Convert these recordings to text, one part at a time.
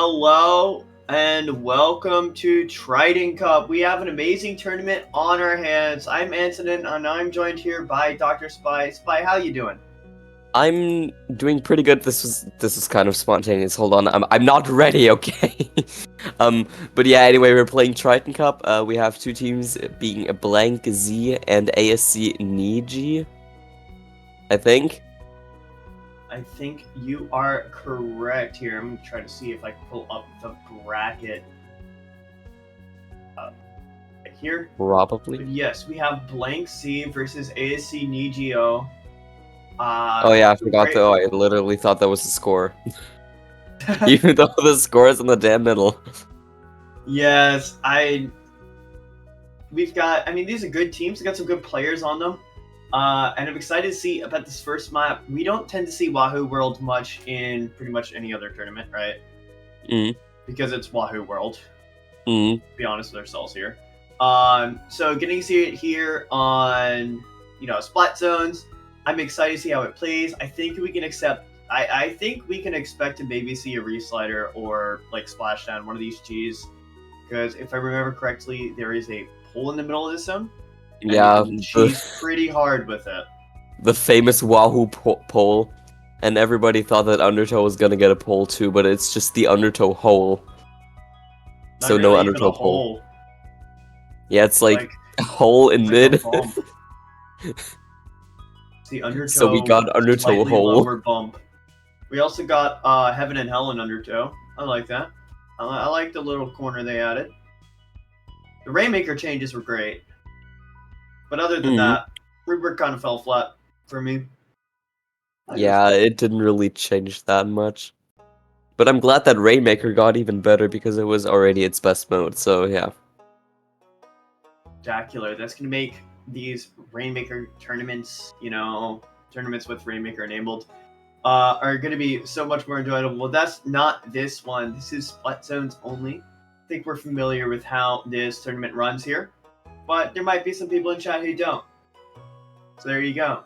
Hello and welcome to Triton-Cup. We have an amazing tournament on our hands. I'm Antonin and I'm joined here by Dr. Spy. Spy, how you doing? I'm doing pretty good. This is kind of spontaneous. Hold on, I'm not ready. Okay. But yeah. Anyway, we're playing Triton Cup. We have two teams being a Blank Z and ASC Niji. I think. I think you are correct here. I'm gonna try to see if I can pull up the bracket right here. Probably. But yes, we have Blank C versus ASC Nigio. Oh yeah, I forgot though. I literally thought that was the score. Even though the score is in the damn middle. Yes, we've got, I mean, these are good teams. We got some good players on them. And I'm excited to see about this first map. We don't tend to see Wahoo World much in pretty much any other tournament, right? Because it's Wahoo World. To be honest with ourselves here. So getting to see it here on, Splat Zones. I'm excited to see how it plays. I think we can I think we can expect to maybe see a Reslider or like Splashdown, one of these Gs. Because if I remember correctly, there is a pole in the middle of this zone. Yeah, she's pretty hard with it. The famous Wahoo pole, and everybody thought that Undertow was gonna get a pole too, but it's just the Undertow hole. Not so really no even Undertow a hole. Yeah, it's like a hole in mid. It's the Undertow. So we got Undertow hole. Lower bump. We also got Heaven and Hell in Undertow. I like that. I like the little corner they added. The Rainmaker changes were great. But other than that, Rubric kind of fell flat for me. Yeah, it didn't really change that much. But I'm glad that Rainmaker got even better because it was already its best mode, so yeah. Spectacular. That's going to make these Rainmaker tournaments, tournaments with Rainmaker enabled, are going to be so much more enjoyable. Well, that's not this one. This is Splat Zones only. I think we're familiar with how this tournament runs here, but there might be some people in chat who don't. So there you go.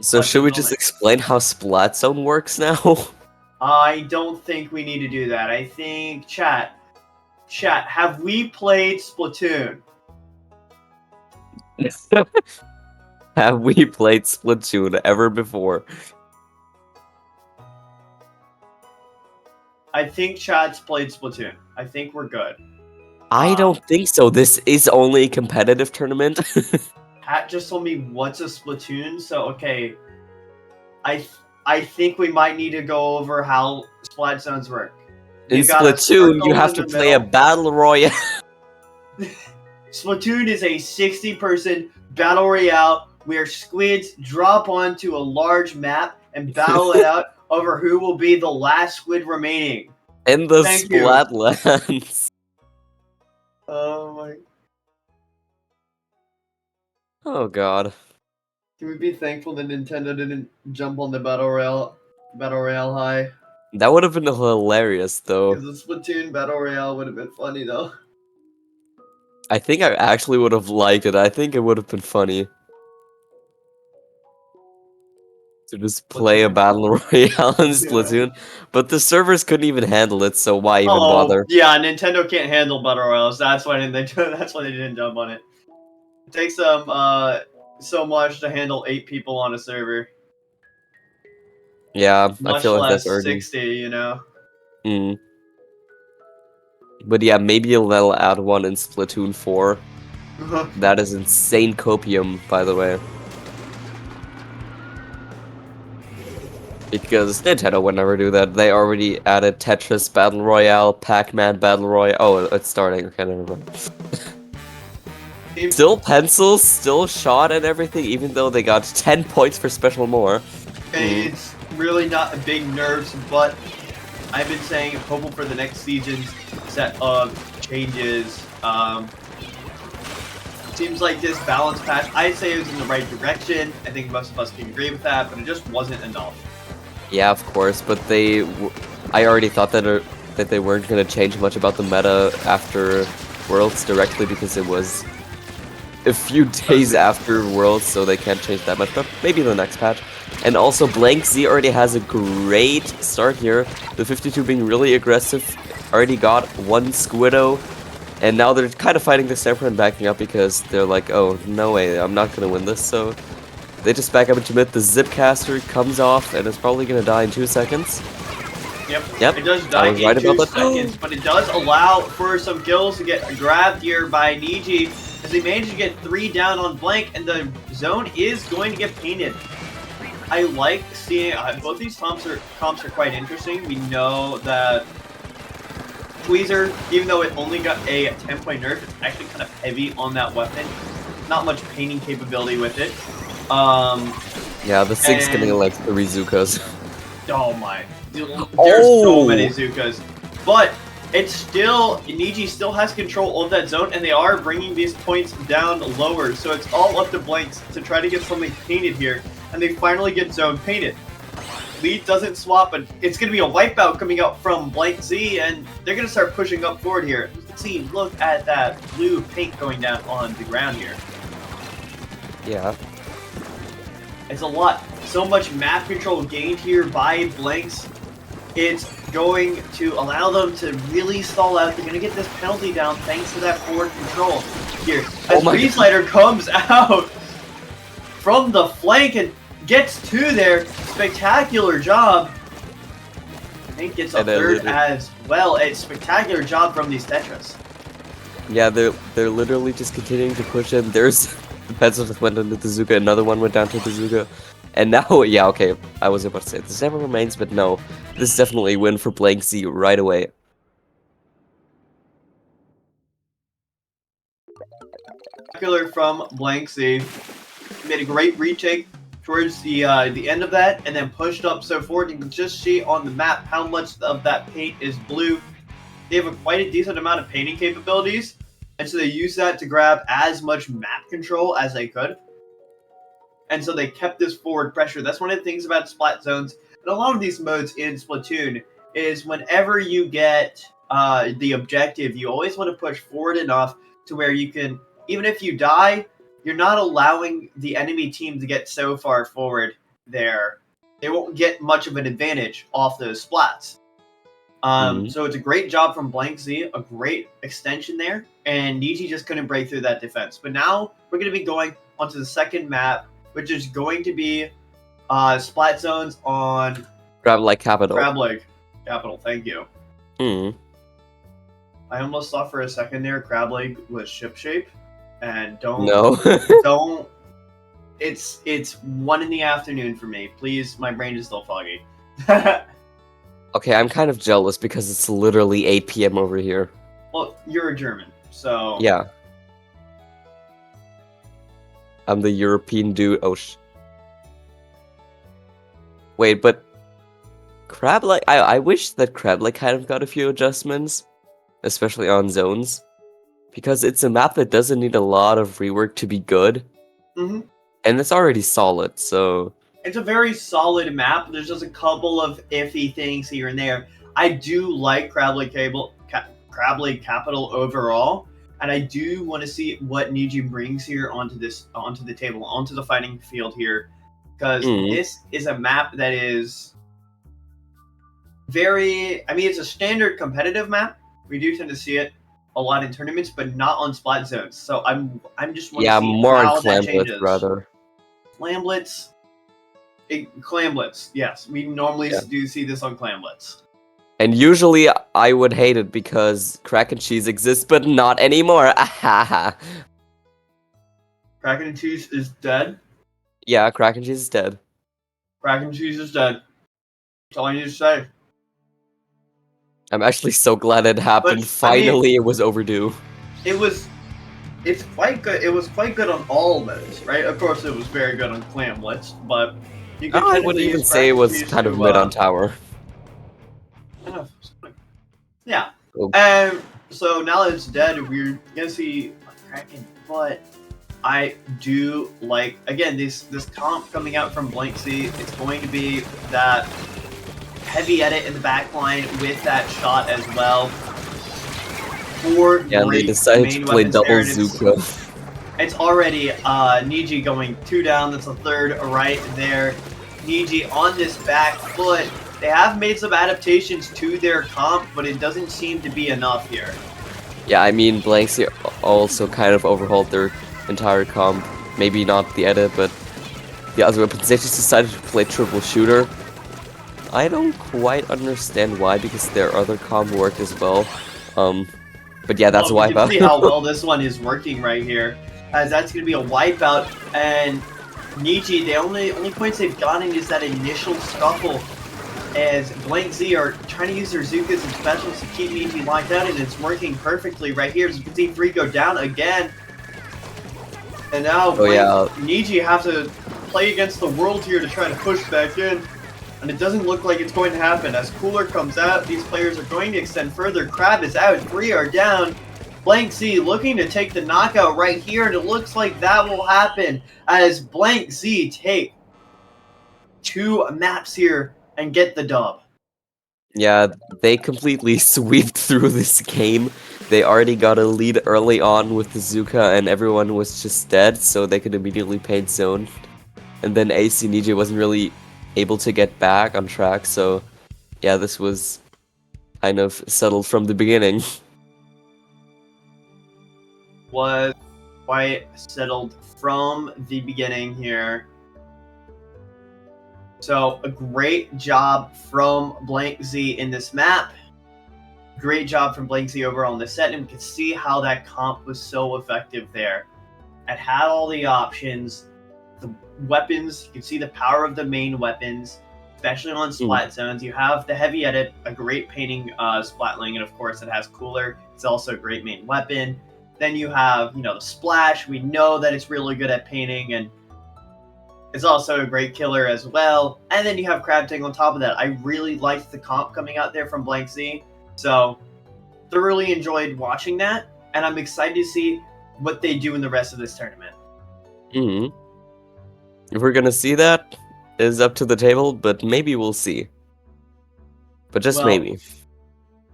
So should we just explain how Splat Zone works now? I don't think we need to do that. I think, chat, have we played Splatoon? Have we played Splatoon ever before? I think chat's played Splatoon. I think we're good. I don't think so. This is only a competitive tournament. Pat just told me what's a Splatoon, so okay. I think we might need to go over how Splat Zones work. In Splatoon, you have to play a battle royale. Splatoon is a 60-person battle royale where squids drop onto a large map and battle it out over who will be the last squid remaining. In the Splatlands. Oh my. Oh god. Can we be thankful that Nintendo didn't jump on the battle royale high? That would have been hilarious, though. Because the Splatoon battle royale would have been funny, though. I think I actually would have liked it. I think it would have been funny to just play a battle royale in Splatoon, but the servers couldn't even handle it. So why even bother? Yeah, Nintendo can't handle battle royales. That's why they didn't jump on it. It takes them so much to handle 8 people on a server. Yeah, I feel like that's already 60, But yeah, maybe they'll add one in Splatoon 4. That is insane copium, by the way. Because Nintendo would never do that. They already added Tetris Battle Royale, Pac-Man Battle Royale. Oh, it's starting. Okay, never mind. Still pencils, still shot and everything, even though they got 10 points for special more. It's really not a big nerfs, but I've been saying hopeful for the next season's set of changes. Seems like this balance patch, I'd say it was in the right direction. I think most of us can agree with that, but it just wasn't enough. Yeah, of course, but I already thought that they weren't going to change much about the meta after Worlds directly because it was a few days after Worlds, so they can't change that much, but maybe the next patch. And also, Blank Z already has a great start here. The 52 being really aggressive, already got 1 Squiddo, and now they're kind of fighting the Semper and backing up because they're like, oh, no way, I'm not going to win this, so They just back up into mid. The Zipcaster comes off and is probably gonna die in 2 seconds. Yep. It does die in 2 seconds, but it does allow for some kills to get grabbed here by Niji as they manage to get 3 down on Blank, and the zone is going to get painted. I like seeing both these comps are quite interesting. We know that Tweezer, even though it only got a 10-point nerf, it's actually kind of heavy on that weapon. Not much painting capability with it. Yeah, the Sig's getting like 3 Zukas. Oh my. There's so many Zukas. But it's still, Niji still has control of that zone, and they are bringing these points down lower. So it's all up to Blanks to try to get something painted here. And they finally get zone painted. Lead doesn't swap, but it's going to be a wipeout coming out from Blank Z, and they're going to start pushing up forward here. Let's see, look at that blue paint going down on the ground here. Yeah. It's a lot. So much map control gained here by Blanks. It's going to allow them to really stall out. They're going to get this penalty down thanks to that forward control here. As Reeslider comes out from the flank and gets 2 there. Spectacular job. I think gets a 3rd as well. A spectacular job from these Tetras. Yeah, they're literally just continuing to push in. There's the pencil just went into the Zuka, another one went down to the Zuka. And now, yeah, okay, I was about to say, the 7 remains, but no. This is definitely a win for Blank Z right away. Spectacular from Blank Z. Made a great retake towards the end of that, and then pushed up so forward. You can just see on the map how much of that paint is blue. They have quite a decent amount of painting capabilities, and so they use that to grab as much map control as they could. And so they kept this forward pressure. That's one of the things about splat zones and a lot of these modes in Splatoon is whenever you get the objective, you always want to push forward enough to where you can, even if you die, you're not allowing the enemy team to get so far forward there. They won't get much of an advantage off those splats. So it's a great job from Blank Z, a great extension there, and Niji just couldn't break through that defense. But now we're going to be going onto the second map, which is going to be splat zones on Crab Lake Capital. Crab Lake Capital, thank you. I almost thought for a second there Crab Lake was ship shape, and it's 1 in the afternoon for me. Please, my brain is still foggy. Okay, I'm kind of jealous because it's literally 8 PM over here. Well, you're a German, so... Yeah. I'm the European dude. Oh, wait, but... Crab Lake... I wish that Crab Lake kind of got a few adjustments. Especially on zones. Because it's a map that doesn't need a lot of rework to be good. And it's already solid, so... It's a very solid map. There's just a couple of iffy things here and there. I do like Crab Lake Capital overall, and I do want to see what Niji brings here onto the table, onto the fighting field here, because this is a map that is very. I mean, it's a standard competitive map. We do tend to see it a lot in tournaments, but not on splat zones. So I'm just want to see more how on Clamblitz rather. Clamblitz, yes. We normally do see this on Clamblitz. And usually I would hate it because Crack and Cheese exists, but not anymore. Crack and Cheese is dead? Yeah, Crack and Cheese is dead. Crack and Cheese is dead. That's all I need to say. I'm actually so glad it happened. But, finally, I mean, it was overdue. It's quite good. It was quite good on all modes, right? Of course, it was very good on Clamblitz, but... I wouldn't even say it was kind of mid on tower. Yeah. And so now that it's dead, we're gonna see Kraken. But I do like, again, this comp coming out from Blank Z. It's going to be that heavy edit in the back line with that shot as well. They decided to play double Zuka. It's already Niji going 2 down. That's a 3rd right there. Niji on this back foot. They have made some adaptations to their comp, but it doesn't seem to be enough here. Yeah, I mean, Blanks also kind of overhauled their entire comp. Maybe not the edit, but the other weapons. They just decided to play triple shooter. I don't quite understand why, because their other combo worked as well. But yeah, that's a wipeout. You can see how well this one is working right here, as that's going to be a wipeout. And Niji, the only points they've gotten is that initial scuffle, as Blank Z are trying to use their Zukas and specials to keep Niji locked out, and it's working perfectly right here. As you can see, 3 go down again. And now Niji have to play against the world here to try to push back in. And it doesn't look like it's going to happen. As Cooler comes out, these players are going to extend further. Crab is out, 3 are down. Blank Z looking to take the knockout right here, and it looks like that will happen as Blank Z take 2 maps here and get the dub. Yeah, they completely sweeped through this game. They already got a lead early on with the Zuka, and everyone was just dead, so they could immediately paint zone. And then AC Niji wasn't really able to get back on track, so yeah, this was kind of settled from the beginning. Was quite settled from the beginning here. So a great job from Blank Z in this map. Great job from Blank Z overall in the set, and we can see how that comp was so effective there. It had all the options. The weapons, you can see the power of the main weapons, especially on splat zones. You have the heavy edit, a great painting splatling, and of course it has Cooler. It's also a great main weapon. Then you have, the splash. We know that it's really good at painting, and it's also a great killer as well. And then you have Crab Tank on top of that. I really liked the comp coming out there from Blank Z, so thoroughly enjoyed watching that, and I'm excited to see what they do in the rest of this tournament. If we're gonna see that is up to the table, but maybe we'll see. But maybe.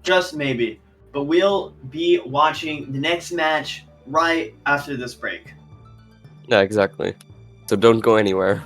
Just maybe. But we'll be watching the next match right after this break. Yeah, exactly. So don't go anywhere.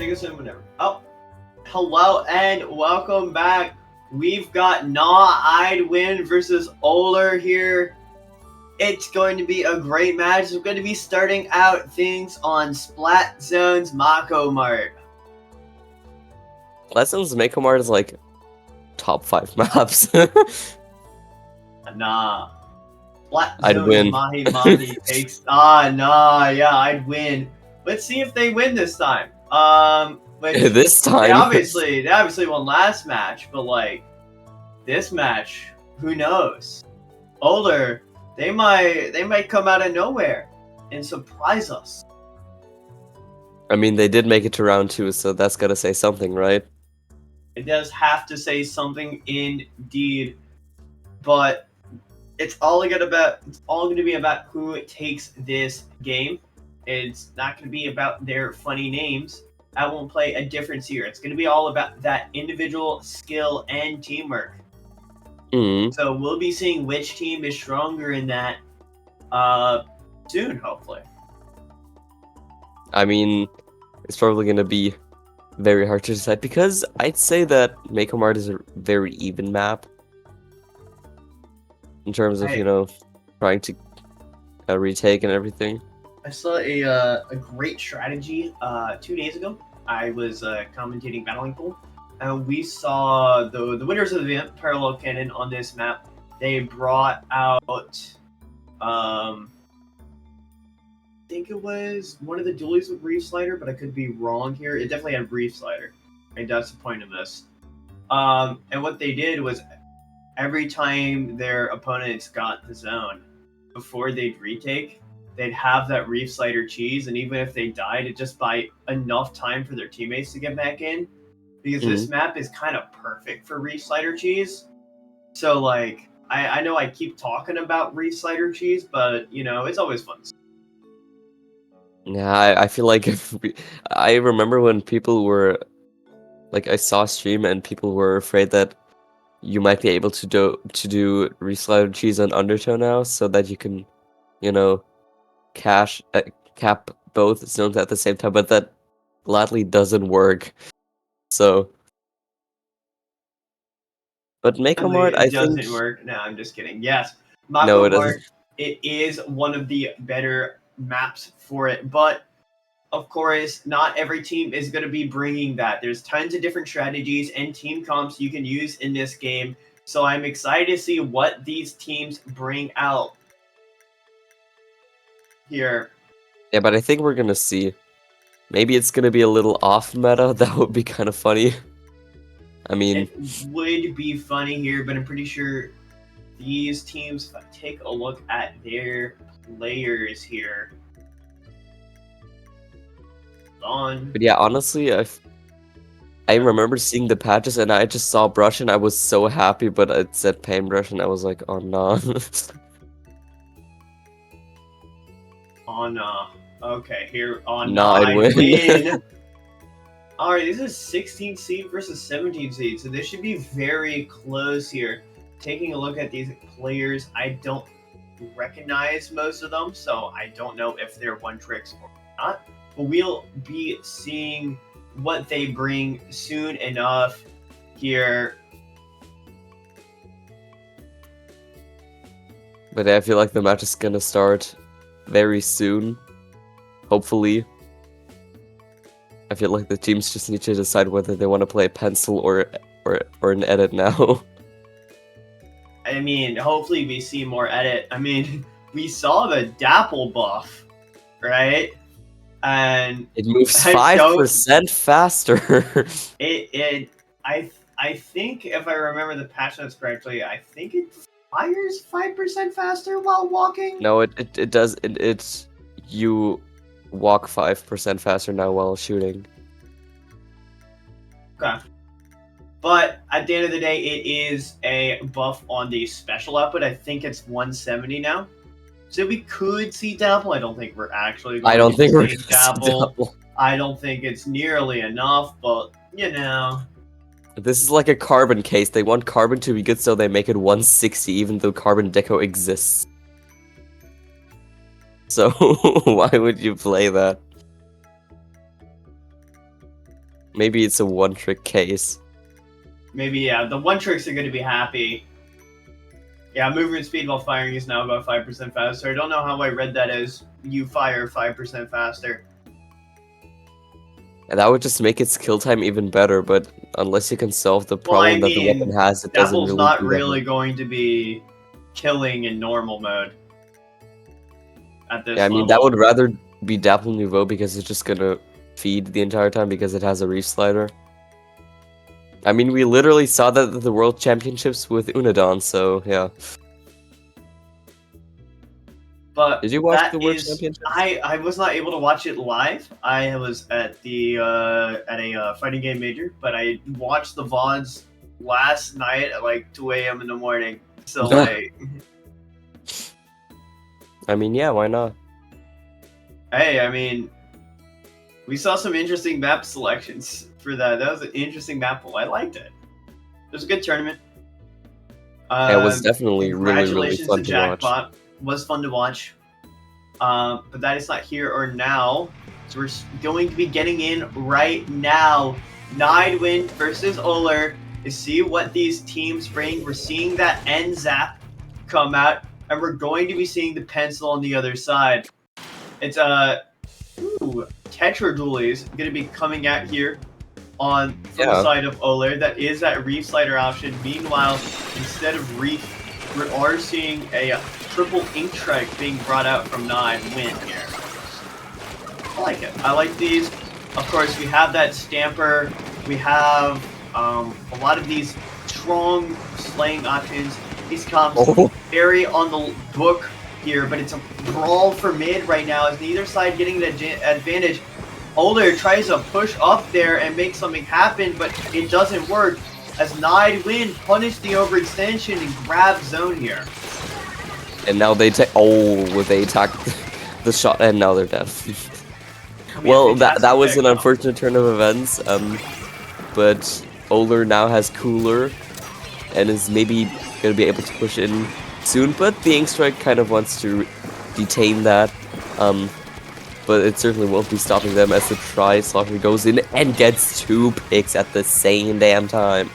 take us in whenever. Oh, hello and welcome back. We've got I'd win versus Oler here. It's going to be a great match. We're going to be starting out things on Splat Zone's Mako Mart. Splat Zone's Mako Mart is like top 5 maps. Nah. Splat I'd Zone's win. Mahi Mahi takes. Yeah, I'd win. Let's see if they win this time. This time. They obviously won last match, but like this match, who knows? Oler, they might come out of nowhere and surprise us. I mean, they did make it to round 2, so that's gotta say something, right? It does have to say something indeed, but it's all going to be about who takes this game. It's not going to be about their funny names. I won't play a difference here. It's going to be all about that individual skill and teamwork. So we'll be seeing which team is stronger in that soon, hopefully. I mean, it's probably going to be very hard to decide because I'd say that Mako Mart is a very even map in terms of, trying to retake and everything. I saw a great strategy 2 days ago. I was commentating Battling Pool, and we saw the winners of the event, Parallel Cannon, on this map. They brought out, I think it was one of the dualies with Reef Slider, but I could be wrong here. It definitely had Reef Slider. And that's the point of this. And what they did was every time their opponents got the zone, before they'd retake, they'd have that Reef Slider cheese, and even if they died, it just buy enough time for their teammates to get back in. Because this map is kind of perfect for Reef Slider cheese. So, like, I know I keep talking about Reef Slider cheese, but, it's always fun. Yeah, I feel like I remember when people were, like, I saw a stream and people were afraid that you might be able to do Reef Slider cheese on Undertow now, so that you can, cap both zones at the same time, but that gladly doesn't work. So, but Mako Mart, I think doesn't work. No, I'm just kidding. Yes, Mako Mart. It is one of the better maps for it, but of course, not every team is going to be bringing that. There's tons of different strategies and team comps you can use in this game. So I'm excited to see what these teams bring out here. Yeah, but I think we're going to see. Maybe it's going to be a little off meta. That would be kind of funny. I mean, it would be funny here, but I'm pretty sure these teams, if I take a look at their players here. But yeah, honestly, I remember seeing the patches and I just saw Brush and I was so happy, but it said Paintbrush and I was like, oh no. Oh no. Okay, here on I'd win. Alright, this is 16 seed versus 17 seed, so this should be very close here. Taking a look at these players, I don't recognize most of them, so I don't know if they're one tricks or not. But we'll be seeing what they bring soon enough here. But I feel like the match is gonna start very soon. Hopefully. I feel like the teams just need to decide whether they want to play pencil or an edit now. I mean, hopefully we see more edit. I mean, we saw the Dapple buff, right? And it moves 5% faster. I think if I remember the patch notes correctly, I think it fires 5% faster while walking. No, it does. It's you walk 5% faster now while shooting. Okay. But at the end of the day, it is a buff on the special output. I think it's 170 now. So we could see Dapple. I don't think we're actually going to see Dapple. I don't think it's nearly enough, but, This is like a Carbon case. They want Carbon to be good, so they make it 160, even though Carbon Deco exists. So, why would you play that? Maybe it's a one-trick case. Maybe, yeah. The one tricks are going to be happy. Yeah, movement speed while firing is now about 5% faster. I don't know how I read that as you fire 5% faster. And that would just make its kill time even better, but unless you can solve the problem that the weapon has, it doesn't really not do really going to be killing in normal mode at this Yeah, I mean, level. that would rather be Dapple Nouveau because it's just gonna feed the entire time because it has a reef slider. I mean, we literally saw that at the World Championships with Unadon, so yeah. But did you watch the World Championships? I was not able to watch it live. I was at the at a fighting game major, but I watched the VODs last night at like 2 a.m. in the morning. So like, I mean, yeah, why not? Hey, I mean, we saw some interesting map selections for that. That was an interesting map pool. I liked it. It was a good tournament. Yeah, it was definitely really fun to Jackpot. watch. Was fun to watch. But that is not here or now. So we're going to be getting in right now. Nidewin versus Oler to see what these teams bring. We're seeing that end zap come out, and we're going to be seeing the pencil on the other side. It's Tetra Dualies going to be coming out here from the side of Oler. That is that Reef Slider option. Meanwhile, instead of Reef, we are seeing a triple Ink Strike being brought out from Nidewin here. I like it. I like these. Of course, we have that Stamper. We have a lot of these strong slaying options. These comps very on the book here, but it's a brawl for mid right now as neither side getting the advantage. Oler tries to push up there and make something happen, but it doesn't work as Nidewin punish the overextension and grab zone here. And now they take they attack the shot and now they're dead. Well, that was an unfortunate turn of events, but Oler now has Cooler and is maybe going to be able to push in soon, but the Ink Strike kind of wants to detain that, but it certainly won't be stopping them as the Tri-Slaughter goes in and gets 2 picks at the same damn time.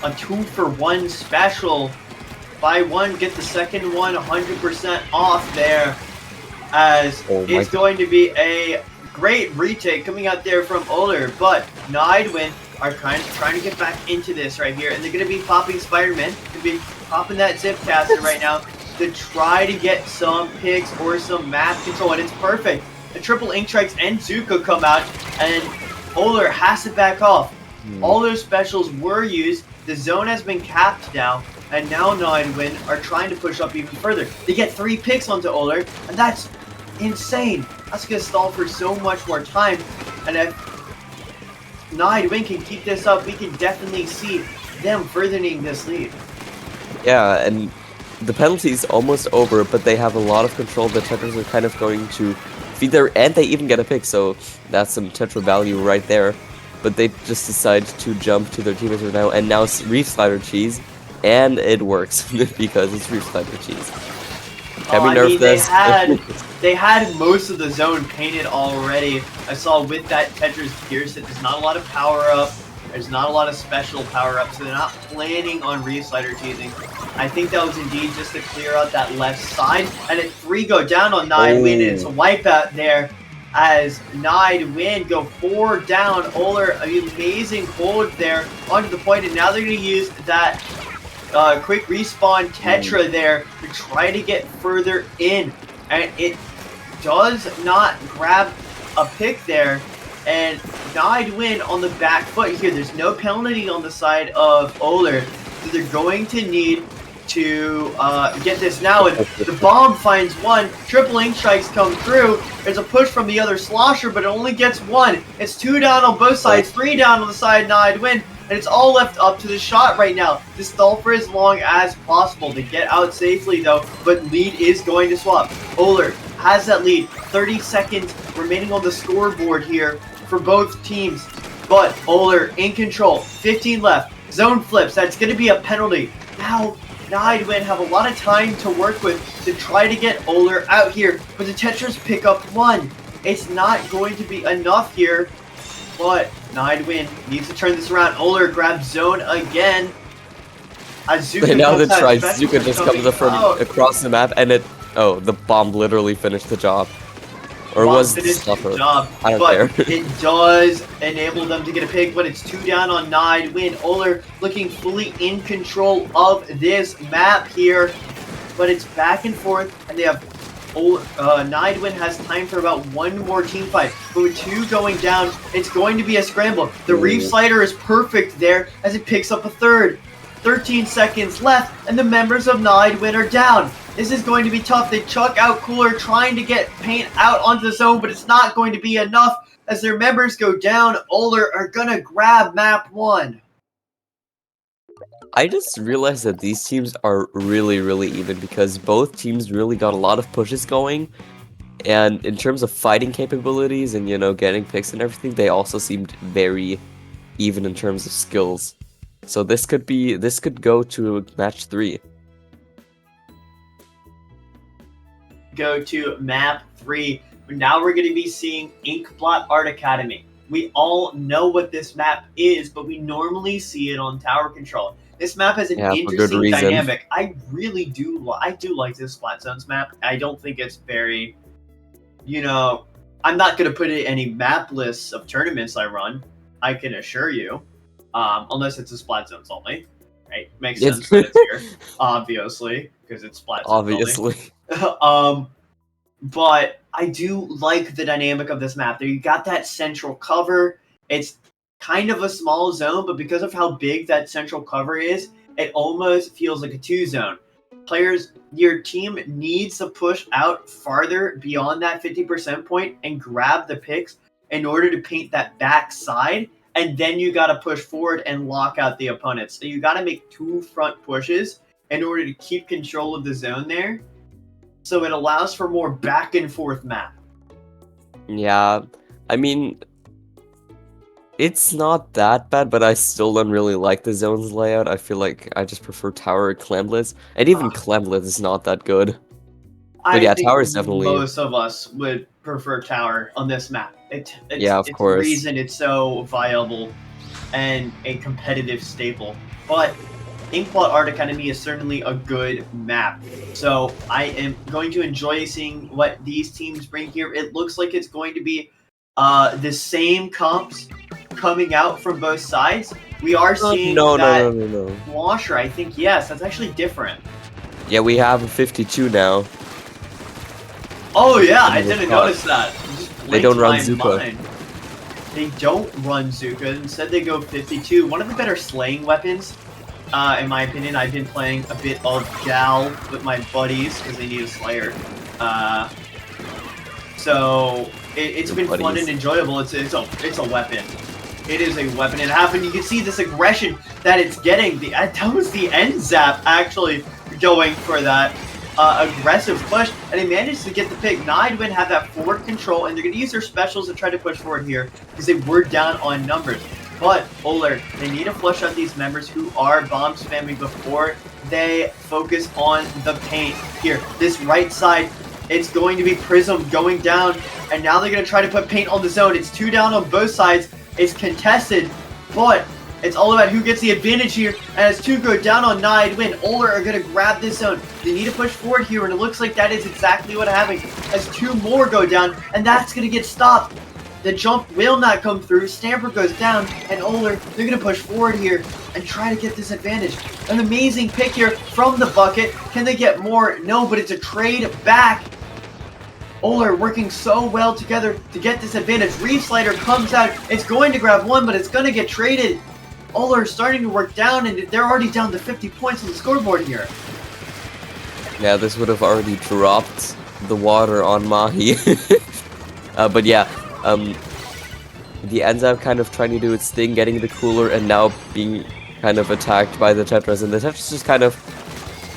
A 2-for-1 special. Buy one, get the second one 100% off there, as it's going to be a great retake coming out there from Oler, but Nidewin are kind of trying to get back into this right here, and they're going to be popping Spider-Man, going to be popping that Zipcaster right now to try to get some picks or some map control, and it's perfect. The triple Ink Strikes and Zuko come out, and Oler has to back off. All those specials were used, the zone has been capped now, and now Nidewin are trying to push up even further. They get 3 picks onto Oler, and that's insane. That's going to stall for so much more time, and if Nidewin can keep this up, we can definitely see them furthering this lead. Yeah, and the penalty is almost over, but they have a lot of control. The Tetras are kind of going to feed there, and they even get a pick, so that's some Tetra value right there. But they just decide to jump to their teammates right now, and now it's Reef Slider Cheese, and it works because it's Reef Slider Cheese. Can we nerf this? They had most of the zone painted already. I saw with that Tetra's Pierce that there's not a lot of power-up, there's not a lot of special power-up, so they're not planning on Reef Slider cheesing. I think that was indeed just to clear out that left side, and at 3 go down on Nidewin, and it's a wipeout there as Nidewin go 4 down. Oler, an amazing hold there onto the point, and now they're going to use that quick respawn Tetra there to try to get further in, and it does not grab a pick there, and Nidewin on the back foot here. There's no penalty on the side of Oler, so they're going to need to get this now, and the bomb finds one. Triple Ink Strikes come through. There's a push from the other Slosher, but it only gets 1. It's 2 down on both sides, 3 down on the side Nidewin, and it's all left up to the shot right now to stall for as long as possible to get out safely though, but lead is going to swap. Oler has that lead, 30 seconds remaining on the scoreboard here for both teams, but Oler in control, 15 left, zone flips, that's going to be a penalty. Now Nidewin have a lot of time to work with to try to get Oler out here, but the Tetras pick up 1. It's not going to be enough here but Nidewin needs to turn this around. Oler grabs zone again. And now the Zuka just comes from across the map, and the bomb literally finished the job. Or was the stuffer? I don't care. It does enable them to get a pick, but it's 2 down on Nidewin. Oler looking fully in control of this map here, but it's back and forth, and they have Nidewin has time for about 1 more team fight. But with 2 going down, it's going to be a scramble. The Reef Slider is perfect there as it picks up a 3rd. 13 seconds left, and the members of Nidewin are down. This is going to be tough. They chuck out Cooler, trying to get paint out onto the zone, but it's not going to be enough as their members go down. Oler are gonna grab map 1. I just realized that these teams are really, really even because both teams really got a lot of pushes going. And in terms of fighting capabilities and, getting picks and everything, they also seemed very even in terms of skills. So this could go to match 3. Go to map 3. Now we're going to be seeing Inkblot Art Academy. We all know what this map is, but we normally see it on tower control. This map has an interesting dynamic. I do like this Flat Zones map. I don't think it's very, I'm not going to put it in any map lists of tournaments I run, I can assure you. Unless it's a Splat Zones only, right? Makes sense that it's here, obviously, because it's Splat Zones only. But I do like the dynamic of this map. There, you got that central cover. It's kind of a small zone, but because of how big that central cover is, it almost feels like a 2-zone. Players, your team needs to push out farther beyond that 50% point and grab the picks in order to paint that back side. And then you got to push forward and lock out the opponents. So you got to make 2 front pushes in order to keep control of the zone there. So it allows for more back and forth map. Yeah, I mean, it's not that bad, but I still don't really like the zones layout. I feel like I just prefer tower Clamblitz. And even Clamblitz is not that good. But yeah, tower is definitely... most of us would prefer tower on this map. It's of course. The reason it's so viable and a competitive staple. But Inkblot Art Academy is certainly a good map. So I am going to enjoy seeing what these teams bring here. It looks like it's going to be the same comps coming out from both sides. We are seeing no. Washer, I think, yes, that's actually different. Yeah, we have a 52 now. Oh yeah, I didn't notice that. They don't run Zuka. They don't run Zuka. Instead, they go 52. One of the better slaying weapons, in my opinion. I've been playing a bit of Gal with my buddies because they need a Slayer. So it's been fun and enjoyable. It's a weapon. It is a weapon and a half, and you can see this aggression that it's getting. That was the end zap actually going for that aggressive push, and they managed to get the pick. Nidewin have that forward control, and they're going to use their specials to try to push forward here because they were down on numbers. But Oler, they need to flush out these members who are bomb spamming before they focus on the paint. Here, this right side, it's going to be Prism going down, and now they're going to try to put paint on the zone. It's 2 down on both sides. It's contested, but it's all about who gets the advantage here. And as 2 go down on Nidewin, Oler are going to grab this zone. They need to push forward here, and it looks like that is exactly what happened. As 2 more go down, and that's going to get stopped. The jump will not come through. Stamper goes down, and Oler, they're going to push forward here and try to get this advantage. An amazing pick here from the bucket. Can they get more? No, but it's a trade back. Oler working so well together to get this advantage. Reef Slider comes out. It's going to grab 1, but it's going to get traded. Oler is starting to work down, and they're already down to 50 points on the scoreboard here. Yeah, this would have already dropped the water on Mahi. But yeah, the ends up kind of trying to do its thing, getting the cooler, and now being kind of attacked by the Tetras. And the Tetras just kind of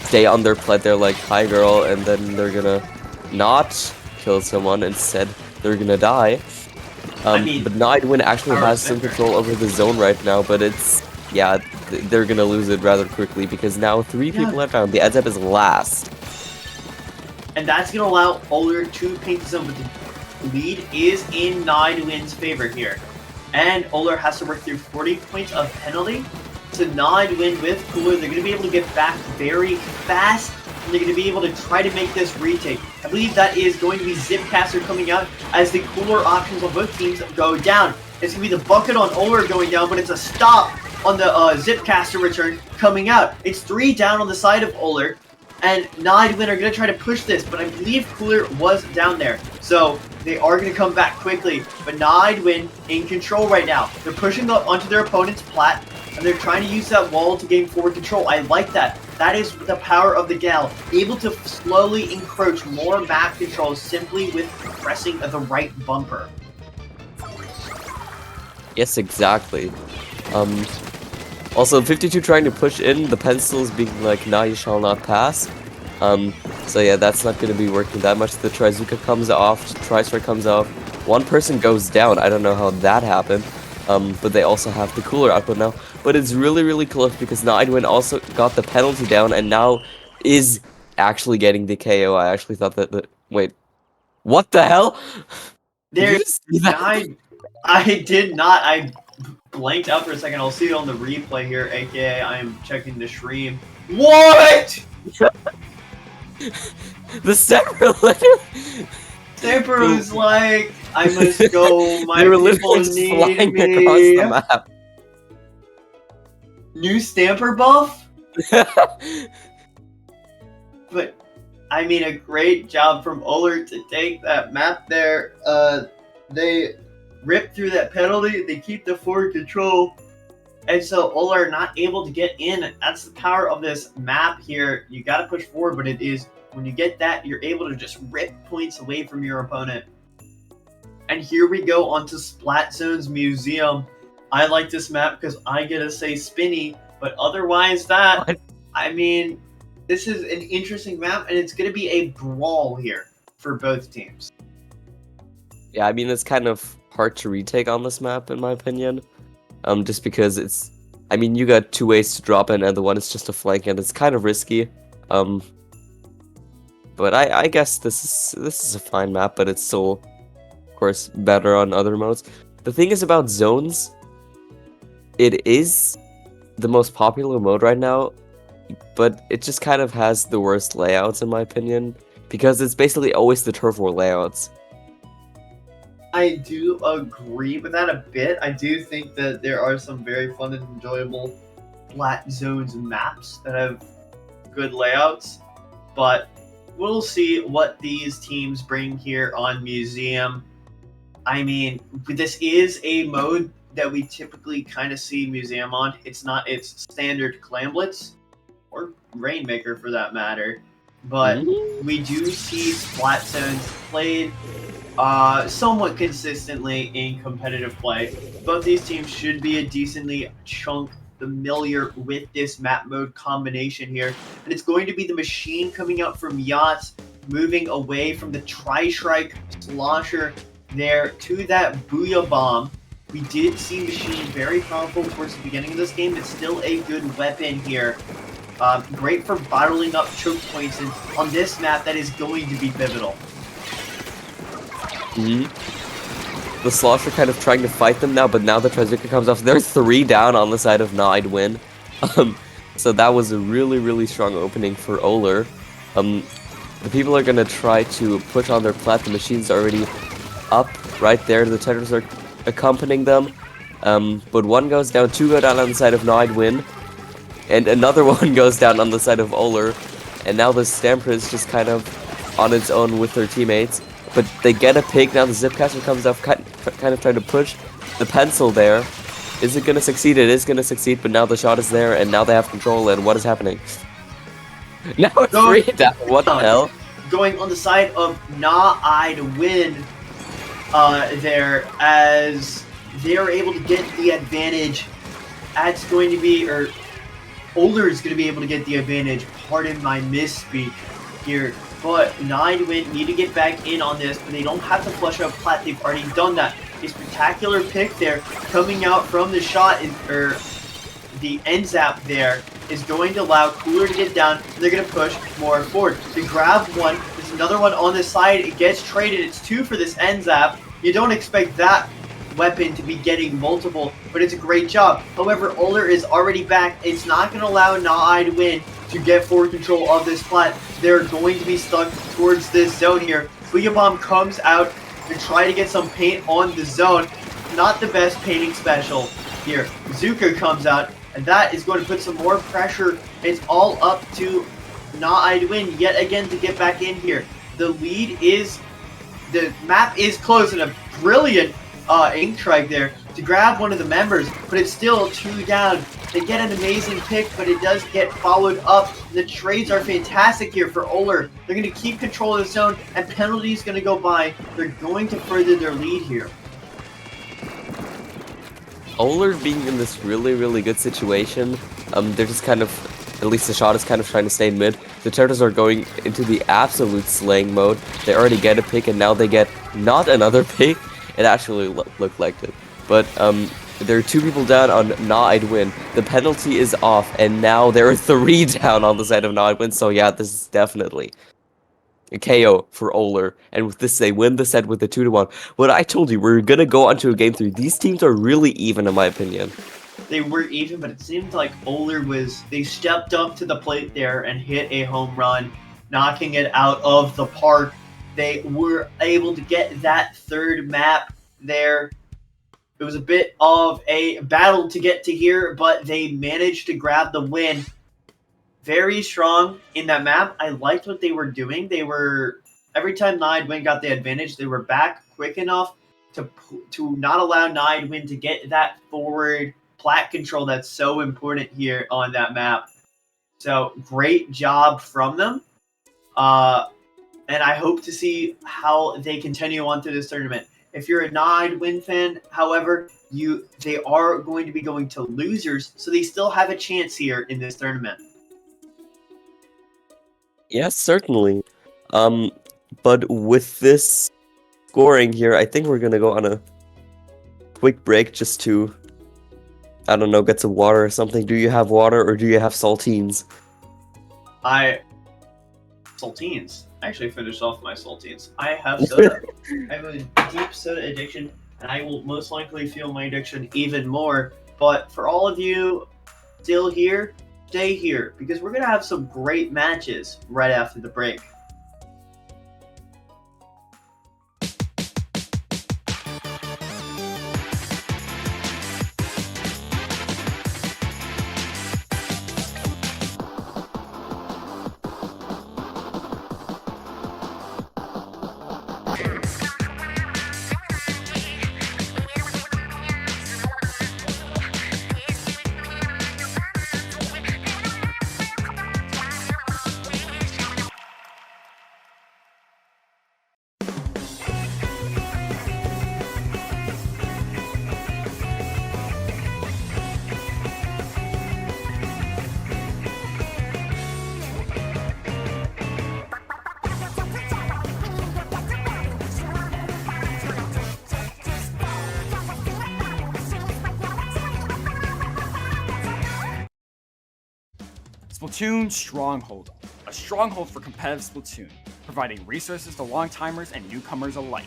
stay on their plate. They're like, hi girl, and then they're gonna not kill someone. Instead, they're gonna die. But Nidewin actually has some control over the zone right now, but it's, yeah, they're gonna lose it rather quickly because now 3 people are down. The Edzep is last. And that's gonna allow Oler to paint the zone, but the lead is in Nidewin's favor here. and Oler has to work through 40 points of penalty. To Nod win with Cooler, they're going to be able to get back very fast, and they're going to be able to try to make this retake. I believe that is going to be Zipcaster coming out as the Cooler options on both teams go down. It's going to be the bucket on Oler going down, but it's a stop on the Zipcaster return coming out. It's 3 down on the side of Oler, and Nodwin are going to try to push this, but I believe Cooler was down there. So they are going to come back quickly, but Nodwin in control right now. They're pushing up onto their opponent's plat, and they're trying to use that wall to gain forward control. I like that. That is the power of the Gal, able to slowly encroach more map control simply with pressing the right bumper. Yes, exactly. Also, 52 trying to push in, the pencils being like, nah, you shall not pass. So yeah, that's not going to be working that much. The Trizuka comes off, Tri-Strike comes off. One person goes down. I don't know how that happened. But they also have the Cooler output now. But it's really, really close because Nidewin also got the penalty down and now is actually getting the KO. I actually thought that wait. What the hell? There's I did not. I blanked out for a second. I'll see it on the replay here, aka I am checking the stream. What? The Stamper literally... Stamper was like, I must go, my they were people literally need flying me. across the map. New Stamper buff? But, I mean, a great job from Oler to take that map there. They rip through that penalty, they keep the forward control, and so Oler not able to get in. That's the power of this map here. You gotta push forward, but it is, when you get that, you're able to just rip points away from your opponent. And here we go onto Splat Zone's Museum. I like this map because I get to say spinny, but otherwise that, what? I mean, this is an interesting map, and it's going to be a brawl here for both teams. Yeah, I mean, it's kind of hard to retake on this map, in my opinion. Just because it's, I mean, you got 2 ways to drop in, and the one is just a flank, and it's kind of risky. But I guess this is a fine map, but it's still, of course, better on other modes. The thing is about zones, it is the most popular mode right now, but it just kind of has the worst layouts in my opinion, because it's basically always the turf war layouts. I do agree with that a bit. I do think that there are some very fun and enjoyable flat zones maps that have good layouts, but we'll see what these teams bring here on Museum. I mean, this is a mode that we typically kind of see Museum on. It's not its standard Clam Blitz, or Rainmaker for that matter, but we do see Splat Zones played somewhat consistently in competitive play. Both these teams should be a decently familiar with this map mode combination here, and it's going to be the Machine coming out from Yachts, moving away from the Tri-Strike Slosher there to that Booyah Bomb. We did see Machine very powerful towards the beginning of this game. It's still a good weapon here. Great for bottling up choke points, and on this map that is going to be pivotal. The Slosher kind of trying to fight them now, but now the Trizuka comes off. They're 3 down on the side of Nidewin. So that was a really, really strong opening for Oler. The people are going to try to push on their plat. The Machine's already up right there. The Tenders are accompanying them. But 1 goes down, 2 go down on the side of Nidewin. And another 1 goes down on the side of Oler. And now the Stamper is just kind of on its own with their teammates. But they get a pick. Now the Zipcaster comes up, kind of trying to push the pencil there. Is it going to succeed? It is going to succeed, but now the shot is there, and now they have control, and what is happening? Now it's 3 down. What the hell? Going on the side of Nidewin there, as they are able to get the advantage. That's going to be, or Oler is going to be able to get the advantage. Pardon my misspeak here. But Nidewin need to get back in on this, but they don't have to flush out plat. They've already done that. A spectacular pick there coming out from the shot, or the end zap there, is going to allow Cooler to get down, and they're going to push more forward. They grab 1, there's another one on the side, it gets traded, it's 2 for this end zap. You don't expect that weapon to be getting multiple, but it's a great job. However, Oler is already back. It's not going to allow Na to win to get forward control of this plat. They're going to be stuck towards this zone here. Bomb comes out to try to get some paint on the zone. Not the best painting special here. Zuka comes out, and that is going to put some more pressure. It's all up to Na to win yet again to get back in here. The map is closed, and a brilliant ink strike there to grab one of the members, but it's still 2 down. They get an amazing pick, but it does get followed up. The trades are fantastic here for Oler. They're going to keep control of the zone, and penalties going to go by. They're going to further their lead here. Oler being in this really, really good situation, they're just kind of, at least the shot is kind of trying to stay mid. The Turtles are going into the absolute slaying mode. They already get a pick, and now they get not another pick. It actually looked like it. But there are 2 people down on Na to win. The penalty is off, and now there are 3 down on the side of Na to win. So yeah, this is definitely a KO for Oler. And with this, they win the set with the 2-1. What I told you, we're gonna go on to a game 3. These teams are really even, in my opinion. They were even, but it seemed like Oler they stepped up to the plate there and hit a home run, knocking it out of the park. They were able to get that 3rd map there. It was a bit of a battle to get to here, but they managed to grab the win. Very strong in that map. I liked what they were doing. They were, every time Nidewin got the advantage, they were back quick enough to not allow Nidewin to get that forward plat control that's so important here on that map. So great job from them. And I hope to see how they continue on through this tournament. If you're a Nidewin fan, however, they are going to be going to losers, so they still have a chance here in this tournament. Yes, certainly. But with this scoring here, I think we're gonna go on a quick break just to, I don't know, get some water or something. Do you have water or do you have saltines? Saltines. I actually finished off my saltines. I have soda. I have a deep soda addiction, and I will most likely feel my addiction even more. But for all of you still here, stay here, because we're going to have some great matches right after the break. Splatoon Stronghold, a stronghold for competitive Splatoon, providing resources to long-timers and newcomers alike.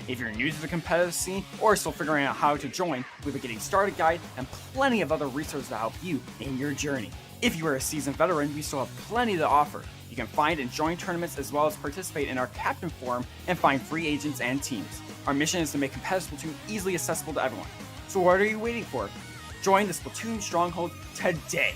If you're new to the competitive scene or still figuring out how to join, we have a getting started guide and plenty of other resources to help you in your journey. If you are a seasoned veteran, we still have plenty to offer. You can find and join tournaments as well as participate in our Captain Forum and find free agents and teams. Our mission is to make competitive Splatoon easily accessible to everyone. So what are you waiting for? Join the Splatoon Stronghold today!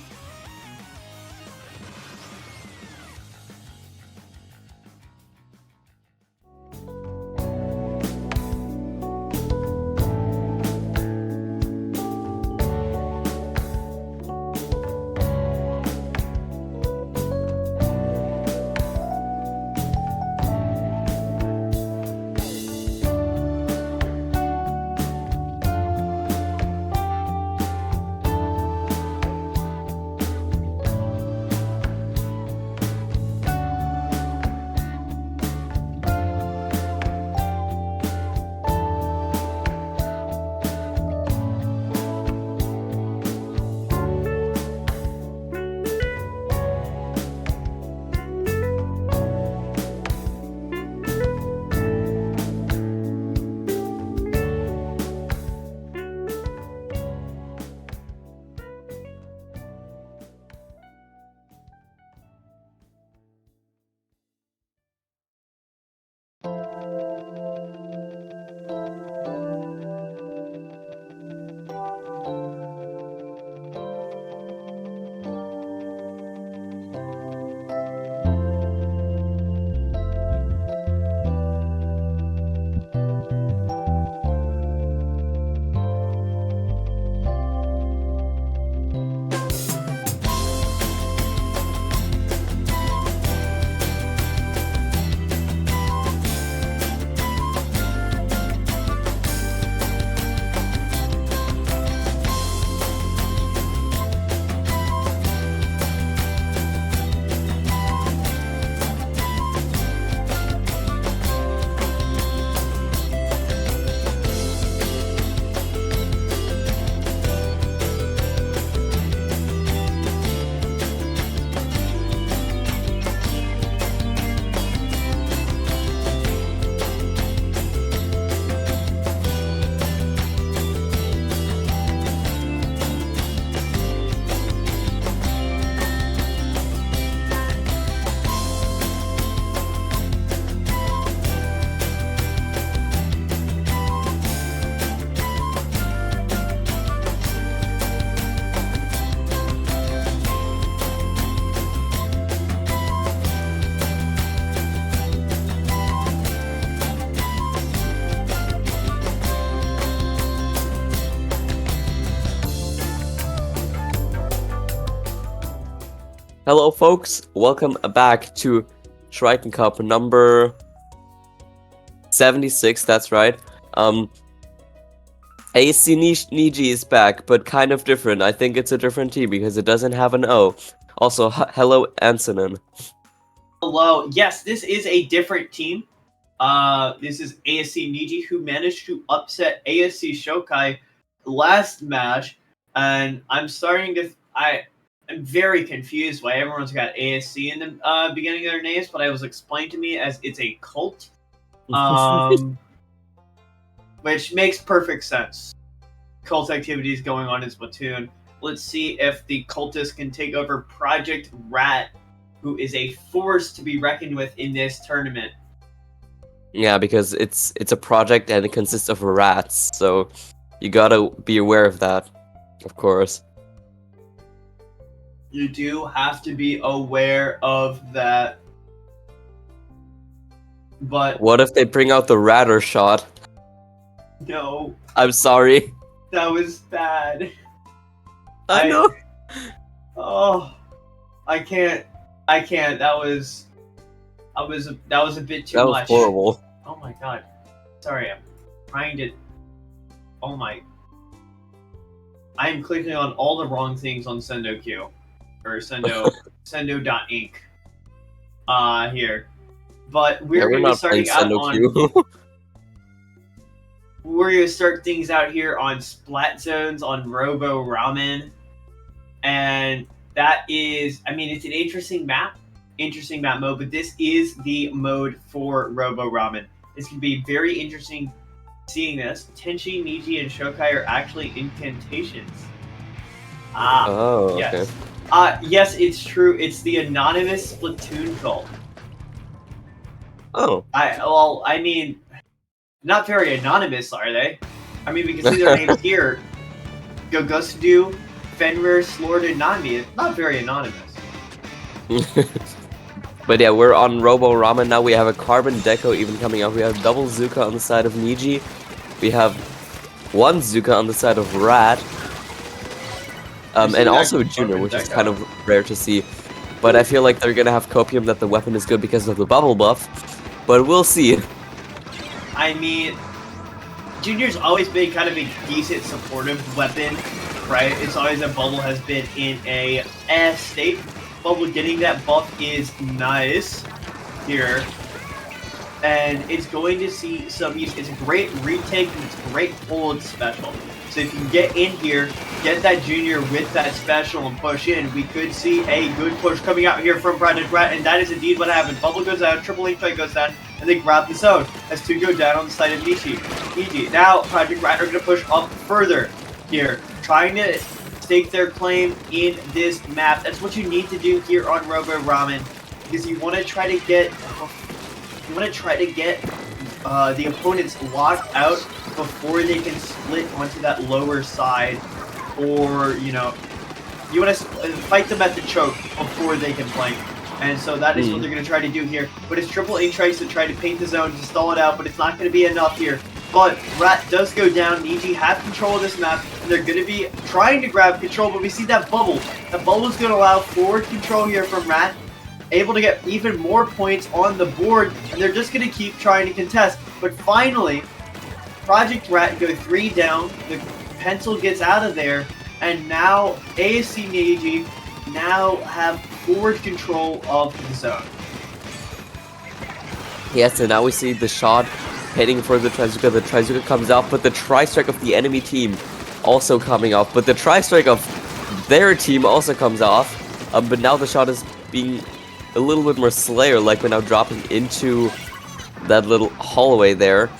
Hello, folks. Welcome back to Triton-Cup number 76. That's right. AC Niji is back, but kind of different. I think it's a different team because it doesn't have an O. Also, hello, Ansonin. Hello. Yes, this is a different team. This is ASC Niji, who managed to upset ASC Shokai last match, and I'm very confused why everyone's got ASC in the beginning of their names, but it was explained to me as it's a cult, which makes perfect sense. Cult activities going on in Splatoon. Let's see if the cultists can take over Project Rat, who is a force to be reckoned with in this tournament. Yeah, because it's a project and it consists of rats, so you gotta be aware of that, of course. You do have to be aware of that. But what if they bring out the Ratter shot? No. I'm sorry. That was bad. I know. Oh, I can't. That was a bit too much. That was horrible. Oh my god. Sorry, I'm trying to. Oh my. I am clicking on all the wrong things on SendoQ. Or Sendo.inc. Here. But we're going to be starting out on. We're going to start things out here on Splat Zones on Robo Ramen. And that is, I mean, it's an interesting map mode, but this is the mode for Robo Ramen. It's going to be very interesting seeing this. Tenchi, Niji, and Shokai are actually incantations. Oh, yes. Okay. Yes, it's true. It's the anonymous Splatoon cult. Oh. I mean, not very anonymous, are they? I mean, we can see their names here. Gogusdu, Fenrir, Slord, and Nami. It's not very anonymous. But yeah, we're on Robo Ramen now. We have a Carbon Deco even coming out. We have double Zuka on the side of Niji. We have one Zuka on the side of Rat. And also Junior, which is kind of rare to see. But I feel like they're gonna have Copium that the weapon is good because of the bubble buff. But we'll see. I mean, Junior's always been kind of a decent supportive weapon, right? It's always a bubble has been in a state. Bubble getting that buff is nice here. And it's going to see some use. It's a great retake and it's a great hold special. So if you can get in here, get that Junior with that special and push in, we could see a good push coming out here from Project Rat, and that is indeed what happened. Bubble goes out, Triple Ink Play goes down, and they grab the zone as two go down on the side of Niji. Now Project Rat are going to push up further here, trying to stake their claim in this map. That's what you need to do here on Robo Ramen, because you want to try to get the opponents locked out before they can split onto that lower side, or you want to fight them at the choke before they can flank. And so that is what they're going to try to do here. But it's Triple A tries to try to paint the zone to stall it out, but it's not going to be enough here. But Rat does go down. Niji have control of this map, and they're going to be trying to grab control, but we see that bubble. That bubble is going to allow forward control here from Rat, able to get even more points on the board, and they're just going to keep trying to contest. But finally, Project Rat go 3 down, the pencil gets out of there, and now ASC Niji now have forward control of the zone. Yes, and now we see the shot heading for the Trizuka. The Trizuka comes out, but the Tri-Strike of the enemy team also coming off. But the Tri-Strike of their team also comes off. But now the shot is being a little bit more Slayer-like. We're now dropping into that little hallway there.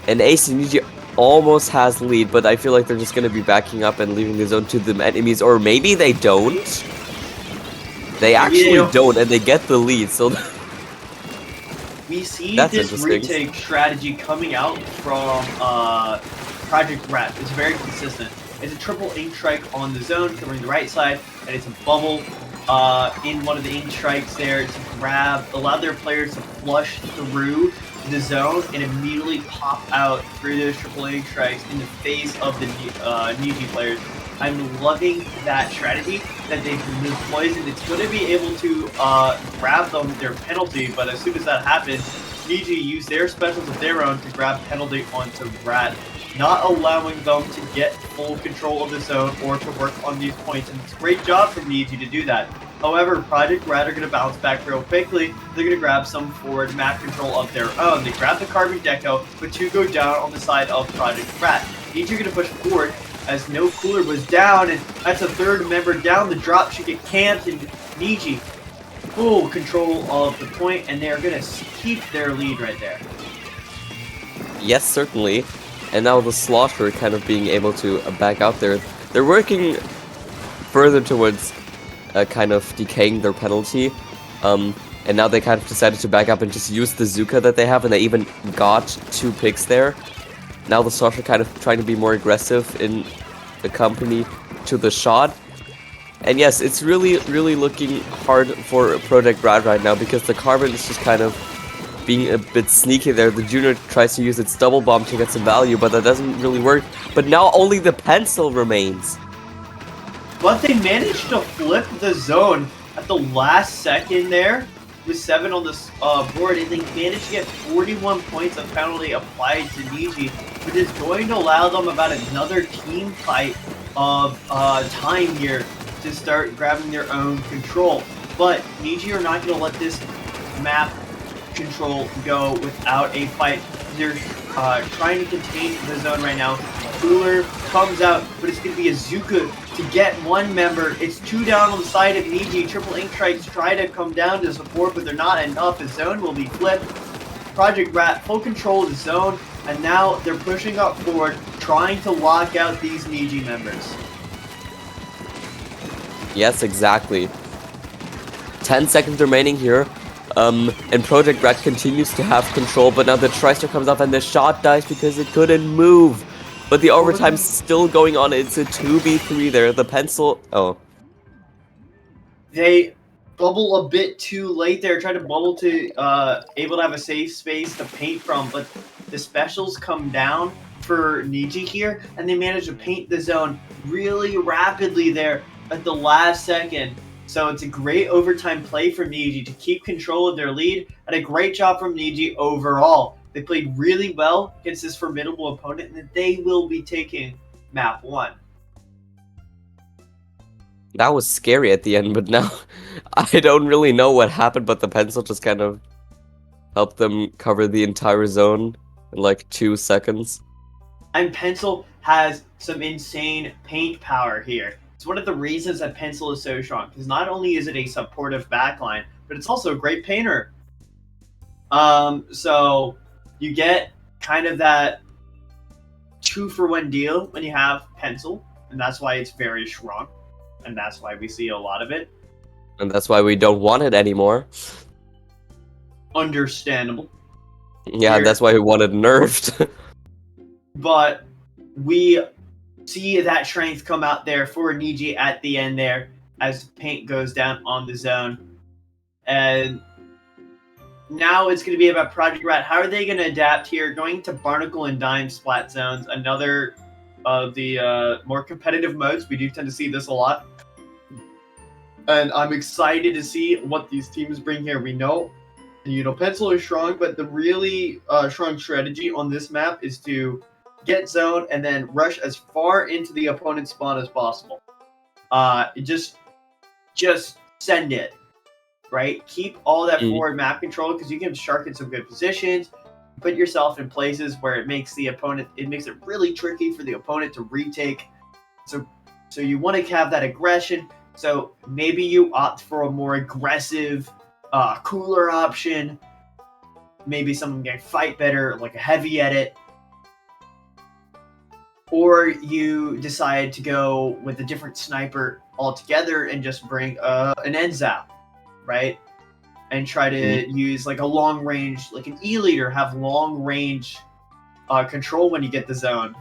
And AC Niji almost has the lead, but I feel like they're just going to be backing up and leaving the zone to the enemies. Or maybe they don't. They actually don't, and they get the lead. So we see this retake strategy coming out from Project Rat. It's very consistent. It's a triple ink strike on the zone covering the right side, and it's a bubble in one of the ink strikes there to grab, allow their players to flush through the zone and immediately pop out through those triple ink strikes in the face of the Niji players. I'm loving that strategy that they've deployed, and it's going to be able to grab them their penalty, but as soon as that happens, Niji use their specials of their own to grab penalty onto Rat, not allowing them to get full control of the zone or to work on these points, and it's a great job from Niji to do that. However, Project Rat are going to bounce back real quickly. They're going to grab some forward map control of their own. They grab the Carbon Deco, but 2 go down on the side of Project Rat. Niji are going to push forward as no cooler was down, and that's a 3rd member down. The drop should get camped, and Niji full control of the point, and they're going to keep their lead right there. Yes, certainly. And now the Slaughter kind of being able to back out there. They're working further towards kind of decaying their penalty. And now they kind of decided to back up and just use the Zuka that they have, and they even got 2 picks there. Now the Slaughter kind of trying to be more aggressive in the company to the shot. And yes, it's really, really looking hard for Project Rat right now, because the Carbon is just kind of being a bit sneaky there. The Junior tries to use its double bomb to get some value, but that doesn't really work. But now only the pencil remains. But they managed to flip the zone at the last second there with 7 on the board, and they managed to get 41 points of penalty applied to Niji, which is going to allow them about another team fight of time here to start grabbing their own control. But Niji are not going to let this map control go without a fight. They're trying to contain the zone right now. Cooler comes out, but it's going to be a Zuka to get 1 member. It's 2 down on the side of Niji. Triple Ink Strikes try to come down to support, but they're not enough. The zone will be flipped. Project Rat full control of the zone, and now they're pushing up forward, trying to lock out these Niji members. Yes, exactly. 10 seconds remaining here. And Project Rat continues to have control, but now the Tristar comes up and the shot dies because it couldn't move. But the overtime's still going on. It's a 2v3 there. The pencil... Oh. They bubble a bit too late there. Try to bubble to able to have a safe space to paint from, but the specials come down for Niji here, and they manage to paint the zone really rapidly there at the last second. So it's a great overtime play from Niji to keep control of their lead, and a great job from Niji overall. They played really well against this formidable opponent, and they will be taking map 1. That was scary at the end, but now I don't really know what happened, but the pencil just kind of helped them cover the entire zone in like 2 seconds. And Pencil has some insane paint power here. It's one of the reasons that Pencil is so strong, because not only is it a supportive backline, but it's also a great painter. So you get kind of that 2-for-1 deal when you have Pencil, and that's why it's very strong, and that's why we see a lot of it. And that's why we don't want it anymore. Understandable. Yeah, that's why we want it nerfed. But we see that strength come out there for Niji at the end there as paint goes down on the zone. And now it's going to be about Project Rat. How are they going to adapt here? Going to Barnacle and Dime splat zones, another of the more competitive modes. We do tend to see this a lot. And I'm excited to see what these teams bring here. We know, Pencil is strong, but the really strong strategy on this map is to get zone and then rush as far into the opponent's spawn as possible. Just send it, right? Keep all that forward map control, because you can shark in some good positions, put yourself in places where it makes it really tricky for the opponent to retake. So you want to have that aggression. So maybe you opt for a more aggressive, cooler option. Maybe someone can fight better, like a heavy edit. Or you decide to go with a different sniper altogether and just bring an end zap, right? And try to use like a long range, like an E-leader, have long range control when you get the zone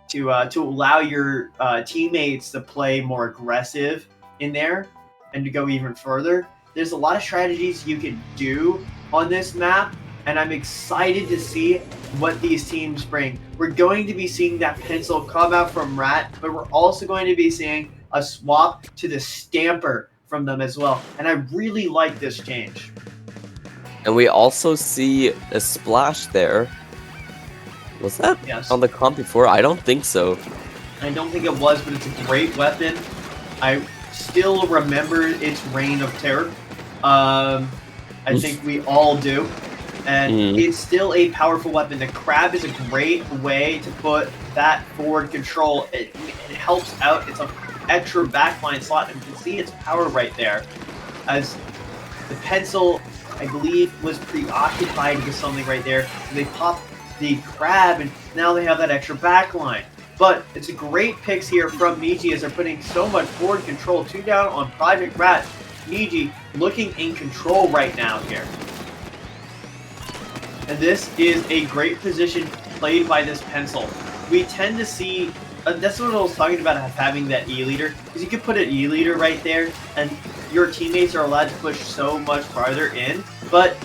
to allow your teammates to play more aggressive in there and to go even further. There's a lot of strategies you can do on this map, and I'm excited to see what these teams bring. We're going to be seeing that pencil come out from Rat, but we're also going to be seeing a swap to the Stamper from them as well, and I really like this change. And we also see a splash there. Was that on the comp before? I don't think so. I don't think it was, but it's a great weapon. I still remember its reign of terror. I think we all do. And it's still a powerful weapon. The crab is a great way to put that forward control. It helps out. It's an extra backline slot, and you can see its power right there. As the pencil, I believe, was preoccupied with something right there. So they popped the crab, and now they have that extra backline. But it's a great picks here from Niji as they're putting so much forward control. 2 down on Project Rat. Niji looking in control right now here. And this is a great position played by this pencil. We tend to see, that's what I was talking about, having that E-leader. Because you could put an E-leader right there, and your teammates are allowed to push so much farther in. But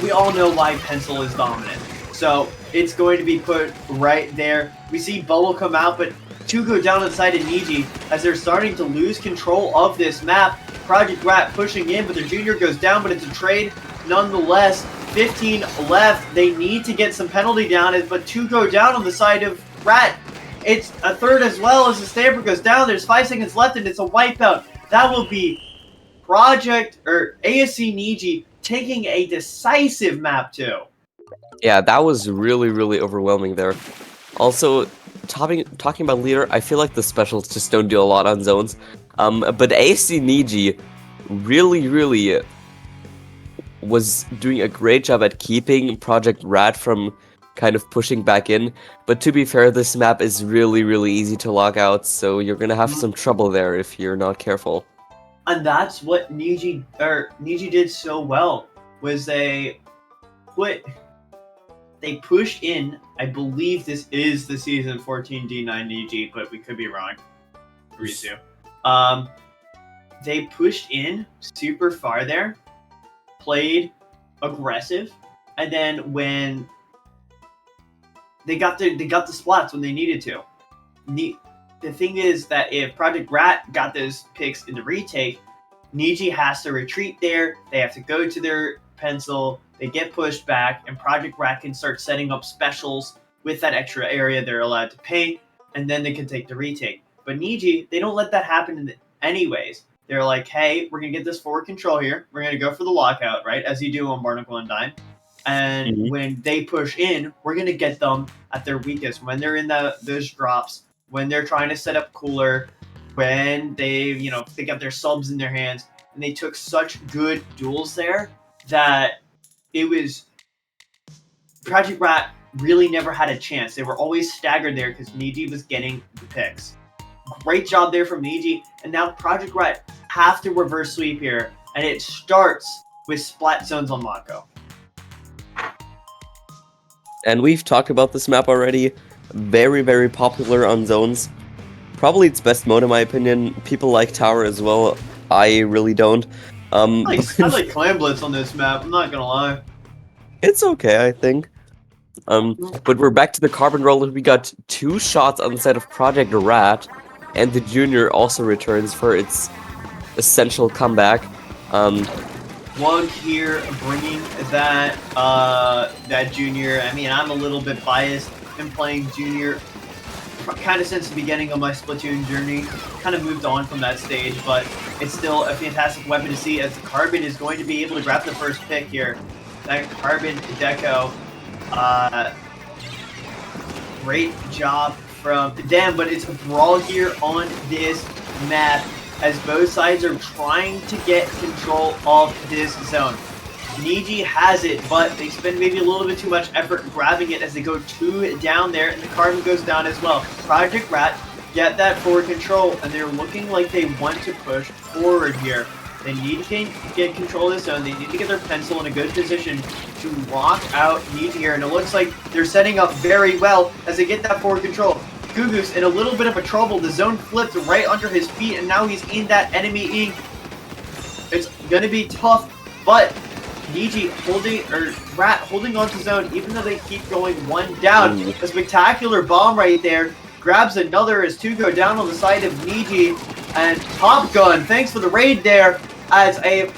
we all know why pencil is dominant. So it's going to be put right there. We see Bubble come out, but 2 go down on the side of Niji as they're starting to lose control of this map. Project Rat pushing in, but the junior goes down, but it's a trade nonetheless. 15 left. They need to get some penalty down, but 2 go down on the side of Rat. It's a third as well as the Stamper goes down. There's 5 seconds left, and it's a wipeout. That will be ASC Niji taking a decisive map 2. Yeah, that was really, really overwhelming there. Also, talking about leader, I feel like the specials just don't do a lot on zones. But ASC Niji really was doing a great job at keeping Project Rat from kind of pushing back in. But to be fair, this map is really easy to lock out, so you're gonna have some trouble there if you're not careful. And that's what Niji did so well, was they pushed in. I believe this is the season 14 D9 Niji, but we could be wrong. Risu. They pushed in super far there, played aggressive, and then when they got the splats when they needed to. The thing is that if Project Rat got those picks in the retake, Niji has to retreat there. They have to go to their pencil. They get pushed back, and Project Rat can start setting up specials with that extra area they're allowed to pay, and then they can take the retake. But Niji, they don't let that happen anyways. They're like, hey, we're going to get this forward control here. We're going to go for the lockout, right, as you do on Barnacle and Dime. And when they push in, we're going to get them at their weakest. When they're in those drops, when they're trying to set up cooler, when they got their subs in their hands. And they took such good duels there that it was... Project Rat really never had a chance. They were always staggered there because Niji was getting the picks. Great job there from Niji. And now Project Rat have to reverse sweep here. And it starts with splat zones on Mako. And we've talked about this map already. Very popular on zones. Probably its best mode in my opinion. People like Tower as well. I really don't. I like Clan Blitz on this map, I'm not gonna lie. It's okay, I think. But we're back to the Carbon Roller. We got 2 shots on the side of Project Rat. And the Junior also returns for its essential comeback. Wug here bringing that Junior. I mean, I'm a little bit biased in playing Junior kind of since the beginning of my Splatoon journey. Kind of moved on from that stage, but it's still a fantastic weapon to see as the Carbon is going to be able to grab the first pick here. That Carbon Deco. Great job from them, but it's a brawl here on this map as both sides are trying to get control of this zone. Niji has it, but they spend maybe a little bit too much effort grabbing it as they go 2 down there, and the Carbon goes down as well. Project Rat get that forward control, and they're looking like they want to push forward here. They need to get control of this zone. They need to get their pencil in a good position to lock out Niji here, and it looks like they're setting up very well as they get that forward control. Gugu's in a little bit of a trouble. The zone flipped right under his feet, and now he's in that enemy ink. It's going to be tough, but Niji Rat holding on to zone even though they keep going one down. A spectacular bomb right there. Grabs another as two go down on the side of Niji. And Top Gun, thanks for the raid there, as a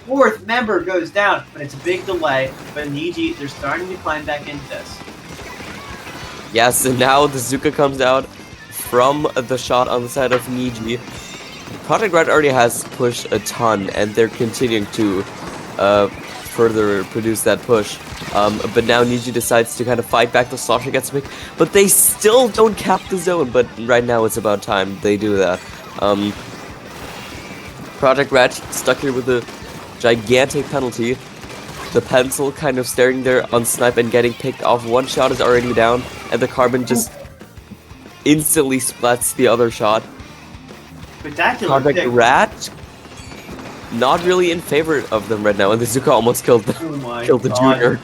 fourth member goes down. But it's a big delay. But Niji, they're starting to climb back into this. Yes, and now the Zuka comes out from the shot on the side of Niji. Project Red already has pushed a ton, and they're continuing to further produce that push. But now Niji decides to kind of fight back. The Slosher gets big, but they still don't cap the zone. But right now it's about time they do that. Project Red stuck here with a gigantic penalty. The pencil kind of staring there on snipe and getting picked off. One shot is already down, and the carbon just instantly splats the other shot. Spectacular Project pick. Rat not really in favor of them right now, and the Zuka almost killed the, junior.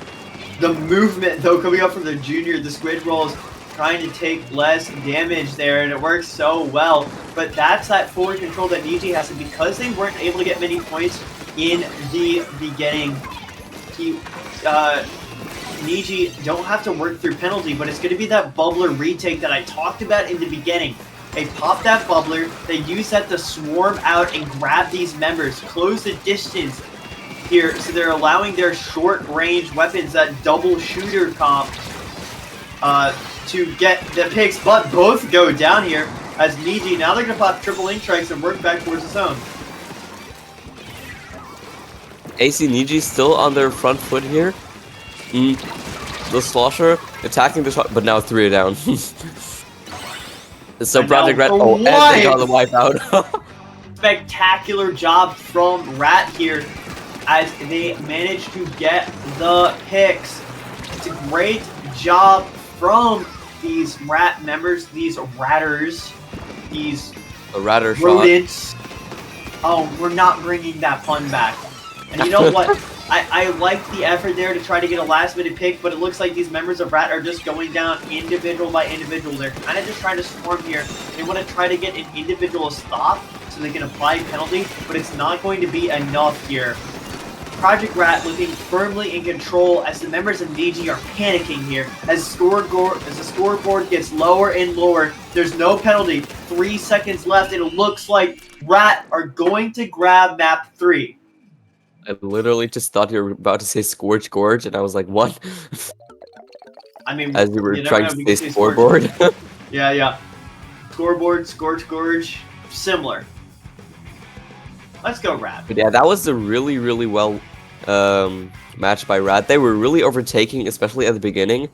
The movement though coming up from the junior, the squid rolls trying to take less damage there, and it works so well. But that's that forward control that Niji has, and because they weren't able to get many points in the beginning, Niji don't have to work through penalty, but it's going to be that bubbler retake that I talked about in the beginning. They pop that bubbler, they use that to swarm out and grab these members, close the distance here, so they're allowing their short-range weapons, that double shooter comp, to get the picks, but both go down here as Niji, now they're going to pop triple ink strikes and work back towards the zone. AC Niji still on their front foot here. The Slosher attacking the shot, but now 3 are down. So Project Red, and they got the wipeout. Spectacular job from Rat here as they managed to get the picks. It's a great job from these Rat members, these Ratters, these rodents. Oh, we're not bringing that pun back. And you know what? I like the effort there to try to get a last-minute pick, but it looks like these members of Rat are just going down individual by individual. They're kind of just trying to swarm here. They want to try to get an individual stop so they can apply penalty, but it's not going to be enough here. Project Rat looking firmly in control as the members of Niji are panicking here. As the scoreboard gets lower and lower, there's no penalty. 3 seconds left, and it looks like Rat are going to grab map 3. I literally just thought you were about to say Scorch Gorge, and I was like, what? I mean, as you were trying to say scoreboard. Yeah. Scoreboard, Scorch Gorge, similar. Let's go Rat. But yeah, that was a really, really well match by Rat. They were really overtaking, especially at the beginning.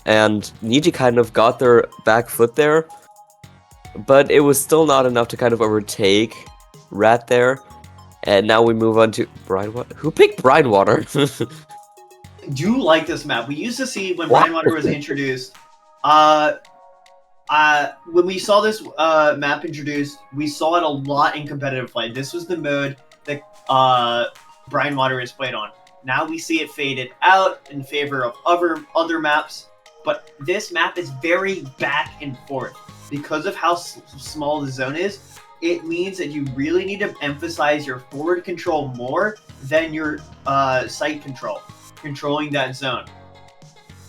And Niji kind of got their back foot there. But it was still not enough to kind of overtake Rat there. And now we move on to Brinewater. Who picked Brinewater? Do like this map. We used to see when Brinewater was introduced. When we saw this map introduced, we saw it a lot in competitive play. This was the mode that Brinewater is played on. Now we see it faded out in favor of other maps. But this map is very back and forth. Because of how small the zone is, it means that you really need to emphasize your forward control more than your sight control, controlling that zone.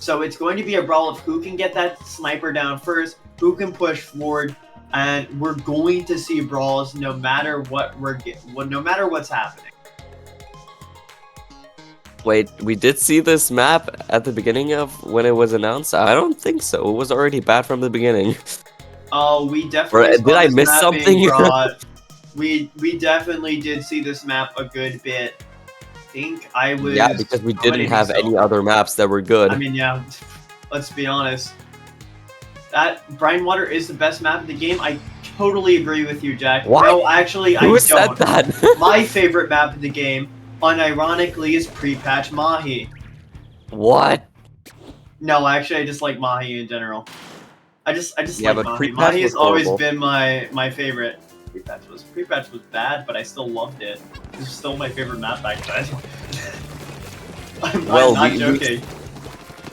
So it's going to be a brawl of who can get that sniper down first, who can push forward, and we're going to see brawls no matter what no matter what's happening. Wait, we did see this map at the beginning of when it was announced? I don't think so. It was already bad from the beginning. Oh, we definitely did I miss something? We definitely did see this map a good bit. I think I was... Yeah, because we didn't have any other maps that were good. I mean, yeah, let's be honest. That Brinewater is the best map in the game. I totally agree with you, Jack. What? No, actually, Who I said don't. That? My favorite map in the game, unironically, is pre-patch Mahi. What? No, actually, I just like Mahi in general. I just yeah, like Mahi. Mahi has always been my favorite. Pre-patch was bad, but I still loved it. It was still my favorite map back then. I'm not joking.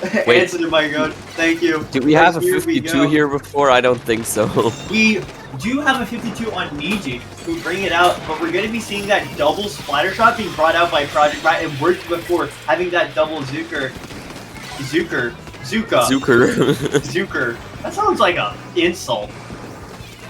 Answer to my goat. Thank you. Do we have a 52 here before? I don't think so. We do have a 52 on Niji, who bring it out, but we're going to be seeing that double splatter shot being brought out by Project Rat. It worked before, having that double Zucker. That sounds like an insult.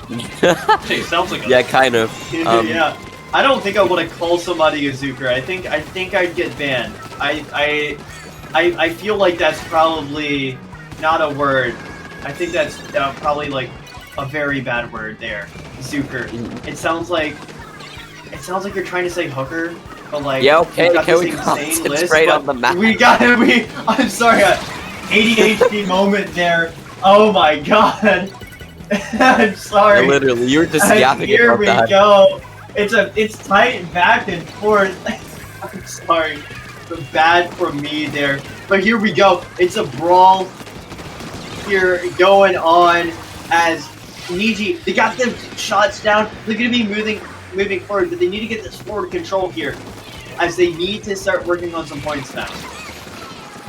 It sounds like yeah, kind of. Yeah. I don't think I want to call somebody a Zucker. I think I'd get banned. I feel like that's probably not a word. I think that's probably like a very bad word there, Zucker. It sounds like you're trying to say hooker, but like yeah, okay. Can we concentrate on the map? I'm sorry, ADHD moment there. Oh my god. I'm sorry. Yeah, literally, you were just yapping here about that. Here we go. It's tight back and forth. I'm sorry. Bad for me there. But here we go. It's a brawl here going on as Niji, they got the shots down. They're going to be moving forward, but they need to get this forward control here as they need to start working on some points now.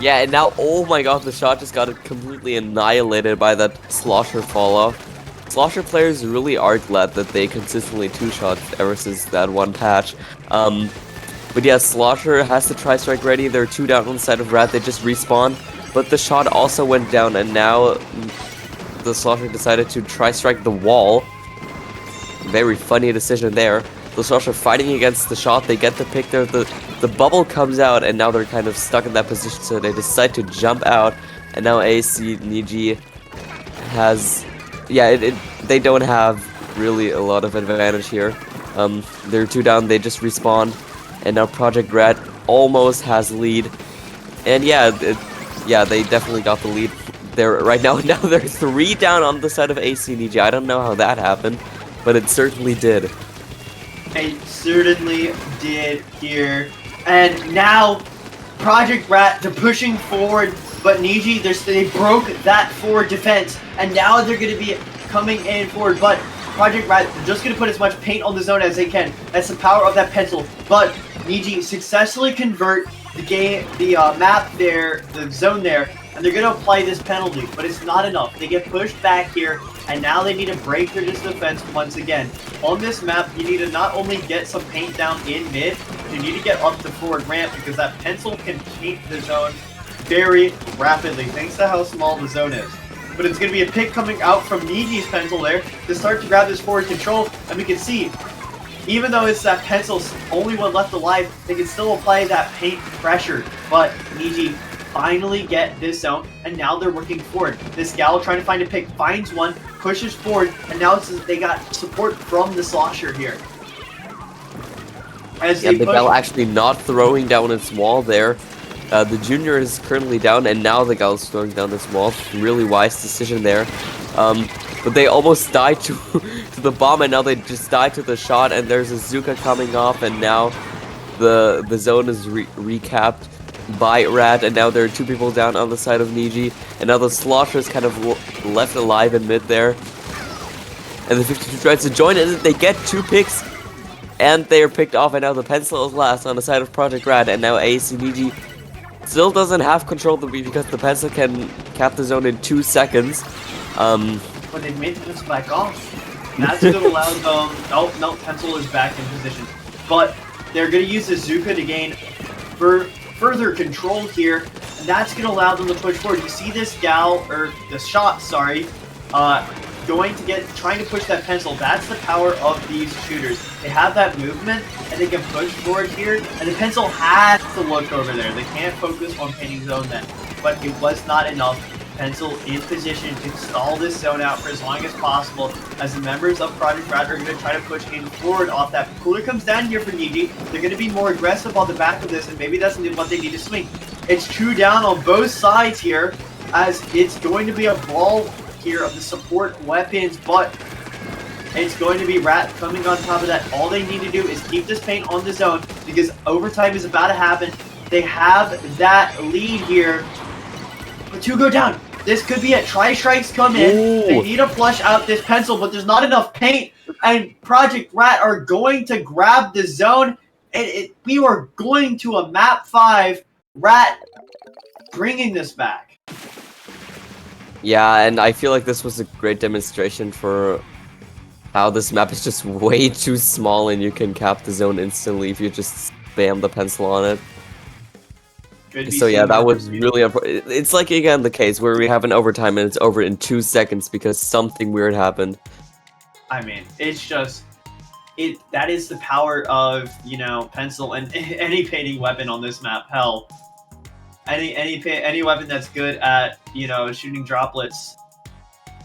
Yeah, and now, oh my god, the shot just got completely annihilated by that Slosher fall off. Slosher players really are glad that they consistently two-shot ever since that one patch. But yeah, Slosher has the tri-strike ready. There are 2 down on the side of Rat. They just respawn. But the shot also went down, and now the Slosher decided to tri-strike the wall. Very funny decision there. The Slosher fighting against the shot. They get the pick there. The bubble comes out, and now they're kind of stuck in that position, so they decide to jump out. And now AC Niji has... Yeah, they don't have really a lot of advantage here. They're 2 down. They just respawn. And now Project Rat almost has lead. And yeah, they definitely got the lead there right now. Now they're 3 down on the side of AC Niji. I don't know how that happened, but it certainly did. It certainly did here. And now Project Rat, they're pushing forward, but Niji, they broke that forward defense, and now they're going to be coming in forward, but Project Rat, they're just going to put as much paint on the zone as they can. That's the power of that pencil, but Niji successfully convert the map there, the zone there, and they're going to apply this penalty, but it's not enough. They get pushed back here, and now they need to break through this defense once again. On this map, you need to not only get some paint down in mid, you need to get up the forward ramp, because that pencil can paint the zone very rapidly, thanks to how small the zone is. But it's going to be a pick coming out from Niji's pencil there to start to grab this forward control, and we can see, even though it's that pencil's only one left alive, they can still apply that paint pressure. But Niji finally get this zone, and now they're working forward. This gal trying to find a pick, finds one, pushes forward, and now they got support from the Slosher here. As the gal actually not throwing down its wall there. The junior is currently down, and now the gal is throwing down this wall. Really wise decision there. But they almost died to the bomb, and now they just died to the shot, and there's a Zuka coming off, and now the zone is recapped by Rat, and now there are 2 people down on the side of Niji, and now the Slosher is kind of left alive in mid there. And the 52 tries to join, and they get 2 picks, and they are picked off, and now the pencil is last on the side of Project Rat, and now AC Niji still doesn't have control of the beat because the pencil can cap the zone in 2 seconds. But they've made this back off. That's going to allow them... Oh, no, pencil is back in position. But they're going to use the Zuka to gain further control here, and that's going to allow them to push forward. You see this gal, or the shot, sorry, trying to push that pencil. That's the power of these shooters. They have that movement, and they can push forward here, and the pencil has to look over there. They can't focus on painting zone then, but it was not enough. Pencil in position to stall this zone out for as long as possible, as the members of Project Rat are going to try to push in forward off that. Cooler comes down here for Niji. They're going to be more aggressive on the back of this, and maybe that's what they need to swing. It's 2 down on both sides here, as it's going to be a brawl here of the support weapons, but it's going to be Rat coming on top of that. All they need to do is keep this paint on the zone, because overtime is about to happen. They have that lead here, but 2 go down. This could be it. Tri-strikes come in. Ooh. They need to flush out this pencil, but there's not enough paint. And Project Rat are going to grab the zone. We are going to a map 5. Rat bringing this back. Yeah, and I feel like this was a great demonstration for how this map is just way too small and you can cap the zone instantly if you just spam the pencil on it. So yeah, that was really it's like again the case where we have an overtime and it's over in 2 seconds because something weird happened. I mean, it's just that is the power of, you know, pencil and any painting weapon on this map. Hell, any weapon that's good at, you know, shooting droplets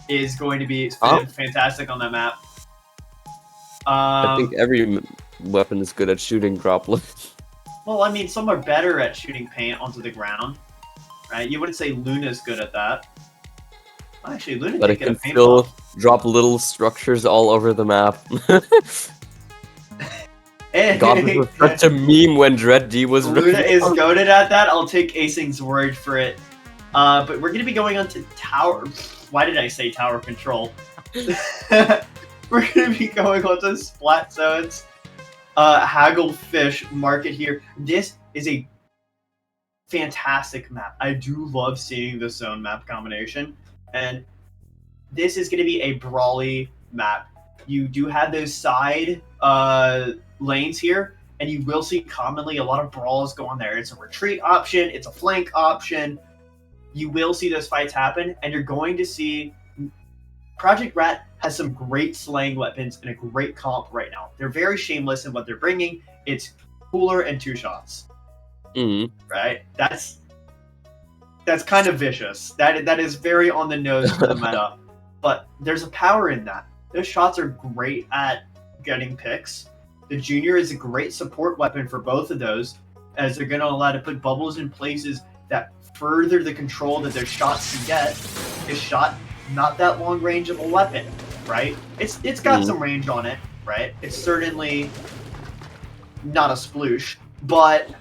is going to be fantastic on that map. I think every weapon is good at shooting droplets. Well, I mean, some are better at shooting paint onto the ground, right? You wouldn't say Luna's good at that. Actually, Luna but did it get a can paint still buff. drop little structures all over the map. God, this was such a meme when Dread D was Luna is goated at that. I'll take Asing's word for it. But we're gonna be going on to tower. Why did I say tower control? We're gonna be going on to Splat Zones. Hagglefish Market here. This is a fantastic map. I do love seeing the zone map combination, and this is going to be a brawly map. You do have those side lanes here, and you will see commonly a lot of brawls go on there. It's a retreat option, it's a flank option. You will see those fights happen, and you're going to see Project Rat has some great slaying weapons and a great comp right now. They're very shameless in what they're bringing. It's cooler and 2 shots. Right? That's kind of vicious. That is very on the nose for the meta. But there's a power in that. Those shots are great at getting picks. The Junior is a great support weapon for both of those, as they're going to allow to put bubbles in places that further the control that their shots can get. Is shot not that long range of a weapon, right? It's got some range on it, right? It's certainly not a sploosh, but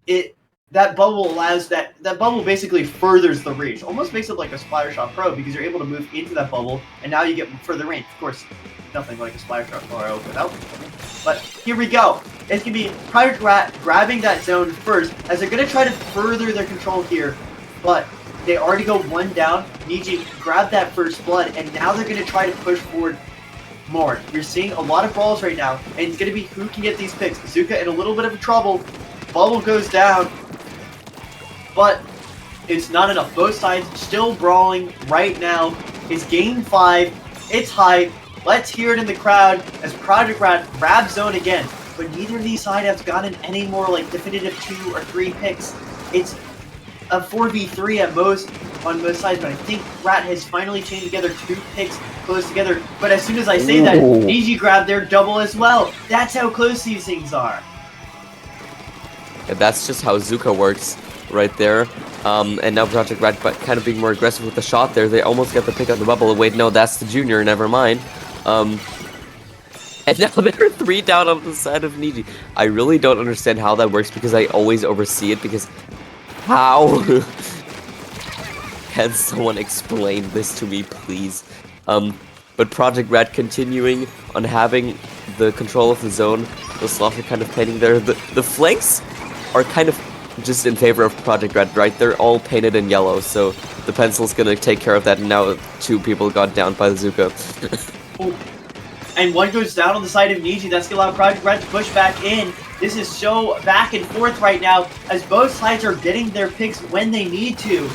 that bubble allows that bubble basically furthers the reach. Almost makes it like a Splatter Shot Pro because you're able to move into that bubble and now you get further range. Of course, nothing like a Splatter Shot Pro without the bubble. But here we go. It's gonna be Project Rat grabbing that zone first as they're gonna try to further their control here, but they already go 1 down. Niji grabbed that first blood, and now they're going to try to push forward more. You're seeing a lot of brawls right now, and it's going to be who can get these picks. Zuka in a little bit of trouble. Bubble goes down, but it's not enough. Both sides still brawling right now. It's game 5. It's hype. Let's hear it in the crowd as Project Rat grabs zone again. But neither of these sides have gotten any more like definitive 2 or 3 picks. It's a 4v3 at most on both sides, but I think Rat has finally chained together 2 picks close together. But as soon as I say that, Niji grabbed their double as well. That's how close these things are. Yeah, that's just how Zuka works right there. And now Project Rat kind of being more aggressive with the shot there. They almost get the pick on the bubble. Wait, no, that's the Junior, never mind. And now they're 3 down on the side of Niji. I really don't understand how that works because I always oversee it because how? Can someone explain this to me, please? But Project Rat continuing on having the control of the zone. The Sloth are kind of painting there. The flanks are kind of just in favor of Project Rat, right? They're all painted in yellow, so the pencil's gonna take care of that. And now 2 people got down by the Zuka. And 1 goes down on the side of Niji. That's gonna allow Project Rat to push back in. This is so back and forth right now as both sides are getting their picks when they need to.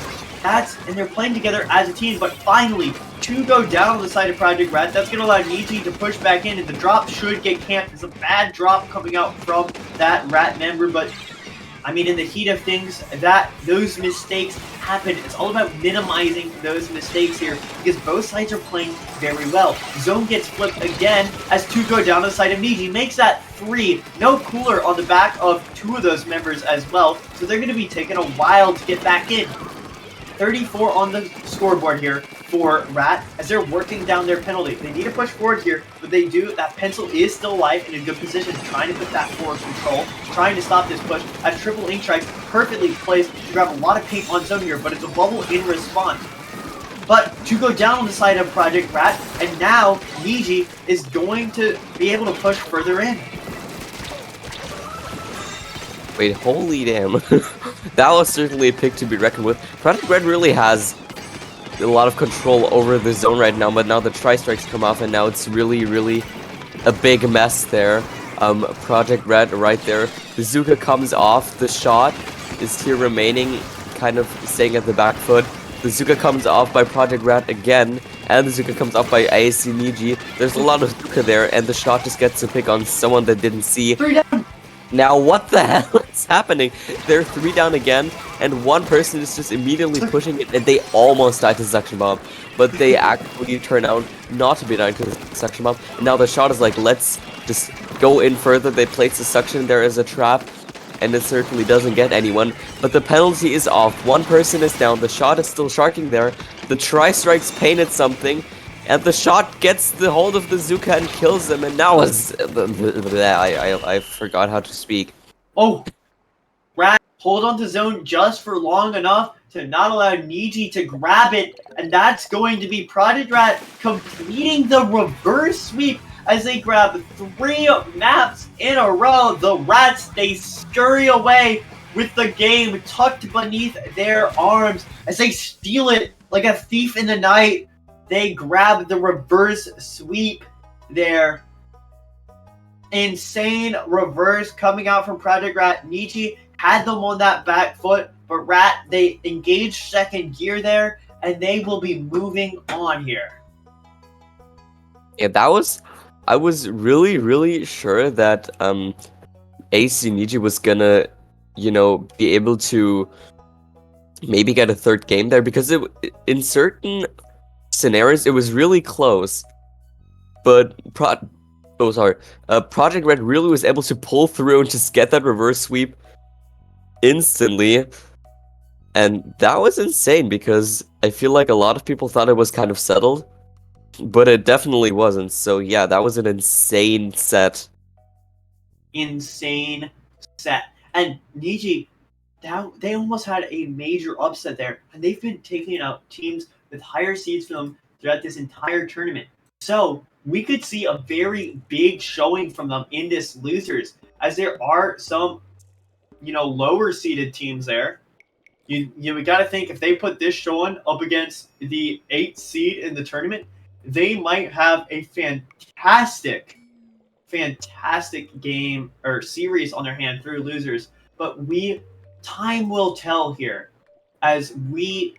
And they're playing together as a team, but finally, 2 go down on the side of Project Rat. That's going to allow Niji to push back in, and the drop should get camped. It's a bad drop coming out from that Rat member, but I mean, in the heat of things, those mistakes happen. It's all about minimizing those mistakes here because both sides are playing very well. Zone gets flipped again as 2 go down on the side of Niji. Makes that 3. No cooler on the back of 2 of those members as well. So they're going to be taking a while to get back in. 34 on the scoreboard here for Rat as they're working down their penalty. They need to push forward here, but they do. That pencil is still alive in a good position, trying to put that forward control, trying to stop this push. A triple ink strike perfectly placed to grab a lot of paint on zone here, but it's a bubble in response. But to go down on the side of Project Rat, and now Niji is going to be able to push further in. Wait, holy damn. That was certainly a pick to be reckoned with. Project Red really has a lot of control over the zone right now, but now the Tri-Strikes come off, and now it's really, really a big mess there. Project Red right there. Bazooka comes off, the shot is here remaining, kind of staying at the back foot. Bazooka comes off by Project Red again, and Bazooka comes off by AC Niji. There's a lot of Bazooka there, and the shot just gets to pick on someone that didn't see. Now, what the hell is happening? They're 3 down again, and one person is just immediately pushing it, and they almost died to Suction Bomb. But they actually turn out not to be dying to the Suction Bomb. And now the shot is like, let's just go in further. They place the Suction there as a trap, and it certainly doesn't get anyone. But the penalty is off. One person is down. The shot is still sharking there. The Tri-Strikes painted something. And the shot gets the hold of the Bazooka and kills them, and now I forgot how to speak. Oh! Rat, hold on to zone just for long enough to not allow Niji to grab it, and that's going to be Project Rat completing the reverse sweep as they grab 3 maps in a row. The Rats, they scurry away with the game tucked beneath their arms as they steal it like a thief in the night. They grab the reverse sweep there. Insane reverse coming out from Project Rat. Niji had them on that back foot, but Rat, they engaged second gear there, and they will be moving on here. Yeah, I was really, really sure that AC Niji was gonna, be able to maybe get a third game there, because in certain scenarios it was really close, but Project Red really was able to pull through and just get that reverse sweep instantly, and that was insane, because I feel like a lot of people thought it was kind of settled, but it definitely wasn't. So yeah, that was an insane set. Insane set. And Niji, they almost had a major upset there, and they've been taking out teams with higher seeds for them throughout this entire tournament. So we could see a very big showing from them in this losers, as there are some, lower seeded teams there. We got to think, if they put this showing up against the 8th seed in the tournament, they might have a fantastic game or series on their hand through losers. But time will tell here, as we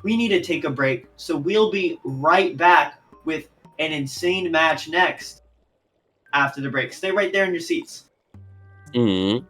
need to take a break, so we'll be right back with an insane match next after the break. Stay right there in your seats. Mm-hmm.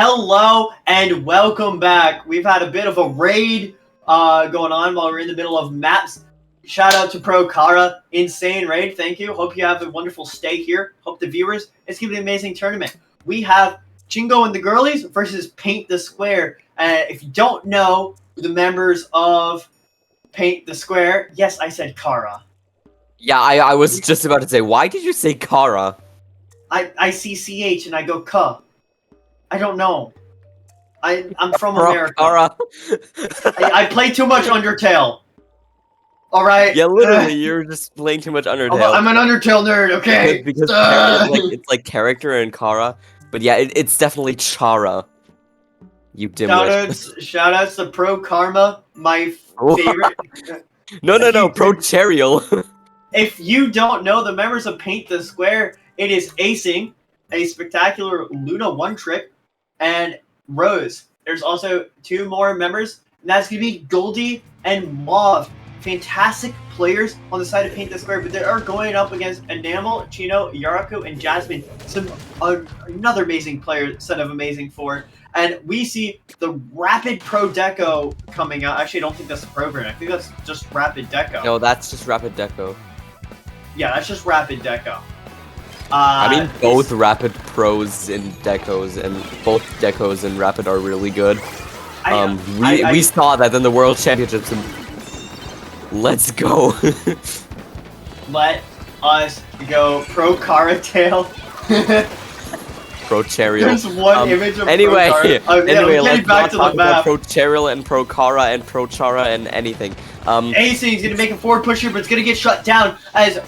Hello and welcome back. We've had a bit of a raid going on while we're in the middle of maps. Shout out to Pro Kara. Insane raid. Thank you. Hope you have a wonderful stay here. Hope the viewers. It's going to be an amazing tournament. We have Chingo and the Girlies versus Paint the Square. If you don't know the members of Paint the Square, yes, I said Kara. Yeah, I was just about to say, why did you say Kara? I see CH and I go Ka. I don't know. I'm from America. Kara. I play too much Undertale. All right. Yeah, literally, you're just playing too much Undertale. I'm an Undertale nerd. Okay. Because it's like character and Kara, but yeah, it's definitely Chara. You dimwit. Shout outs to Pro Karma, my favorite. No, Pro Chariel. If you don't know the members of Paint the Square, it is Acing, a spectacular Luna one trick, and Rose. There's also two more members, and that's going to be Goldie and Mauve. Fantastic players on the side of Paint the Square, but they are going up against Enamel, Chino, Yaraku, and Jasmine. Another amazing set of amazing four. And we see the Rapid Pro Deco coming out. Actually, I don't think that's the program. I think that's just Rapid Deco. No, that's just Rapid Deco. Yeah, that's just Rapid Deco. I mean, both Rapid Pros and Decos, and both Decos and Rapid are really good. We saw that in the World Championships. Let's go. Let us go. Pro Caratail. Pro Chariel. There's one image of anyway, Pro anyway, let's back not to talk the map. about Pro Chariel and Pro Kara and Pro Chara and anything. Acing's gonna make a forward pusher, but it's gonna get shut down as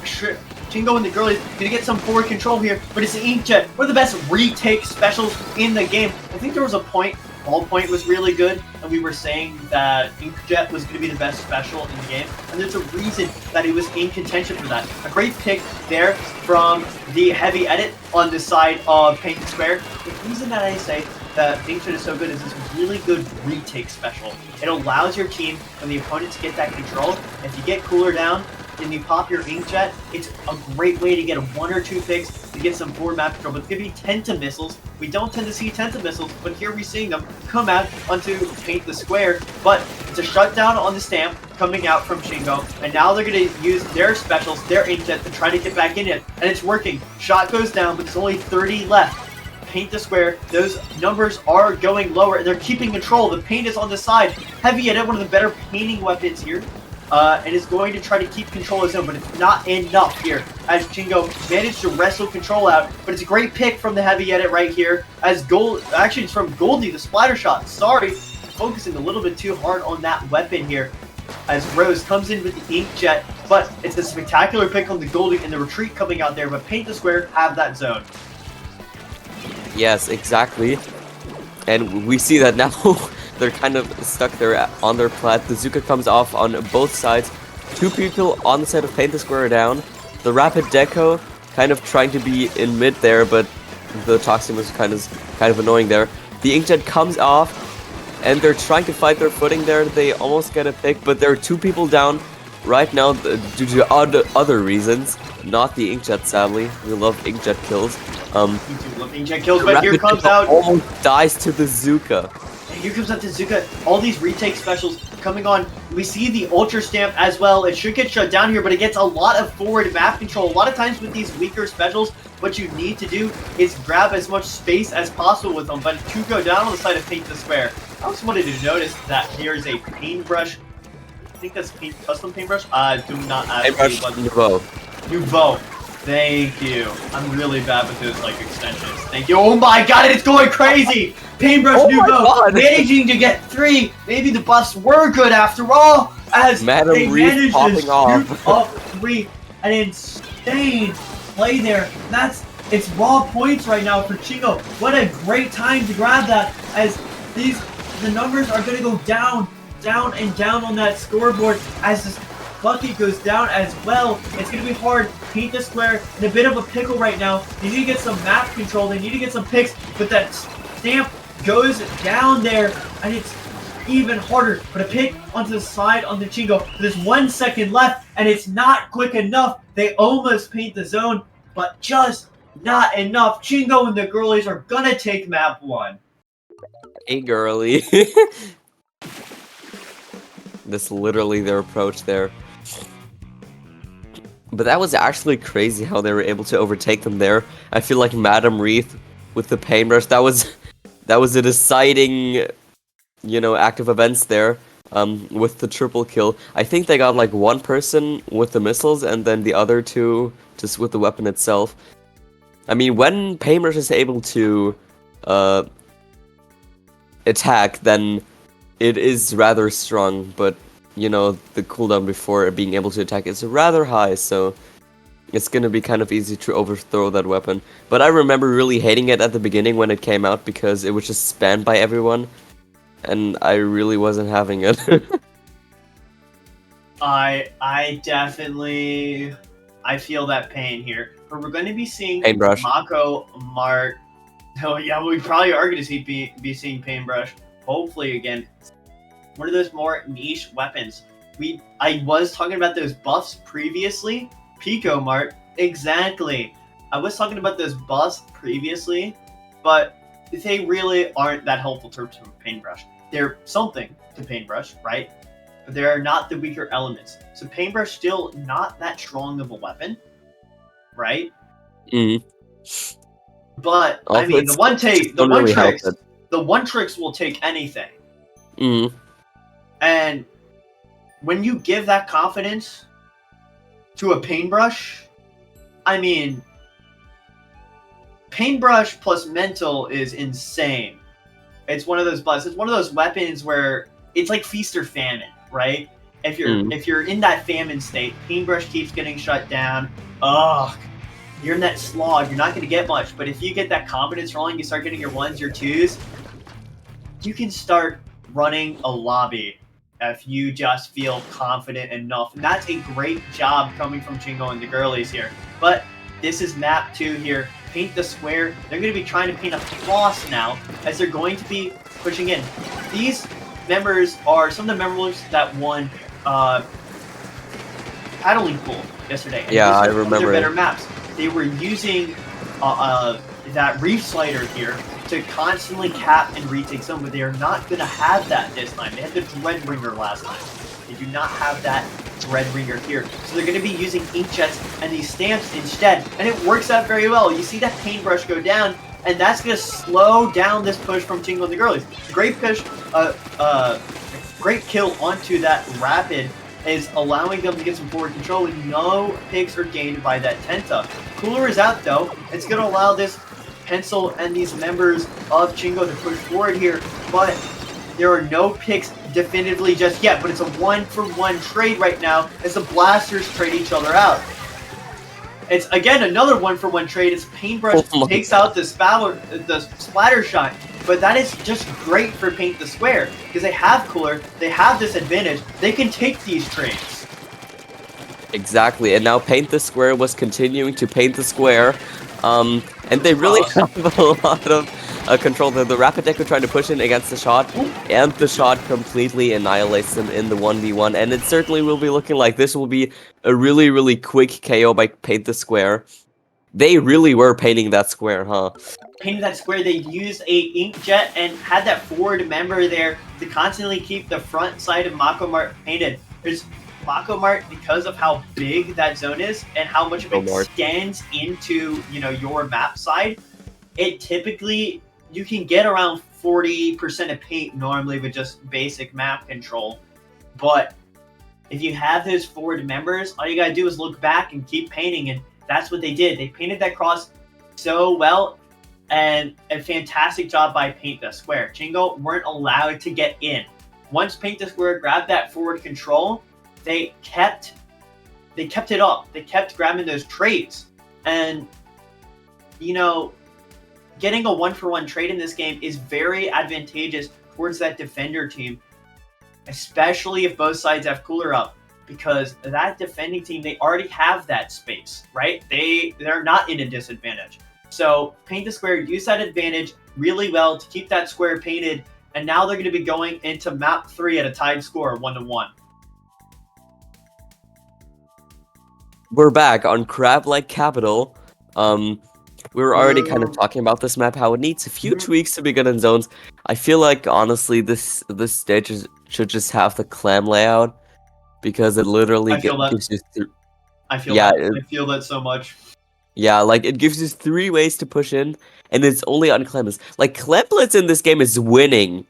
Chingo and the Girlies gonna get some forward control here. But it's the Inkjet, one of the best retake specials in the game. I think there was a point. Ballpoint was really good, and we were saying that Inkjet was going to be the best special in the game, and there's a reason that he was in contention for that. A great pick there from the heavy edit on the side of Paint the Square. The reason that I say that Inkjet is so good is it's a really good retake special. It allows your team and the opponent to get that control. If you get cooler down, and you pop your Inkjet, it's a great way to get a 1 or 2 picks to get some forward map control. But it's going to be Tenta missiles. We don't tend to see Tenta missiles, but here we're seeing them come out onto Paint the Square. But it's a shutdown on the stamp coming out from Shingo, and now they're going to use their specials, their Inkjet, to try to get back in it. And it's working. Shot goes down, but there's only 30 left. Paint the Square, those numbers are going lower, and they're keeping control. The paint is on the side. Heavy edit, one of the better painting weapons here. And is going to try to keep control of his own, but it's not enough here as Chingo managed to wrestle control out. But it's a great pick from the heavy edit right here as actually it's from Goldie, the splatter shot. Sorry, focusing a little bit too hard on that weapon here as Rose comes in with the Inkjet, but it's a spectacular pick on the Goldie and the retreat coming out there, but Paint the Square have that zone. Yes, exactly. And we see that now. They're kind of stuck there on their plat. The Zuka comes off on both sides. 2 people on the side of Paint the Square down. The Rapid Deco kind of trying to be in mid there, but the Toxin was kind of annoying there. The Inkjet comes off, and they're trying to fight their footing there. They almost get a pick, but there are 2 people down right now due to other reasons. Not the Inkjet, sadly. We love Inkjet kills. We do love Inkjet kills, but here comes out. Almost dies to the Zuka. Here comes out to Zuka. All these retake specials coming on. We see the Ultra Stamp as well. It should get shut down here, but it gets a lot of forward map control. A lot of times with these weaker specials, what you need to do is grab as much space as possible with them. But to go down on the side of Paint the Square, I also wanted to notice that here's a paintbrush. I think that's custom paintbrush. Do not ask me what. Nouveau. Thank you. I'm really bad with those like extensions. Thank you. Oh my god, it's going crazy! Paintbrush Nouveau managing to get 3. Maybe the buffs were good after all, as Madam they Reef managed to off. up 3. An insane play there. It's raw points right now for Chingo. What a great time to grab that, as the numbers are gonna go down and down on that scoreboard as this bucket goes down as well. It's going to be hard. Paint the Square in a bit of a pickle right now. They need to get some map control. They need to get some picks, but that stamp goes down there, and it's even harder. But a pick onto the side on the Chingo. There's 1 second left, and it's not quick enough. They almost paint the zone, but just not enough. Chingo and the Girlies are going to take map 1. Hey, girly. That's literally their approach there. But that was actually crazy how they were able to overtake them there. I feel like Madame Wreath with the paintbrush, that was a deciding, act of events there. With the triple kill. I think they got like one person with the missiles and then the other two just with the weapon itself. I mean, when paintbrush is able to attack, then it is rather strong, but the cooldown before being able to attack is rather high, so it's gonna be kind of easy to overthrow that weapon. But I remember really hating it at the beginning when it came out because it was just spammed by everyone, and I really wasn't having it. I definitely feel that pain here. But we're going to be seeing Paintbrush. Mako, Mart. Oh yeah, we probably are going to be seeing Paintbrush. Hopefully again, one of those more niche weapons. I was talking about those buffs previously. Pico Mart, exactly. I was talking about those buffs previously, but they really aren't that helpful to Paintbrush. They're something to Paintbrush, right? But they are not the weaker elements. So Paintbrush still not that strong of a weapon, right? But also, I mean, the one tricks will take anything. And when you give that confidence to a Paintbrush, I mean, Paintbrush plus mental is insane. It's one of those buffs. It's one of those weapons where it's like feast or famine, right? If you're in that famine state, Paintbrush keeps getting shut down. Ugh, you're in that slog. You're not going to get much. But if you get that confidence rolling, you start getting your ones, your twos, you can start running a lobby if you just feel confident enough. And that's a great job coming from Chingo and the girlies here. But this is map 2 here. Paint the square. They're going to be trying to paint a cross now as they're going to be pushing in. These members are some of the members that won Paddling Pool yesterday. And yeah, I remember. Their better maps. They were using that Reef Slider here to constantly cap and retake some, but they are not going to have that this time. They had the Dreadringer last time. They do not have that Dreadringer here. So they're going to be using Inkjets and these stamps instead, and it works out very well. You see that Paintbrush go down, and that's going to slow down this push from Chingo and the girlies. Great push, great kill onto that Rapid is allowing them to get some forward control, and no picks are gained by that Tenta. Cooler is out though. It's going to allow this Pencil and these members of Chingo to push forward here, but there are no picks definitively just yet. But it's a 1-for-1 trade right now as the Blasters trade each other out. It's again another 1-for-1 trade as Paintbrush takes out the splatter shot. But that is just great for Paint the Square because they have Cooler, they have this advantage, they can take these trades. Exactly, and now Paint the Square was continuing to paint the square. And they really have a lot of control. The Rapid Deco trying to push in against the shot, and the shot completely annihilates them in the 1v1. And it certainly will be looking like this will be a really, really quick KO by Paint the Square. They really were painting that square, huh? Painting that square, they used a Inkjet and had that forward member there to constantly keep the front side of Mako Mart painted. There's Mako Mart, because of how big that zone is and how much of it extends into, your map side, it typically, you can get around 40% of paint normally with just basic map control. But if you have those forward members, all you gotta do is look back and keep painting, and that's what they did. They painted that cross so well, and a fantastic job by Paint the Square. Chingo weren't allowed to get in. Once Paint the Square grabbed that forward control, they kept it up. They kept grabbing those trades. And, getting a 1-for-1 trade in this game is very advantageous towards that defender team, especially if both sides have Cooler up, because that defending team, they already have that space, right? They're not in a disadvantage. So Paint the Square used that advantage really well to keep that square painted, and now they're going to be going into map 3 at a tied score, 1-1. We're back on Crab Like Capital. We were already kind of talking about this map, how it needs a few tweaks to be good in zones. I feel like, honestly, this stage should just have the clam layout, because it literally gives you... I feel that so much. Yeah, like, it gives you 3 ways to push in, and it's only on Clemblitz. Like, Clemblitz in this game is winning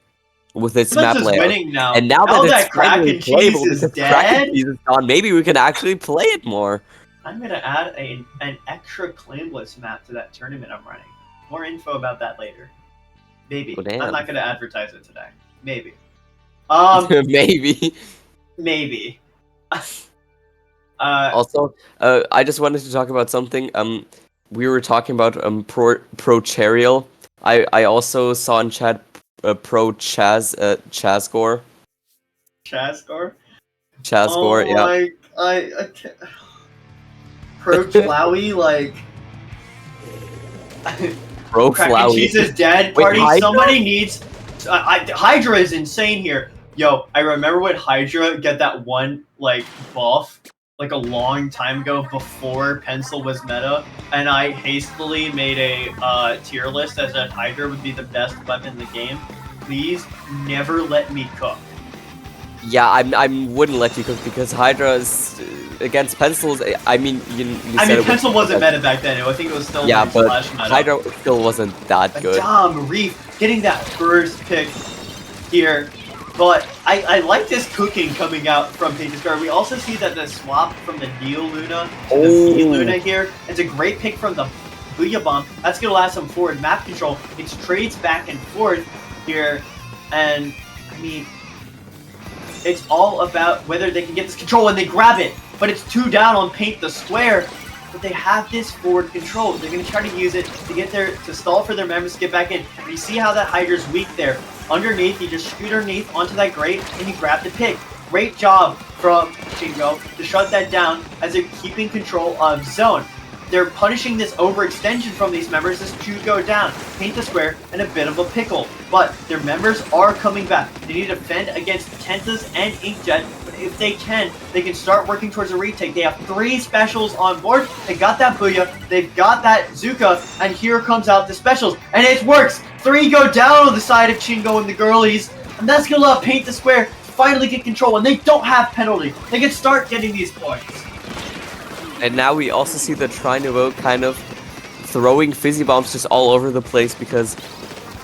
with its map layout. Winning now. And now that it's finally playable is because dead, Kraken Cheese is gone, maybe we can actually play it more. I'm gonna add an extra Clamblitz map to that tournament I'm running. More info about that later. Maybe. Oh, I'm not gonna advertise it today. Maybe. Maybe. Maybe. Also, I just wanted to talk about something. We were talking about pro Chariel. I also saw in chat pro Chasgore. Chasgore? Chasgore, yeah. I can't. Pro Flowey, like. Pro Kraken Flowey. Cheese is dead. Wait, Party. Hydra? Somebody needs. Hydra is insane here. Yo, I remember when Hydra get that one like buff like a long time ago before Pencil was meta, and I hastily made a tier list as that Hydra would be the best weapon in the game. Please never let me cook. Yeah, I wouldn't let you cook because Hydra is against Pencils. I mean, you said Pencil wasn't meta back then. I think it was still but meta. Hydra still wasn't that good. Dom Reef getting that first pick here. But I like this cooking coming out from Page's Guard. We also see that the swap from the Neo Luna to the V Luna here. It's a great pick from the Booyah Bomb. That's going to allow some forward map control. It's trades back and forth here. And, I mean, it's all about whether they can get this control when they grab it. But it's 2 down on Paint the Square. But they have this forward control. They're going to try to use it to stall for their members to get back in. And you see how that Hydra's weak there. Underneath, you just shoot underneath onto that grate, and you grab the pick. Great job from Chingo to shut that down as they're keeping control of zone. They're punishing this overextension from these members as 2 go down. Paint the Square in a bit of a pickle. But their members are coming back. They need to defend against Tentas and Inkjet. But if they can start working towards a retake. They have 3 specials on board. They got that Booyah. They've got that Zuka. And here comes out the specials. And it works. 3 go down on the side of Chingo and the girlies. And that's going to allow Paint the Square to finally get control. And they don't have penalty. They can start getting these points. And now we also see the Triton-Cup kind of throwing fizzy bombs just all over the place because,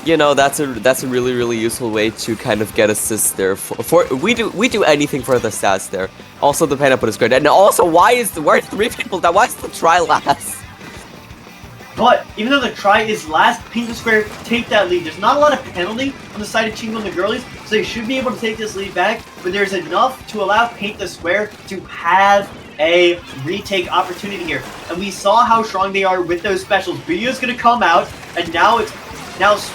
you know, that's a really, really useful way to kind of get assists there. We do anything for the stats there. Also, the pineapple is great. And also, why are 3 people down? Why is the try last? But even though the try is last, Paint the Square take that lead. There's not a lot of penalty on the side of Chingo and the girlies, so they should be able to take this lead back. But there's enough to allow Paint the Square to have a retake opportunity here. And we saw how strong they are with those specials. Video's gonna come out, and now Zuka's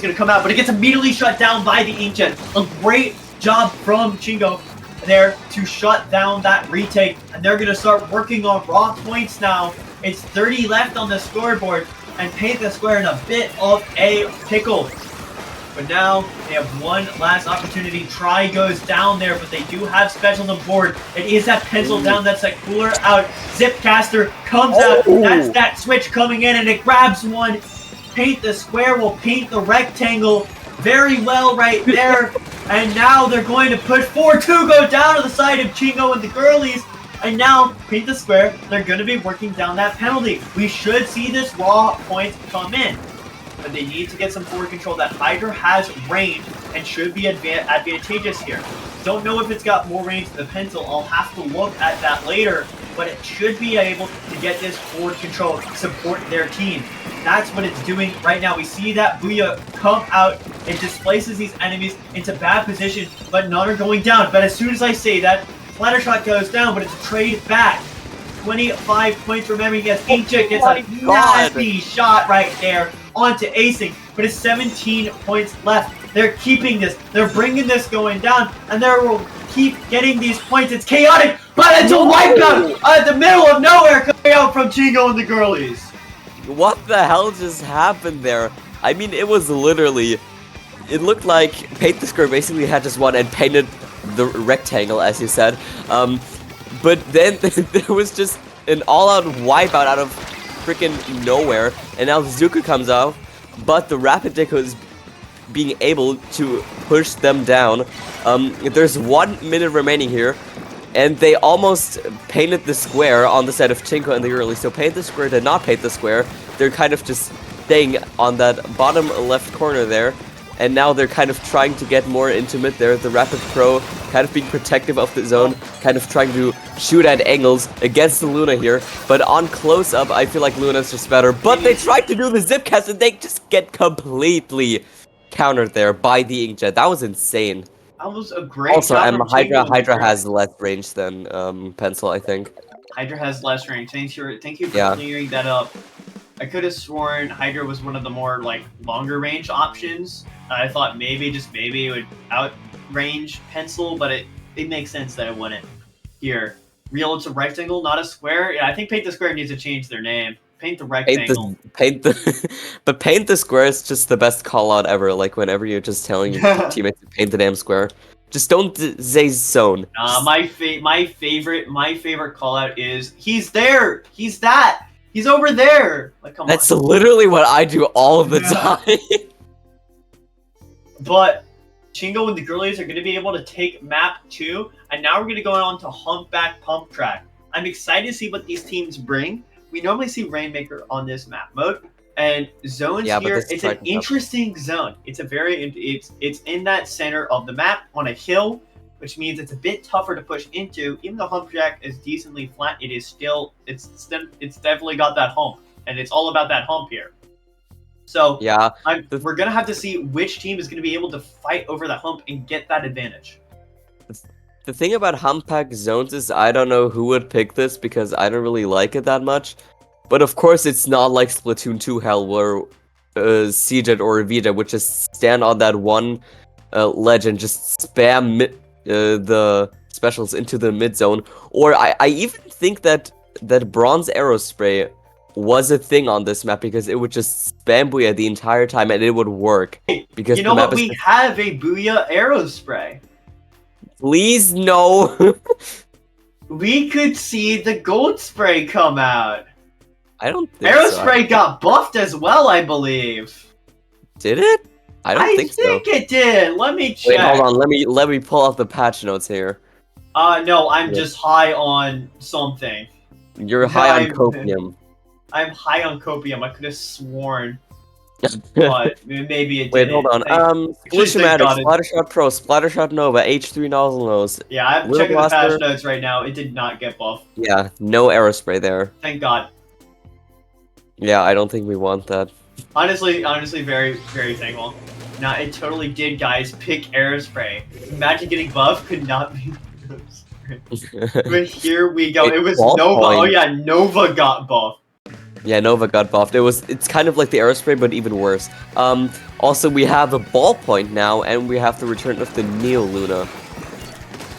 gonna come out, but it gets immediately shut down by the Inkjet. A great job from Chingo there to shut down that retake, and they're gonna start working on raw points now. It's 30 left on the scoreboard, and Paint the Square in a bit of a pickle. But now they have one last opportunity. Try goes down there, but they do have specials on board. It is that pencil down, that's that cooler out. Zipcaster comes out. That's that switch coming in, and it grabs one. Paint the Square will paint the rectangle very well right there. And now they're going to push forward. 2 go down to the side of Chingo and the girlies. And now, Paint the Square, they're going to be working down that penalty. We should see this raw point come in. But they need to get some forward control. That Hydra has range and should be advantageous here. Don't know if it's got more range than the Pencil. I'll have to look at that later. But it should be able to get this forward control, support their team. That's what it's doing right now. We see that Booyah come out and displaces these enemies into bad position, but none are going down. But as soon as I say that, Splatter Shot goes down, but it's a trade back. 25 points remaining against Inkjet. Gets a nasty shot right there onto acing, but it's 17 points left. They're keeping this. They're bringing this going down, and they will keep getting these points. It's chaotic, but it's a wipeout out of the middle of nowhere coming out from Chingo and the girlies. What the hell just happened there? I mean, it was literally... It looked like Paint the Square basically had just won and painted the rectangle, as you said. But then there was just an all-out wipeout out of freaking nowhere, and now Zuka comes out, but the Rapid Deco is being able to push them down. There's 1 minute remaining here, and they almost painted the square on the side of Chinko in the early. So paint the square, did not paint the square. They're kind of just staying on that bottom left corner there, and now they're kind of trying to get more intimate there. The Rapid Pro kind of being protective of the zone, kind of trying to shoot at angles against the Luna here. But on close-up, I feel like Luna's just better. But they tried to do the zip cast, and they just get completely countered there by the Inkjet. That was insane. That was a great also, job from Chinko. Hydra has less range than Pencil, I think. Hydra has less range. Thank you for Yeah. clearing that up. I could have sworn Hydra was one of the more like longer range options. I thought maybe, just maybe, it would outrange Pencil, but it makes sense that it wouldn't. Here, real, it's a rectangle, not a square. Yeah, I think Paint the Square needs to change their name. Paint the rectangle. But paint the square is just the best call out ever. Like whenever you're just telling your teammates to paint the damn square, just don't say zone. My favorite call out is he's there. He's that. He's over there. Like, come on. That's literally what I do all of the time. But Chingo and the girlies are going to be able to take map 2, and now we're going to go on to Humpback Pump Track. I'm excited to see what these teams bring. We normally see Rainmaker on this map mode, and zones here. It's an interesting zone. It's a it's in that center of the map on a hill, which means it's a bit tougher to push into. Even though Hump Track is decently flat, it is still it's definitely got that hump, and it's all about that hump here. So yeah, we're gonna have to see which team is gonna be able to fight over that hump and get that advantage. The thing about Humpback zones is I don't know who would pick this because I don't really like it that much. But of course, it's not like Splatoon 2 hell where C-Jet or Vita would just stand on that one ledge and just spam the specials into the mid zone. Or I even think that Bronze Arrow Spray was a thing on this map because it would just spam Booyah the entire time and it would work. Because you know what? We have a Booyah Arrow Spray. Please, no. We could see the Gold Spray come out. I don't think Arrow Spray got buffed as well, I believe. Did it? I don't think so. I think it did. Let me check. Wait, hold on. Let me pull up the patch notes here. No, I'm just high on something. You're high on copium. I'm high on copium. I could have sworn. But maybe it didn't. Wait, hold on. Glitch-O-Matic, Splattershot Pro, Splattershot Nova, H3 Nozzle Nose. Yeah, I'm checking the patch notes right now. It did not get buffed. Yeah, no Arrow Spray there. Thank God. Yeah, I don't think we want that. Honestly, very, very thankful. Nah, it totally did, guys. Pick Arrow Spray. Imagine getting buffed could not be Arrow Spray. But here we go. It was Nova. Oh yeah, Nova got buffed. Yeah, Nova got buffed. It's kind of like the Arrow Spray, but even worse. Also, we have a ballpoint now, and we have the return of the Neo Luna.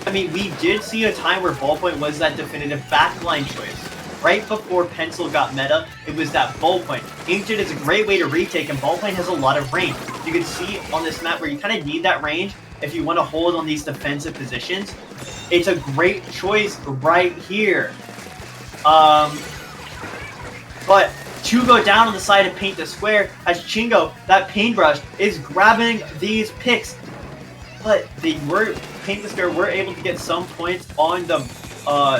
I mean, we did see a time where ballpoint was that definitive backline choice. Right before Pencil got meta, it was that ballpoint. Inkjet is a great way to retake, and ballpoint has a lot of range. You can see on this map where you kind of need that range if you want to hold on these defensive positions. It's a great choice right here. But to go down on the side and paint the square as Chingo, that paintbrush, is grabbing these picks. But paint the square were able to get some points on the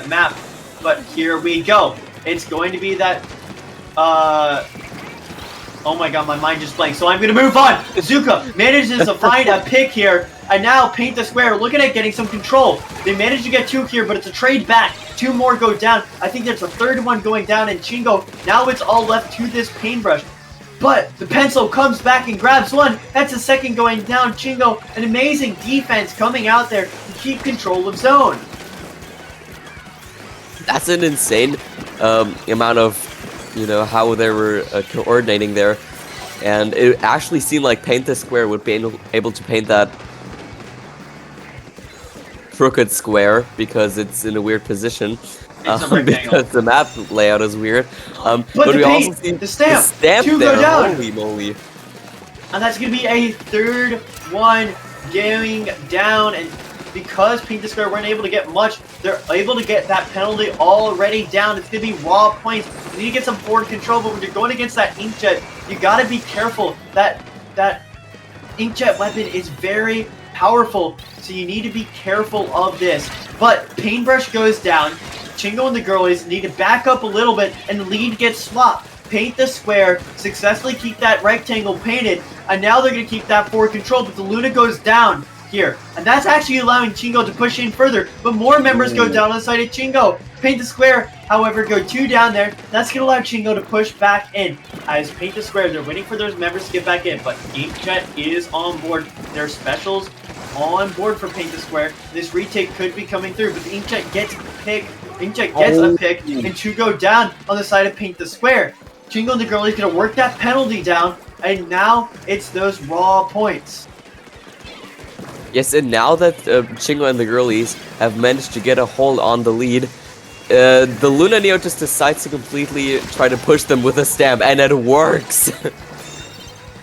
map. But here we go. It's going to be that oh my god, my mind just blanked. So I'm going to move on. Zuka manages to find a pick here. And now Paint the Square looking at getting some control. They managed to get 2 here, but it's a trade back. 2 more go down. I think there's a 3rd one going down. And Chingo, now it's all left to this paintbrush. But the Pencil comes back and grabs 1. That's a 2nd going down. Chingo, an amazing defense coming out there to keep control of zone. That's an insane amount of, how they were coordinating there. And it actually seemed like Paint the Square would be able to paint that crooked square because it's in a weird position. Because the map layout is weird. But we also see the stamp 2 there. Go down. Holy moly. And that's going to be a 3rd one going down. And because Paint the Square weren't able to get much, They're able to get that penalty already down. It's going to be raw points. You need to get some forward control, but when you're going against that Inkjet, you got to be careful. That Inkjet weapon is very powerful, so you need to be careful of this. But Paintbrush goes down. Chingo and the girlies need to back up a little bit, and lead gets swapped. Paint the square, successfully keep that rectangle painted, and now they're going to keep that forward control, but the Luna goes down here. And that's actually allowing Chingo to push in further, but more members go down on the side of Chingo. Paint the square, however, go 2 down there. That's going to allow Chingo to push back in. As Paint the square, they're waiting for those members to get back in, but Inkjet is on board. Their specials on board for Paint the square. This retake could be coming through, but the Inkjet gets a pick. Inkjet gets a pick, and 2 go down on the side of Paint the square. Chingo and the girlies gonna work that penalty down, and now it's those raw points. Yes, and now that Chingo and the girlies have managed to get a hold on the lead, the Luna Neo just decides to completely try to push them with a stamp, and it works!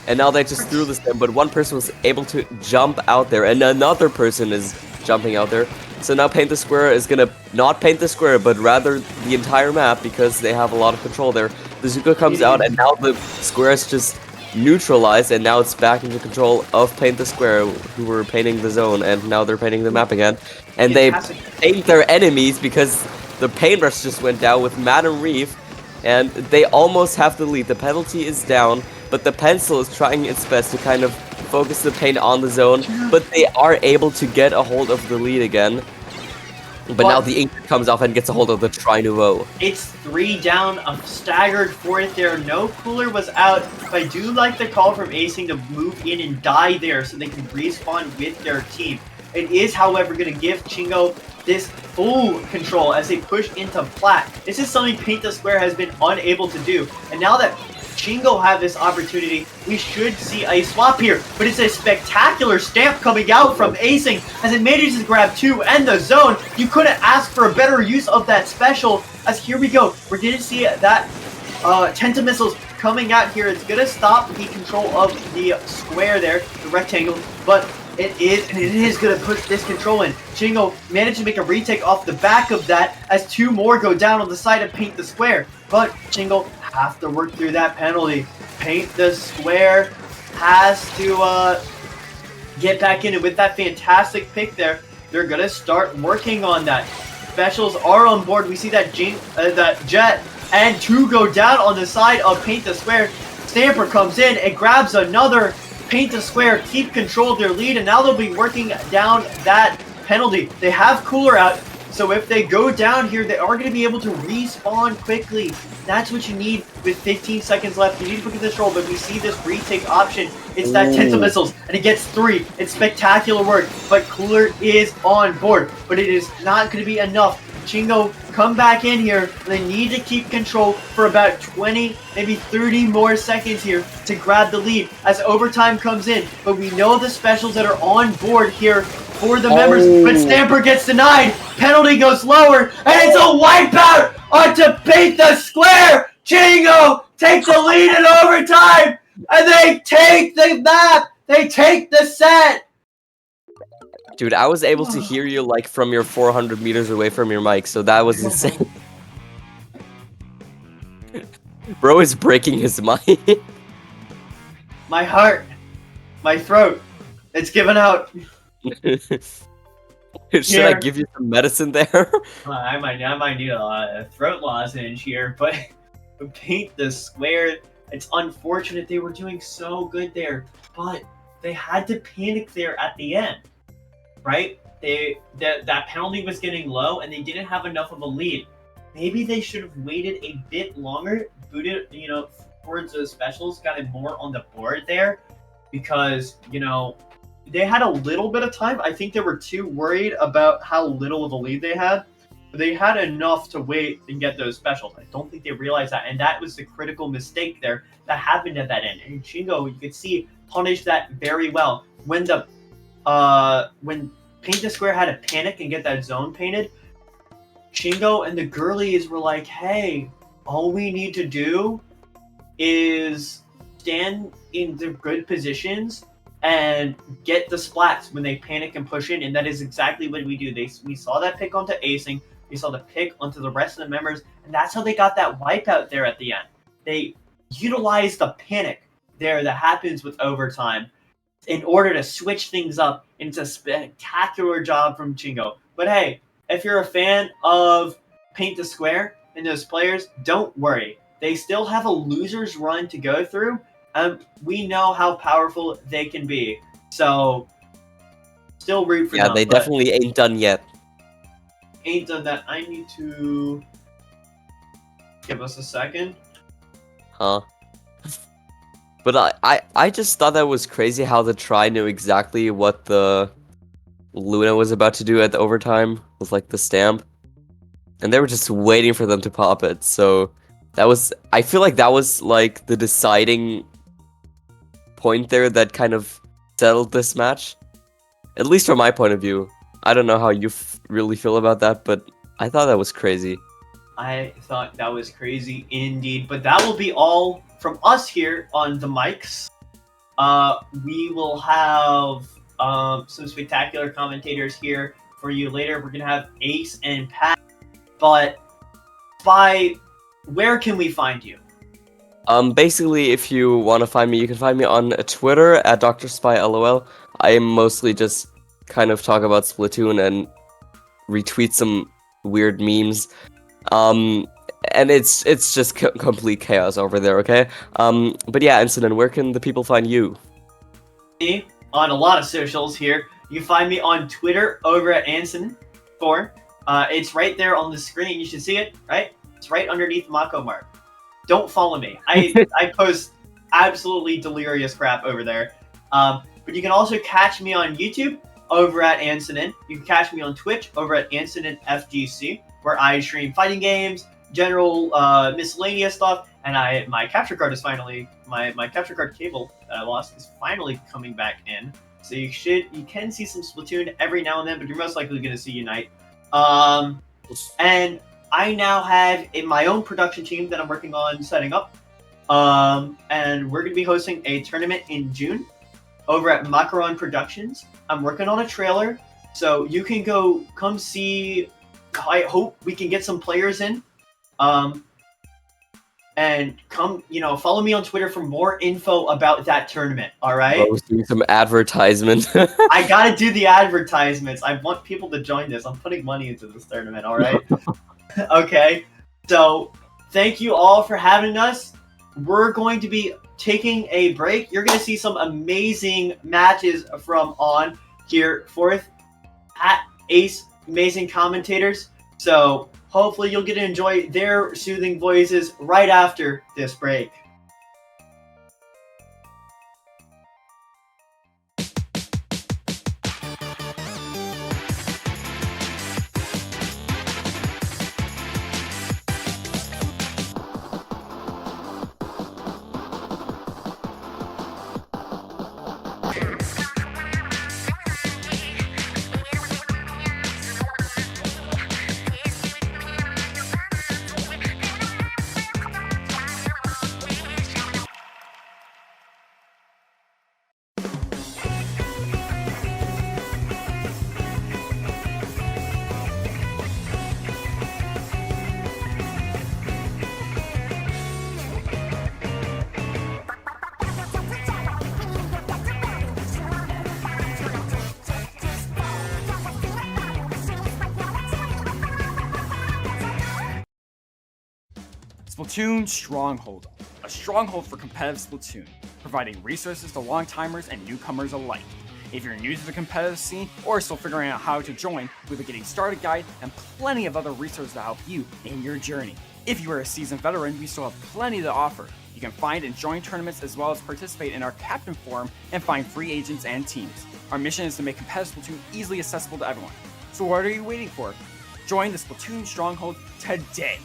And now they just threw the stamp, but one person was able to jump out there, and another person is jumping out there. So now Paint the Square is gonna not paint the square, but rather the entire map, because they have a lot of control there. The Zuko comes out, and now the square is just neutralized, and now it's back into control of Paint the Square, who were painting the zone, and now they're painting the map again. And they paint their enemies because the paintbrush just went down with Madame Reeve, and they almost have the lead. The penalty is down, but the pencil is trying its best to kind of focus the paint on the zone, but they are able to get a hold of the lead again. But now the ink comes off and gets a hold of the Tri Nouveau. It's 3 down, a staggered 4th there. No cooler was out, but I do like the call from Acing to move in and die there so they can respawn with their team. It is, however, going to give Chingo this full control as they push into plat. This is something Paint the Square has been unable to do. And now that Chingo have this opportunity, we should see a swap here, but it's a spectacular stamp coming out from Acing as it manages to grab 2 and the zone. You couldn't ask for a better use of that special, as here we go. We're going to see that Tenta missiles coming out here. It's going to stop the control of the square there, the rectangle, but it is going to push this control in. Chingo managed to make a retake off the back of that as 2 more go down on the side of Paint the Square. But Chingo have to work through that penalty. Paint the Square has to get back in, and with that fantastic pick there, they're going to start working on that. Specials are on board. We see that Jet and 2 go down on the side of Paint the Square. Stamper comes in and grabs another. Paint the Square keep control of their lead, and now they'll be working down that penalty. They have cooler out, so if they go down here, they are going to be able to respawn quickly. That's what you need with 15 seconds left. You need to put control, but we see this retake option. It's that Tenta missiles, and it gets 3. It's spectacular work, but cooler is on board, but it is not going to be enough. Chingo come back in here. They need to keep control for about 20, maybe 30 more seconds here to grab the lead as overtime comes in. But we know the specials that are on board here for the members, but Stamper gets denied. Penalty goes lower, and it's a wipeout onto Paint the Square. Chingo take the lead in overtime, and they take the map. They take the set. Dude, I was able to hear you like from your 400 meters away from your mic, so that was insane. Bro is breaking his mic. My heart, my throat, it's given out. Should I give you some medicine there? I might need a throat lozenge here, but Paint the Square, it's unfortunate. They were doing so good there, but they had to panic there at the end. Right? That penalty was getting low, and they didn't have enough of a lead. Maybe they should have waited a bit longer, booted, towards those specials, got it more on the board there, because, they had a little bit of time. I think they were too worried about how little of a lead they had. But they had enough to wait and get those specials. I don't think they realized that, and that was the critical mistake there that happened at that end. And Chingo, you could see, punished that very well. When Paint the Square had to panic and get that zone painted, Chingo and the girlies were like, hey, all we need to do is stand in the good positions and get the splats when they panic and push in, and that is exactly what we do. We saw that pick onto Acing, we saw the pick onto the rest of the members, and that's how they got that wipeout there at the end. They utilized the panic there that happens with overtime in order to switch things up, and it's a spectacular job from Chingo. But hey, if you're a fan of Paint the Square and those players, don't worry. They still have a loser's run to go through, and we know how powerful they can be. So, still root for them. Yeah, they definitely ain't done yet. Ain't done that. I need to... Give us a second. Huh? But I just thought that was crazy how the Tri knew exactly what the Luna was about to do at the overtime with like the stamp. And they were just waiting for them to pop it. So that was, I feel like that was like the deciding point there that kind of settled this match. At least from my point of view. I don't know how you really feel about that, but I thought that was crazy. I thought that was crazy indeed. But that will be all from us here on the mics. We will have some spectacular commentators here for you later. We're going to have Ace and Pat. But where can we find you? Basically, if you want to find me, you can find me on Twitter at DrSpyLOL. I mostly just kind of talk about Splatoon and retweet some weird memes. And it's just complete chaos over there, okay? But yeah, Incident, where can the people find you? On a lot of socials here. You can find me on Twitter over at Anson4. It's right there on the screen. You should see it, right? It's right underneath Mako Mark. Don't follow me. I post absolutely delirious crap over there. But you can also catch me on YouTube over at Ansonin. You can catch me on Twitch over at AnsoninFGC, where I stream fighting games, general miscellaneous stuff, and my capture card is finally my capture card cable that I lost is finally coming back in. So you can see some Splatoon every now and then, but you're most likely going to see Unite. And I now have my own production team that I'm working on setting up. And we're going to be hosting a tournament in June over at Macaron Productions. I'm working on a trailer, so you can come see. I hope we can get some players in. And come, follow me on Twitter for more info about that tournament, all right? I was doing some advertisement. I gotta do the advertisements. I want people to join this. I'm putting money into this tournament, all right? Okay, so thank you all for having us. We're going to be taking a break. You're going to see some amazing matches from on here forth at Ace, amazing commentators. So hopefully you'll get to enjoy their soothing voices right after this break. Splatoon Stronghold, a stronghold for competitive Splatoon, providing resources to long-timers and newcomers alike. If you're new to the competitive scene or still figuring out how to join, we have a getting started guide and plenty of other resources to help you in your journey. If you are a seasoned veteran, we still have plenty to offer. You can find and join tournaments as well as participate in our Captain Forum and find free agents and teams. Our mission is to make competitive Splatoon easily accessible to everyone. So what are you waiting for? Join the Splatoon Stronghold today!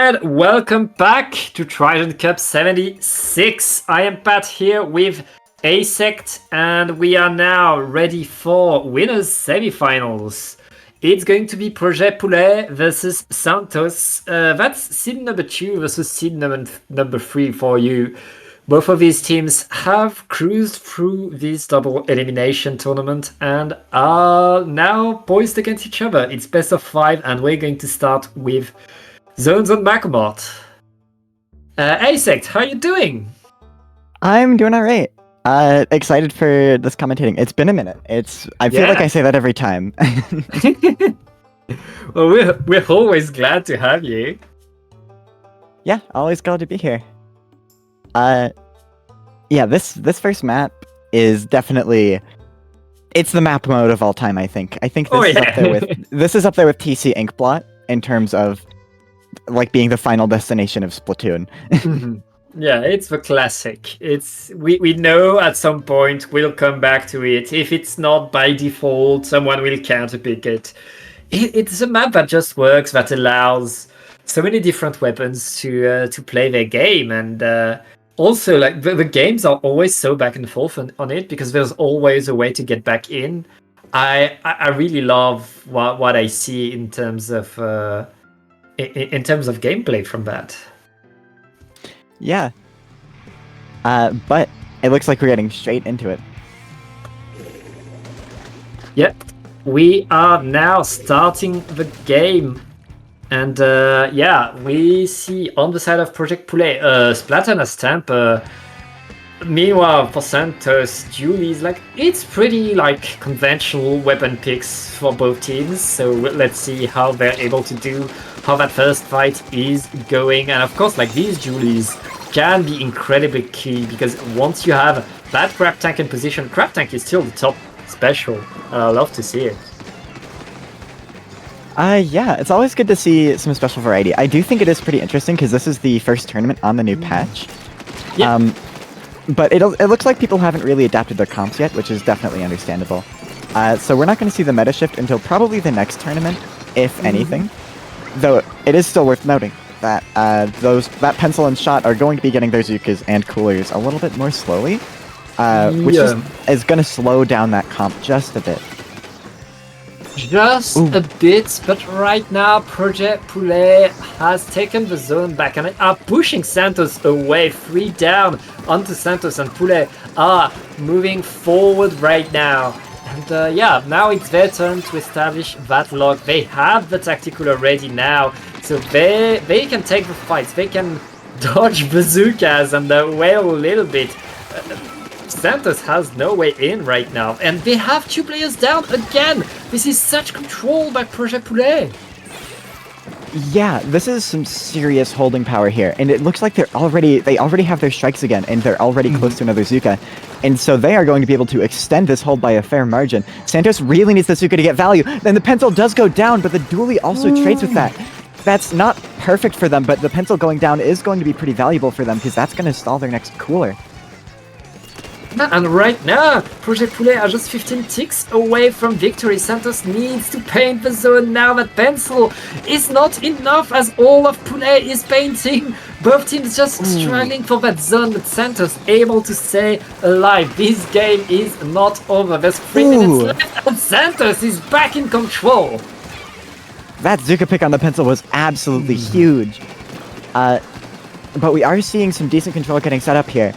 and welcome back to Triton-Cup 76. I am Pat here with Asect, and we are now ready for winners semifinals. It's going to be Projet Poulet versus Santos. That's seed number 2 versus seed number 3 for you. Both of these teams have cruised through this double elimination tournament and are now poised against each other. It's best of 5, and we're going to start with Zones on Macamart. Asect, how are you doing? I'm doing alright. Excited for this commentating. It's been a minute. I feel like I say that every time. Well, we're always glad to have you. Yeah, always glad to be here. Yeah, this first map is definitely it's the map mode of all time, I think. I think this is up there with TC Inkblot in terms of like being the final destination of Splatoon. Yeah, it's the classic. We know at some point we'll come back to it. If it's not by default, someone will counterpick it. It's a map that just works, that allows so many different weapons to play their game, and also like the games are always so back and forth on it because there's always a way to get back in. I really love what I see in terms of gameplay from that. Yeah. But it looks like we're getting straight into it. Yep. We are now starting the game. And yeah, we see on the side of Project Poulet, Splatana Stamp. Meanwhile, for Santos, Julie's like, it's pretty like conventional weapon picks for both teams. So let's see how they're able to do, how that first fight is going. And of course, like these Julies can be incredibly key because once you have that Crab Tank in position, Crab Tank is still the top special. I love to see it. Yeah, it's always good to see some special variety. I do think it is pretty interesting because this is the first tournament on the new patch. Yeah. But it looks like people haven't really adapted their comps yet, which is definitely understandable. So we're not going to see the meta shift until probably the next tournament, if anything. Though it is still worth noting that that pencil and shot are going to be getting their Zukas and coolers a little bit more slowly, which is going to slow down that comp just a bit. Just a bit, but right now Project Poulet has taken the zone back and are pushing Santos away. 3 down onto Santos, and Poulet are moving forward right now. And yeah, now it's their turn to establish that lock. They have the tactical already now, so they can take the fights. They can dodge bazookas and wail a little bit. Santos has no way in right now, and they have 2 players down again. This is such control by Project Poulet. Yeah, this is some serious holding power here, and it looks like they already have their strikes again, and they're already close to another Zuka, and so they are going to be able to extend this hold by a fair margin. Santos really needs the Zuka to get value, then the pencil does go down, but the dually also trades with that. That's not perfect for them, but the pencil going down is going to be pretty valuable for them because that's going to stall their next cooler. And right now, Project Poulet are just 15 ticks away from victory. Santos needs to paint the zone now. That pencil is not enough as all of Poulet is painting. Both teams just struggling for that zone, but Santos able to stay alive. This game is not over. There's 3 minutes left, and Santos is back in control. That Zuka pick on the pencil was absolutely huge. But we are seeing some decent control getting set up here.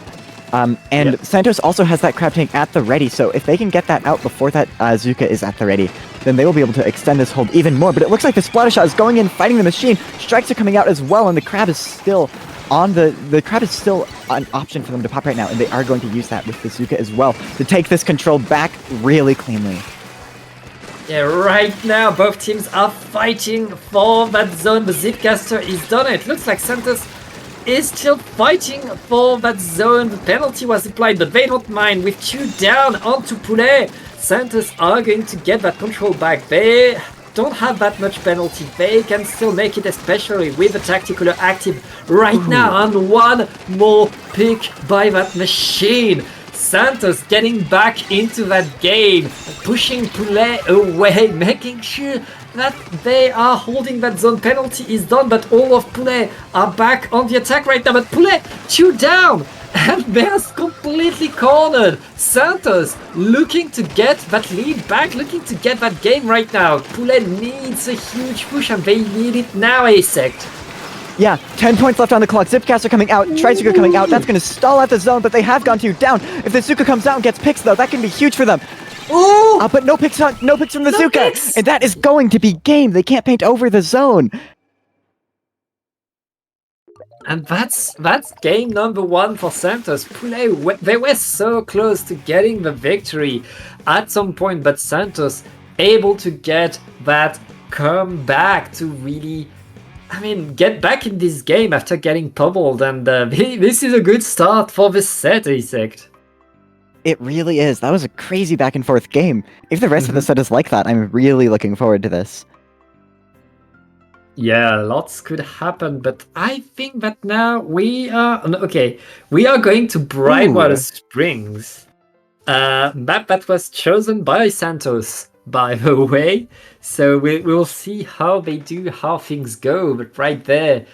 And Santos also has that Crab Tank at the ready, so if they can get that out before that Zuka is at the ready, then they will be able to extend this hold even more. But it looks like the splatter shot is going in, fighting the machine. Strikes are coming out as well, and the Crab is still on the Crab is still an option for them to pop right now, and they are going to use that with the Zuka as well to take this control back really cleanly. Yeah, right now both teams are fighting for that zone. The Zipcaster is done. It looks like Santos is still fighting for that zone. The penalty was applied, but they don't mind. With 2 down onto Poulet, Santos are going to get that control back. They don't have that much penalty. They can still make it, especially with the tactical active right now. And 1 more pick by that machine. Santos getting back into that game, pushing Poulet away, making sure that they are holding that zone. Penalty is done, but all of Poulet are back on the attack right now. But Poulet, 2 down, and they're completely cornered. Santos looking to get that lead back, looking to get that game right now. Poulet needs a huge push, and they need it now, Asect. Yeah, 10 points left on the clock. Zipcaster coming out, Triton coming out. That's going to stall out the zone, but they have gone 2 down. If the Zuka comes out and gets picks, though, that can be huge for them. Ooh! But no picks from the No Zuka. picks! And that is going to be game. They can't paint over the zone. And that's game number 1 for Santos. Poulet, they were so close to getting the victory at some point, but Santos able to get that comeback to really, get back in this game after getting pummeled, and this is a good start for this set, Asect. It really is. That was a crazy back and forth game. If the rest of the set is like that, I'm really looking forward to this. Yeah, lots could happen, but I think that now we are going to Brightwater Springs, map that was chosen by Santos, by the way. So we will see how they do, how things go. But right there,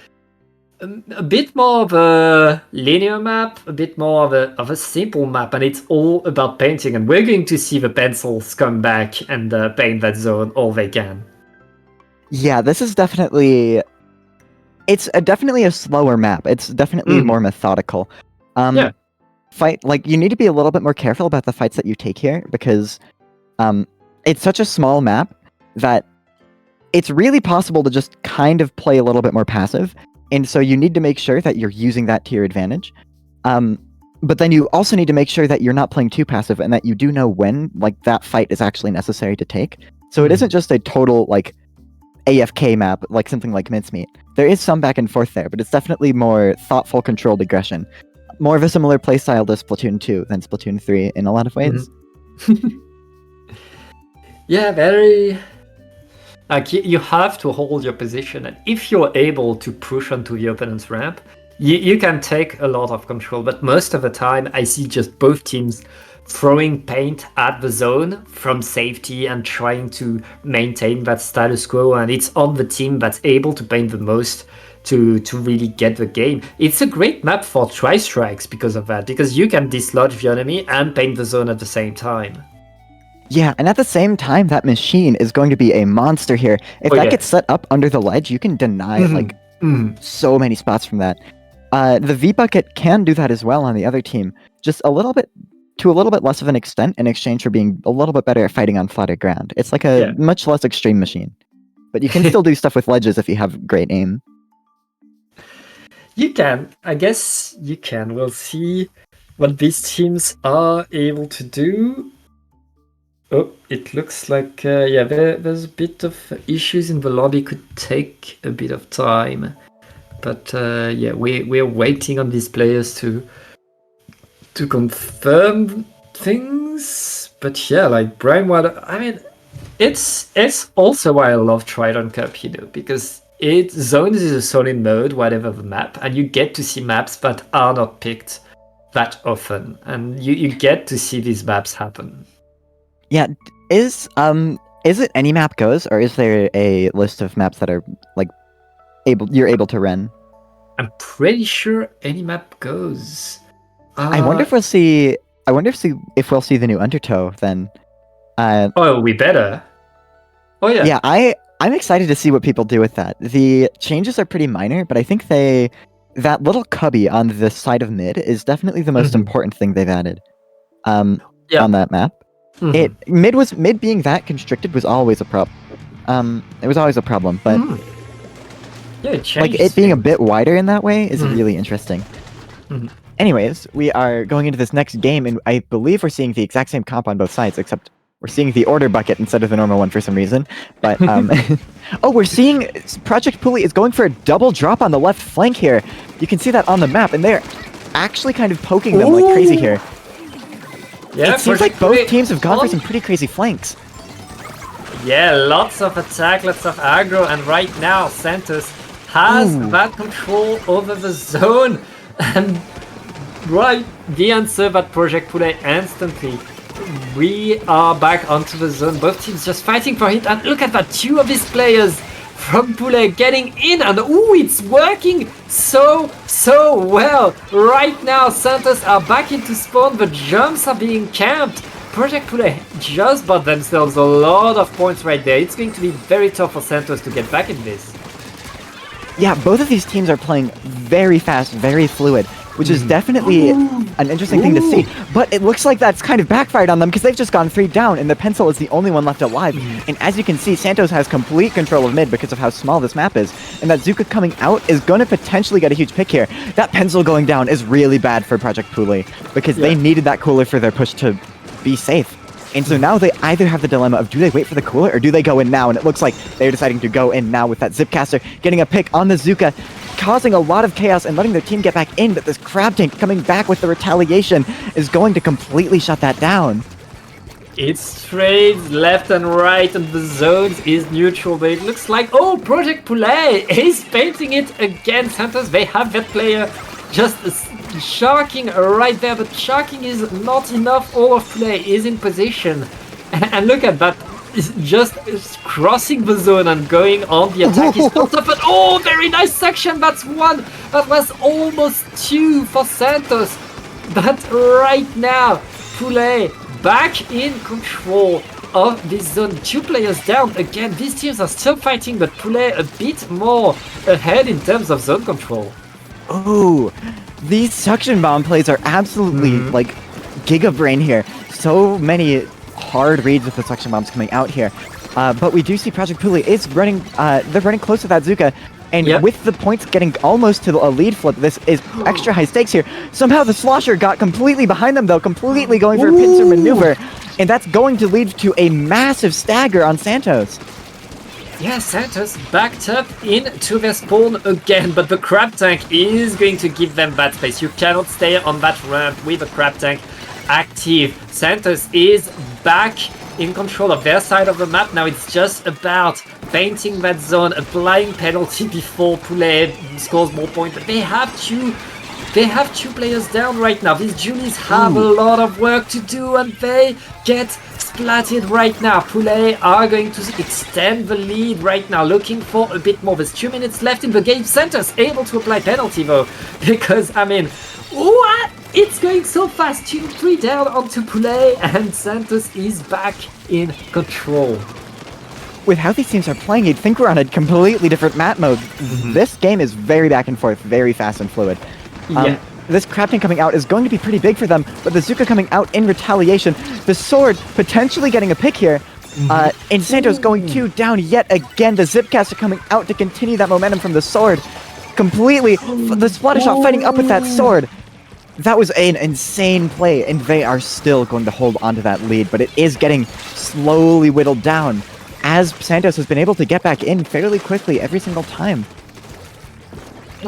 a bit more of a linear map, a bit more of a simple map, and it's all about painting. And we're going to see the pencils come back and paint that zone all they can. Yeah, this is definitely... It's definitely a slower map. It's definitely more methodical. Yeah. You need to be a little bit more careful about the fights that you take here, because it's such a small map that it's really possible to just kind of play a little bit more passive, and so you need to make sure that you're using that to your advantage. But then you also need to make sure that you're not playing too passive, and that you do know when that fight is actually necessary to take. So it isn't just a total AFK map, like something like Mincemeat. There is some back and forth there, but it's definitely more thoughtful, controlled aggression. More of a similar playstyle to Splatoon 2 than Splatoon 3 in a lot of ways. Yeah, very... you have to hold your position, and if you're able to push onto the opponent's ramp, you can take a lot of control, but most of the time I see just both teams throwing paint at the zone from safety and trying to maintain that status quo, and it's on the team that's able to paint the most to really get the game. It's a great map for tri-strikes because of that, because you can dislodge the enemy and paint the zone at the same time. Yeah, and at the same time, that machine is going to be a monster here. If that gets set up under the ledge, you can deny so many spots from that. The V-Bucket can do that as well on the other team, just to a little bit less of an extent in exchange for being a little bit better at fighting on flatter ground. It's like a much less extreme machine. But you can still do stuff with ledges if you have great aim. You can. I guess you can. We'll see what these teams are able to do. Oh, it looks like, there's a bit of issues in the lobby. Could take a bit of time. But we're waiting on these players to confirm things. But yeah, like Brinewater, it's also why I love Triton-Cup, because zones is a solid mode, whatever the map, and you get to see maps that are not picked that often, and you get to see these maps happen. Yeah, is it any map goes, or is there a list of maps that are you're able to run? I'm pretty sure any map goes. I wonder if we'll see. If we'll see the new Undertow then. We better. Oh yeah. Yeah, I'm excited to see what people do with that. The changes are pretty minor, but I think that little cubby on the side of mid is definitely the most important thing they've added. On that map. Mid being that constricted was always a problem. It was always a problem, but it being a bit wider in that way is really interesting. Anyways, we are going into this next game, and I believe we're seeing the exact same comp on both sides, except we're seeing the order bucket instead of the normal one for some reason. But we're seeing Project Pulley is going for a double drop on the left flank here. You can see that on the map, and they're actually kind of poking them like crazy here. Yeah, it seems like both teams have gone for some pretty crazy flanks. Yeah, lots of attack, lots of aggro, and right now Santos has that control over the zone. And the answer that Project Pulley instantly We are back onto the zone. Both teams just fighting for it. And look at that. 2 of these players from Poulet getting in. And ooh, it's working so well. Right now, Santos are back into spawn. The jumps are being camped. Project Poulet just bought themselves a lot of points right there. It's going to be very tough for Santos to get back in this. Yeah, both of these teams are playing very fast, very fluid, which is definitely an interesting thing to see. But it looks like that's kind of backfired on them because they've just gone 3 down and the pencil is the only one left alive. And as you can see, Santos has complete control of mid because of how small this map is. And that Zuka coming out is going to potentially get a huge pick here. That pencil going down is really bad for Project Poulet because they needed that cooler for their push to be safe. And so now they either have the dilemma of do they wait for the cooler or do they go in now? And it looks like they're deciding to go in now with that Zipcaster getting a pick on the Zuka, causing a lot of chaos and letting their team get back in. But this Crab Tank coming back with the retaliation is going to completely shut that down. It's trades left and right and the zones is neutral, but it looks like, oh, Project Poulet is painting it against Santos. They have that player just sharking right there, but sharking is not enough. All of Poulet is in position. And look at that, it's just crossing the zone and going on the attack. Is not up, but oh, very nice section. That's 1. That was almost 2 for Santos. But right now, Poulet back in control of this zone. 2 players down. Again, these teams are still fighting, but Poulet a bit more ahead in terms of zone control. Oh, these suction bomb plays are absolutely like Giga Brain here. So many hard reads with the suction bombs coming out here. But we do see Project Poulet is running, they're running close to that Zuka. And with the points getting almost to a lead flip, this is extra high stakes here. Somehow the Slosher got completely behind them though, completely going for a pincer maneuver. And that's going to lead to a massive stagger on Santos. Yeah, Santos backed up into their spawn again, but the Crab Tank is going to give them that space. You cannot stay on that ramp with the Crab Tank active. Santos is back in control of their side of the map. Now it's just about painting that zone, applying penalty before Poulet scores more points. But they have 2 players down right now. These Julies have a lot of work to do and they get splatted right now. Poulet are going to extend the lead right now, looking for a bit more. There's 2 minutes left in the game. Santos able to apply penalty though, because I mean, what? It's going so fast. 2-3 down onto Poulet and Santos is back in control. With how these teams are playing, you'd think we're on a completely different map mode. This game is very back and forth, very fast and fluid. This Crab Tank coming out is going to be pretty big for them, but the Zuka coming out in retaliation. The Sword potentially getting a pick here. And Santos going 2 down yet again. The Zipcaster coming out to continue that momentum from the Sword. Completely, the Splatter Shot fighting up with that Sword. That was an insane play, and they are still going to hold onto that lead, but it is getting slowly whittled down as Santos has been able to get back in fairly quickly every single time.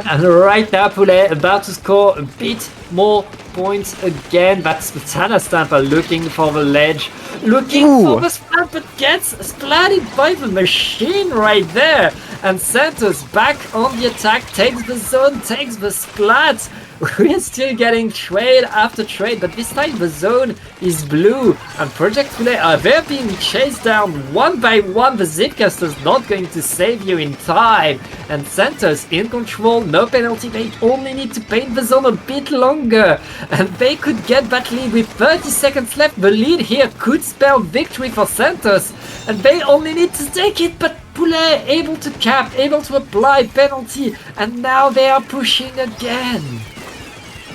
And right now, Poulet about to score a bit more points again. That's the Tana Stamper looking for the ledge, looking for the splat, but gets splatted by the machine right there. And Santos back on the attack, takes the zone, takes the splat. We're still getting trade after trade, but this time the zone is blue. And Project Poulet are they're being chased down one by one. The Zipcaster's not going to save you in time. And Santos in control, no penalty. They only need to paint the zone a bit longer. And they could get that lead with 30 seconds left. The lead here could spell victory for Santos. And they only need to take it, but Poulet able to cap, able to apply penalty. And now they are pushing again.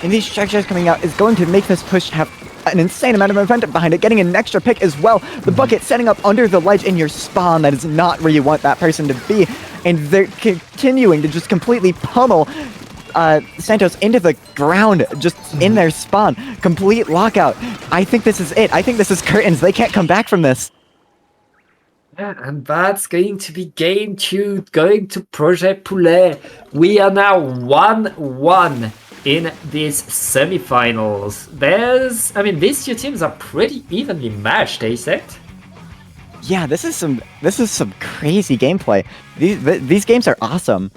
And these structures coming out is going to make this push have an insane amount of momentum behind it, getting an extra pick as well. The bucket setting up under the ledge in your spawn, that is not where you want that person to be. And they're continuing to just completely pummel Santos into the ground, just in their spawn. Complete lockout. I think this is it. I think this is curtains. They can't come back from this. Yeah, and that's going to be game 2, going to Project Poulet. We are now 1-1 in these semifinals. These 2 teams are pretty evenly matched, Asect. Yeah, this is some crazy gameplay. These games are awesome.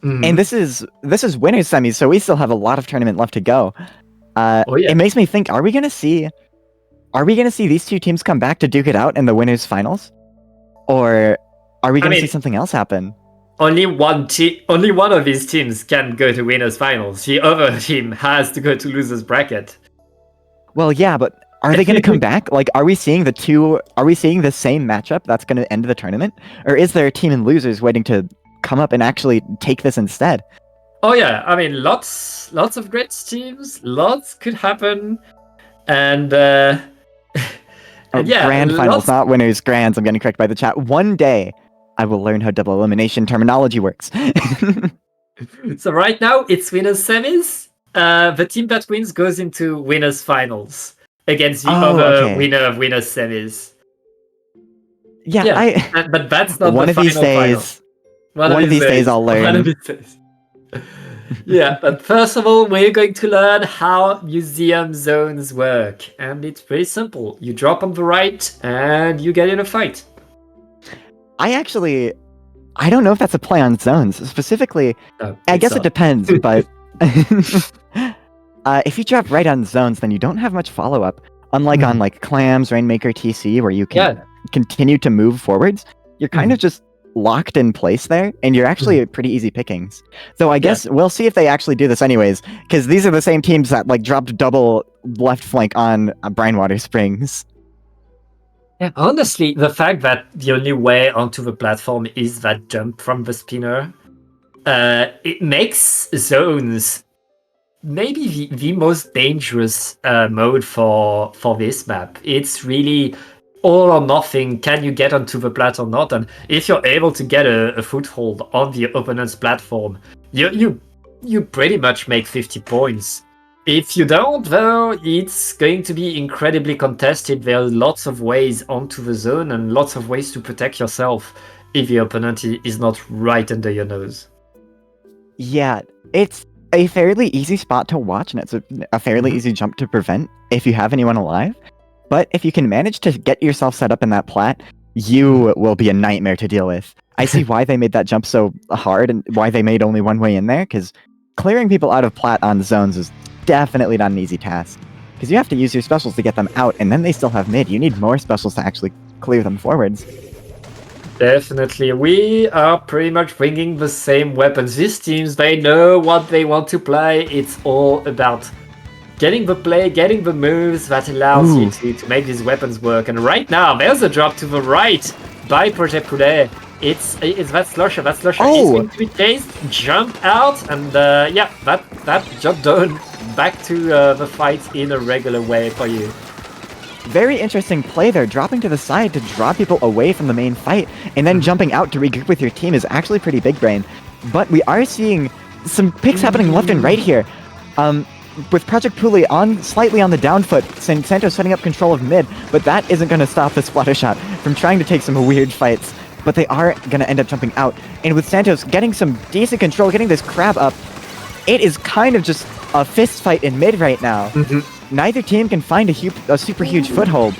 And this is winners semis, so we still have a lot of tournament left to go. It makes me think, are we gonna see are we going to see these two teams come back to duke it out in the winners finals? Or are we going to see something else happen? Only one of these teams can go to winners finals. The other team has to go to losers bracket. Well, yeah, but are they going to come back? Like, are we seeing the same matchup that's going to end the tournament? Or is there a team in losers waiting to come up and actually take this instead? Oh yeah, I mean, lots of great teams, lots could happen, and yeah, grand finals, not winners, grands. I'm getting corrected by the chat. One day, I will learn how double elimination terminology works. So right now, it's winners semis. The team that wins goes into winners finals against the other winner of winners semis. Yeah, but that's not one the of these days. One of these days, I'll learn. One of these days. Yeah, but first of all, we're going to learn how museum zones work, and it's pretty simple. You drop on the right, and you get in a fight. I don't know if that's a play on zones. Specifically, I guess it depends, but if you drop right on zones, then you don't have much follow-up. Unlike on like Clams, Rainmaker, TC, where you can continue to move forwards, you're kind of just locked in place there, and you're actually pretty easy pickings. So I guess we'll see if they actually do this anyways, because these are the same teams that like dropped double left flank on Brinewater Springs. Yeah, honestly, the fact that the only way onto the platform is that jump from the spinner, it makes zones maybe the most dangerous mode for this map. It's really all or nothing. Can you get onto the plat or not? And if you're able to get a foothold on the opponent's platform, you pretty much make 50 points. If you don't, though, it's going to be incredibly contested. There are lots of ways onto the zone and lots of ways to protect yourself if the opponent is not right under your nose. Yeah, it's a fairly easy spot to watch, and it's a fairly easy jump to prevent if you have anyone alive. But if you can manage to get yourself set up in that plat, you will be a nightmare to deal with. I see why they made that jump so hard and why they made only one way in there, because clearing people out of plat on zones is definitely not an easy task. Because you have to use your specials to get them out, and then they still have mid. You need more specials to actually clear them forwards. Definitely. We are pretty much bringing the same weapons. These teams, they know what they want to play. It's all about getting the play, getting the moves that allows you to make these weapons work. And right now, there's a drop to the right by Projet Poulet. It's that slusher. That slusher is going to be chased, jump out, and that job done. Back to the fight in a regular way for you. Very interesting play there, dropping to the side to draw people away from the main fight, and then jumping out to regroup with your team is actually pretty big brain. But we are seeing some picks happening left and right here. With Project Puli slightly on the down foot, Santos setting up control of mid, but that isn't going to stop the splatter shot from trying to take some weird fights. But they are going to end up jumping out. And with Santos getting some decent control, getting this crab up, it is kind of just a fist fight in mid right now. Neither team can find a super huge foothold.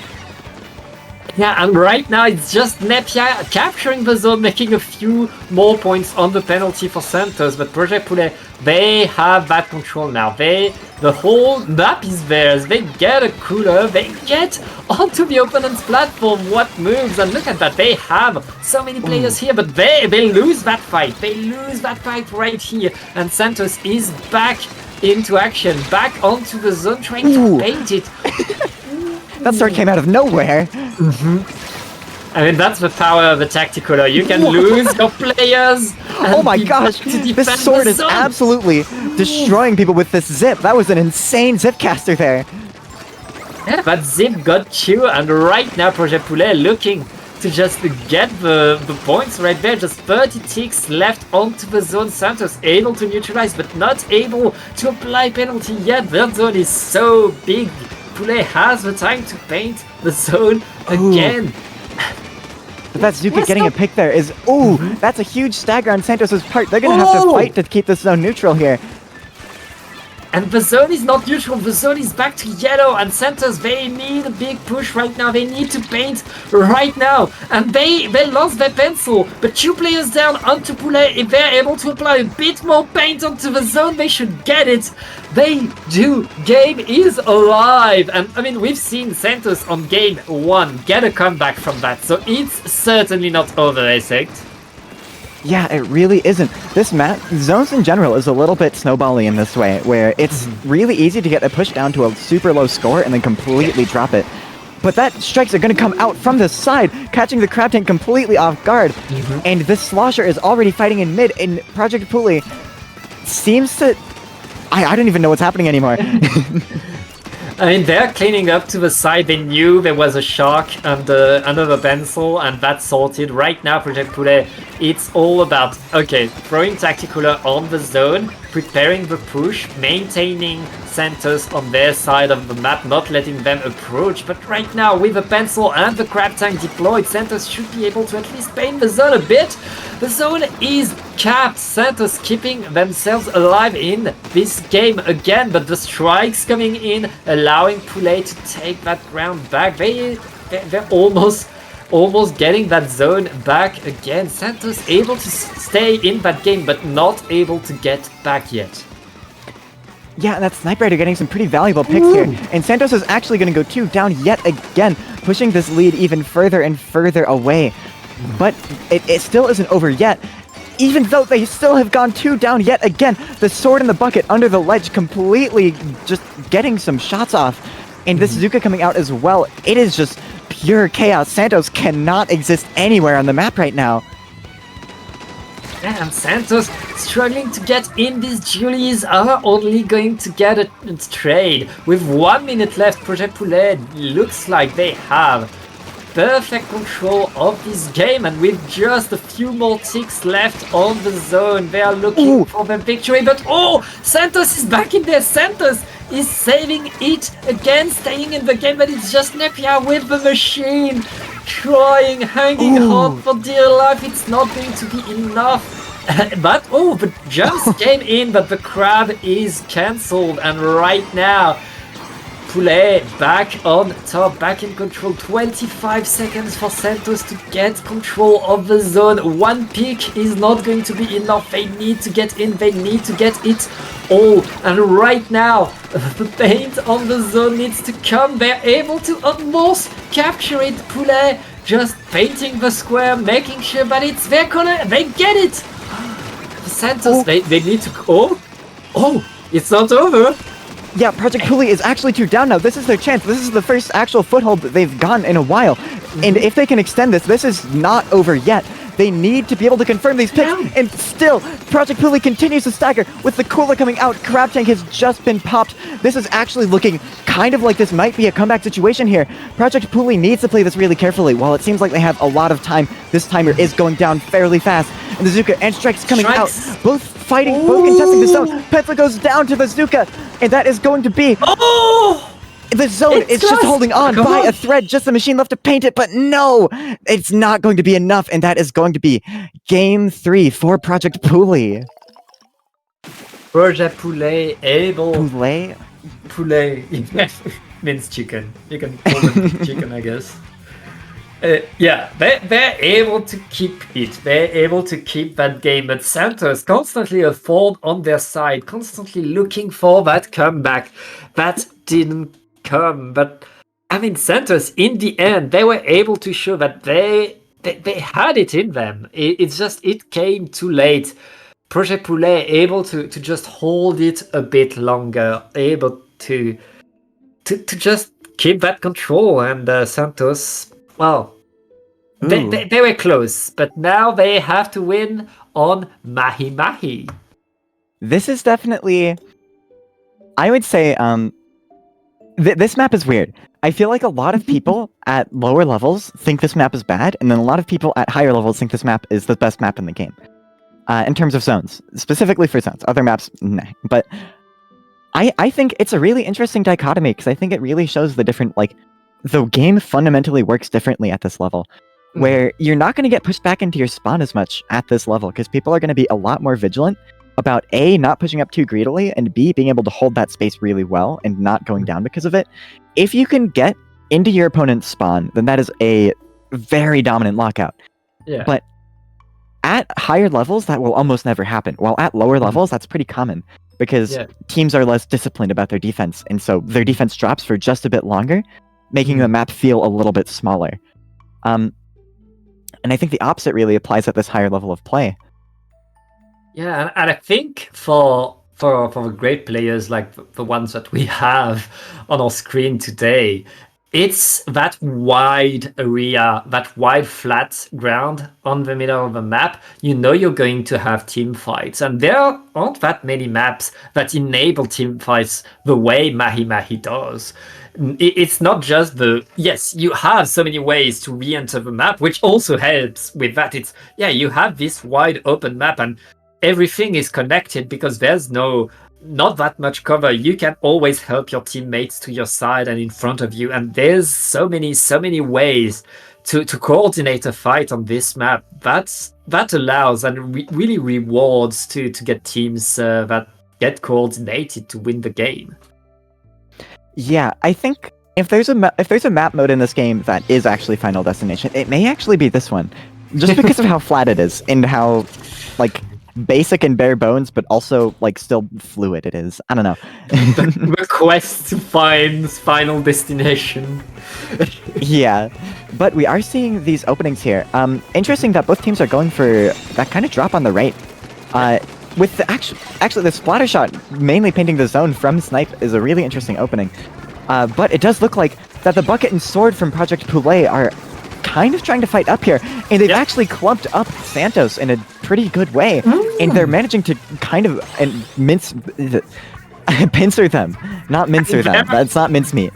Yeah, and right now it's just Nepia capturing the zone, making a few more points on the penalty for Santos, but Project Poulet, they have that control now. The whole map is theirs. They get a cooler, they get onto the opponent's platform. What moves, and look at that, they have so many players here, but they lose that fight. They lose that fight right here, and Santos is back into action, back onto the zone, trying to paint it. That start came out of nowhere. I mean, that's the power of the tactical. You can lose your players. Oh my gosh, this sword is absolutely destroying people with this zip. That was an insane zip caster there. Yeah, that zip got you, and right now Projet Poulet looking to just get the points right there. Just 30 ticks left onto the zone. Santos able to neutralize, but not able to apply penalty yet. Their zone is so big. Poulet has the time to paint the zone again. But that Zuka getting a pick there is... that's a huge stagger on Santos' part. They're going to have to fight to keep this zone neutral here. And the zone is not neutral, the zone is back to yellow, and Santos, they need a big push right now, they need to paint right now, and they lost their pencil, but 2 players down onto Poulet. If they're able to apply a bit more paint onto the zone, they should get it. They do. Game is alive, and I mean, we've seen Santos on game 1 get a comeback from that, so it's certainly not over, Asect. Yeah, it really isn't. This map, zones in general, is a little bit snowbally in this way, where it's really easy to get a push down to a super low score and then completely drop it. But that strikes are going to come out from the side, catching the crab tank completely off guard. And this slosher is already fighting in mid, and Project Pulley seems to... I don't even know what's happening anymore. I mean, they're cleaning up to the side. They knew there was a shark under the pencil, and that's sorted. Right now, Project Poulet, it's all about, okay, throwing Tacticular on the zone, preparing the push, maintaining Santos on their side of the map, not letting them approach. But right now, with the pencil and the crab tank deployed, Santos should be able to at least paint the zone a bit. The zone is capped. Santos keeping themselves alive in this game again, but the strikes coming in, allowing Poulet to take that ground back. They're almost getting that zone back again. Santos able to stay in that game, but not able to get back yet. Yeah, and that Sniper Rider getting some pretty valuable picks here. And Santos is actually going to go 2 down yet again, pushing this lead even further and further away. But it still isn't over yet. Even though they still have gone 2 down yet again, the sword in the bucket under the ledge completely just getting some shots off. And this Zuka coming out as well. It is just pure chaos. Santos cannot exist anywhere on the map right now. And Santos struggling to get in. These Julies are only going to get a trade. With 1 minute left, Project Poulet looks like they have perfect control of this game, and with just a few more ticks left on the zone, they are looking for the victory. But Santos is back in there. Santos is saving it again, staying in the game, but it's just Nepia with the machine, trying, hanging on for dear life. It's not going to be enough. But the jumps came in, but the crab is cancelled, and right now Poulet back on top, back in control. 25 seconds for Santos to get control of the zone. 1 pick is not going to be enough. They need to get in, they need to get it all. And right now, the paint on the zone needs to come. They're able to almost capture it. Poulet just painting the square, making sure that it's their corner. They get it! Santos, they need to... it's not over. Yeah, Project Pulley is actually 2 down now. This is their chance. This is the first actual foothold that they've gotten in a while. And if they can extend this is not over yet. They need to be able to confirm these picks. And still, Project Pulley continues to stagger with the cooler coming out. Crab Tank has just been popped. This is actually looking kind of like this might be a comeback situation here. Project Pulley needs to play this really carefully. While it seems like they have a lot of time, this timer is going down fairly fast. And the Zuka and Strikes coming out. Both fighting, both contesting the zone. Petzl goes down to the Zuka. And that is going to be... The zone is just holding on by a thread, just the machine left to paint it, but no! It's not going to be enough, and that is going to be Game 3 for Project Pulley. Project Poulet able... Poulet? Poulet means chicken. You can call them chicken, I guess. Yeah, they're able to keep it. They're able to keep that game, but Santos constantly a fault on their side, constantly looking for that comeback. That didn't come, but I mean, Santos in the end, they were able to show that they had it in them. It's just, it came too late. Project Poulet able to just hold it a bit longer, able to just keep that control, and Santos, well, they were close, but now they have to win on Mahi Mahi. This is definitely, I would say, this map is weird. I feel like a lot of people at lower levels think this map is bad, and then a lot of people at higher levels think this map is the best map in the game. In terms of zones, specifically for zones. Other maps, nah. But I think it's a really interesting dichotomy, because I think it really shows the different, the game fundamentally works differently at this level, where you're not going to get pushed back into your spawn as much at this level, because people are going to be a lot more vigilant, about A, not pushing up too greedily, and B, being able to hold that space really well and not going down because of it. If you can get into your opponent's spawn, then that is a very dominant lockout. Yeah. But at higher levels, that will almost never happen. While at lower levels, that's pretty common because teams are less disciplined about their defense, and so their defense drops for just a bit longer, making the map feel a little bit smaller. And I think the opposite really applies at this higher level of play. Yeah, and I think for great players like the ones that we have on our screen today, it's that wide area, that wide flat ground on the middle of the map. You know you're going to have team fights, and there aren't that many maps that enable team fights the way Mahi Mahi does. It's not just yes, you have so many ways to re-enter the map, which also helps with that. You have this wide open map, and everything is connected because there's not that much cover. You can always help your teammates to your side and in front of you, and there's so many ways to coordinate a fight on this map. That allows and really rewards to get teams that get coordinated to win the game. Yeah, I think if there's a map mode in this game that is actually Final Destination, it may actually be this one, just because of how flat it is and how like basic and bare bones, but also like still fluid it is. I don't know. The quest to find Final Destination. Yeah, but we are seeing these openings here. Interesting that both teams are going for that kind of drop on the right. With the actually the splatter shot mainly painting the zone from Snipe is a really interesting opening. But it does look like that the bucket and sword from Project Poulet are kind of trying to fight up here, and they've actually clumped up Santos in a pretty good way, and they're managing to kind of pincer them, not mincer them. That's not mincemeat.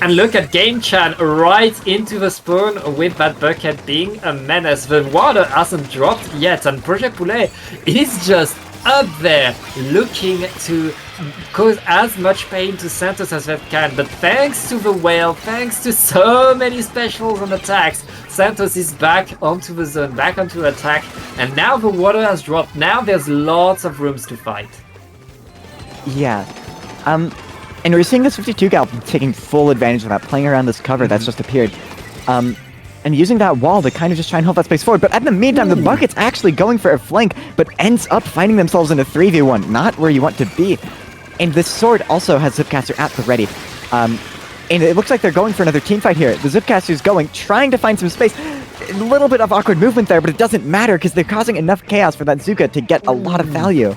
And look at Game Chan right into the spawn with that bucket being a menace. The water hasn't dropped yet, and Project Poulet is just up there looking to cause as much pain to Santos as they can. But thanks to the whale, thanks to so many specials and attacks, Santos is back onto the zone, back onto attack, and now the water has dropped. Now there's lots of rooms to fight. Yeah. And we're seeing this 52 gal taking full advantage of that, playing around this cover that's just appeared. And using that wall to kind of just try and hold that space forward. But at the meantime, the bucket's actually going for a flank, but ends up finding themselves in a 3v1, not where you want to be. And this sword also has Zipcaster at the ready. And it looks like they're going for another team fight here. The Zipcaster's going, trying to find some space. A little bit of awkward movement there, but it doesn't matter because they're causing enough chaos for that Zuka to get a lot of value.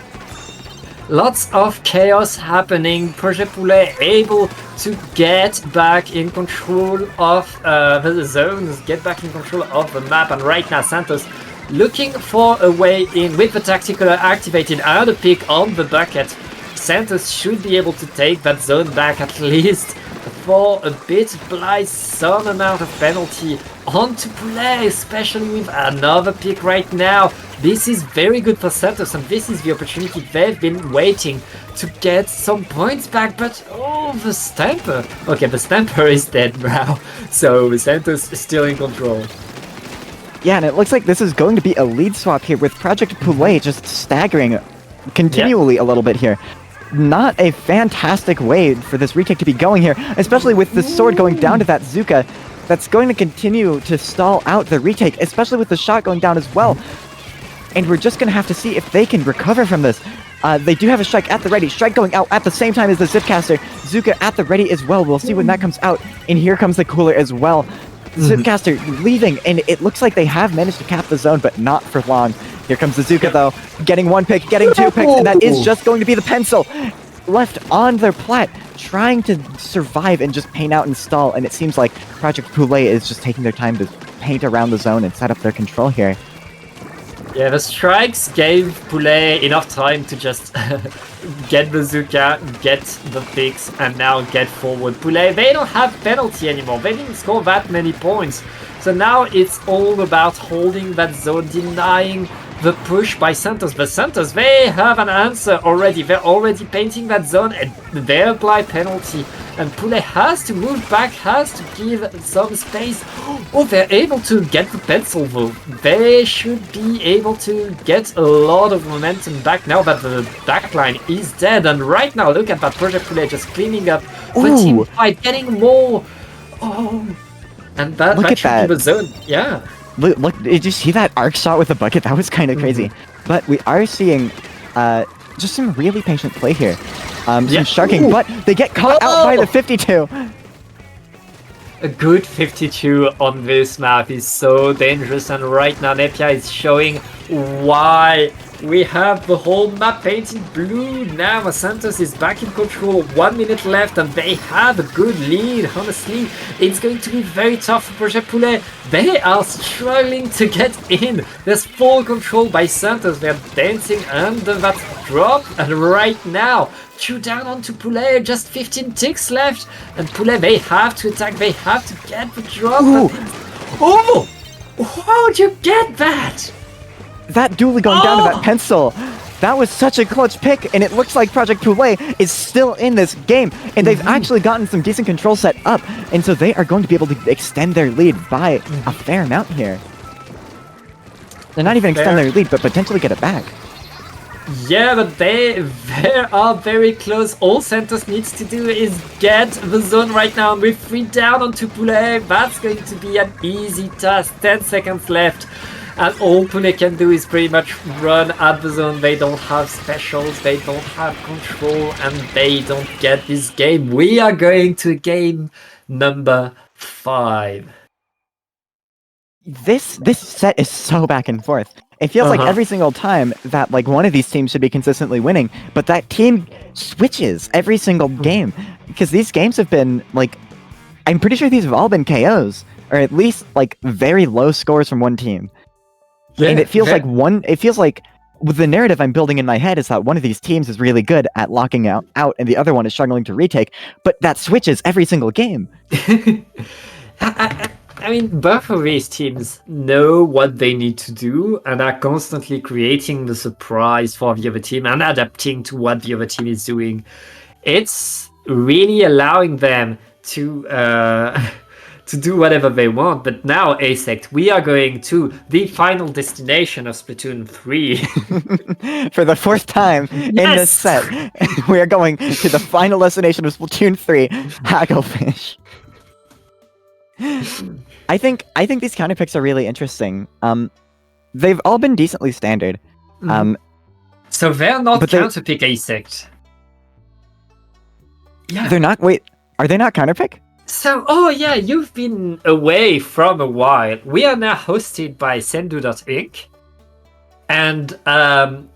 Lots of chaos happening. Project Poulet able to get back in control of the zones, get back in control of the map, and right now Santos looking for a way in with the tactical activated and a pick on the bucket. Santos should be able to take that zone back at least for a bit, apply some amount of penalty onto Poulet, especially with another pick right now. This is very good for Santos, and this is the opportunity they've been waiting to get some points back, but oh, the Stamper. Okay, the Stamper is dead now, so Santos is still in control. Yeah, and it looks like this is going to be a lead swap here with Project Poulet just staggering continually a little bit here. Not a fantastic way for this retake to be going here, especially with the sword going down to that Zuka. That's going to continue to stall out the retake, especially with the shot going down as well. And we're just going to have to see if they can recover from this. They do have a strike at the ready. Strike going out at the same time as the Zipcaster. Zuka at the ready as well. We'll see when that comes out. And here comes the cooler as well. Zipcaster leaving, and it looks like they have managed to cap the zone, but not for long. Here comes the Zuka, though. Getting one pick, getting two picks, and that is just going to be the pencil. Left on their plat, trying to survive and just paint out and stall. And it seems like Project Poulet is just taking their time to paint around the zone and set up their control here. Yeah, the strikes gave Poulet enough time to just get the Zuka, get the picks, and now get forward. Poulet, they don't have penalty anymore. They didn't score that many points. So now it's all about holding that zone, denying the push by Santos. But Santos, they have an answer already. They're already painting that zone, and they apply penalty and Poulet has to move back, has to give some space. Oh, they're able to get the pencil though. They should be able to get a lot of momentum back now that the backline is dead. And right now, look at that Project Poulet just cleaning up the team fight, getting more. Oh, and that Look at should that. be the zone. Yeah. Look, did you see that arc shot with the bucket? That was kind of crazy. But we are seeing just some really patient play here. Some sharking, but they get caught out by the 52. A good 52 on this map is so dangerous, and right now Nepia is showing why we have the whole map painted blue. Now Santos is back in control, 1 minute left, and they have a good lead. Honestly, it's going to be very tough for Project Poulet. They are struggling to get in. There's full control by Santos. They're dancing under that drop, and right now 2 down onto Poulet, just 15 ticks left, and Poulet, they have to attack, they have to get the drop. Oh! How'd you get that? That dually going down to that pencil. That was such a clutch pick, and it looks like Project Poulet is still in this game, and they've actually gotten some decent control set up, and so they are going to be able to extend their lead by a fair amount here. They're not even extend their lead, but potentially get it back. Yeah, but they are very close. All Santos needs to do is get the zone right now. And with 3 down onto Poulet, that's going to be an easy task. 10 seconds left. And all Poulet can do is pretty much run at the zone. They don't have specials, they don't have control, and they don't get this game. We are going to game number 5. This set is so back and forth. It feels like every single time that like one of these teams should be consistently winning, but that team switches every single game. Because these games have been like, I'm pretty sure these have all been KOs, or at least like very low scores from one team. Yeah, and it feels like with the narrative I'm building in my head is that one of these teams is really good at locking out and the other one is struggling to retake, but that switches every single game. I mean, both of these teams know what they need to do and are constantly creating the surprise for the other team and adapting to what the other team is doing. It's really allowing them to do whatever they want. But now, ASECT, we are going to the final destination of Splatoon 3. For the 4th time in this set, we are going to the final destination of Splatoon 3, Hagglefish. I think these counter picks are really interesting. They've all been decently standard. So they're not counter pick ASECT. Yeah. They're not. Wait, are they not counter pick? So, you've been away from a while. We are now hosted by Sendu.inc. And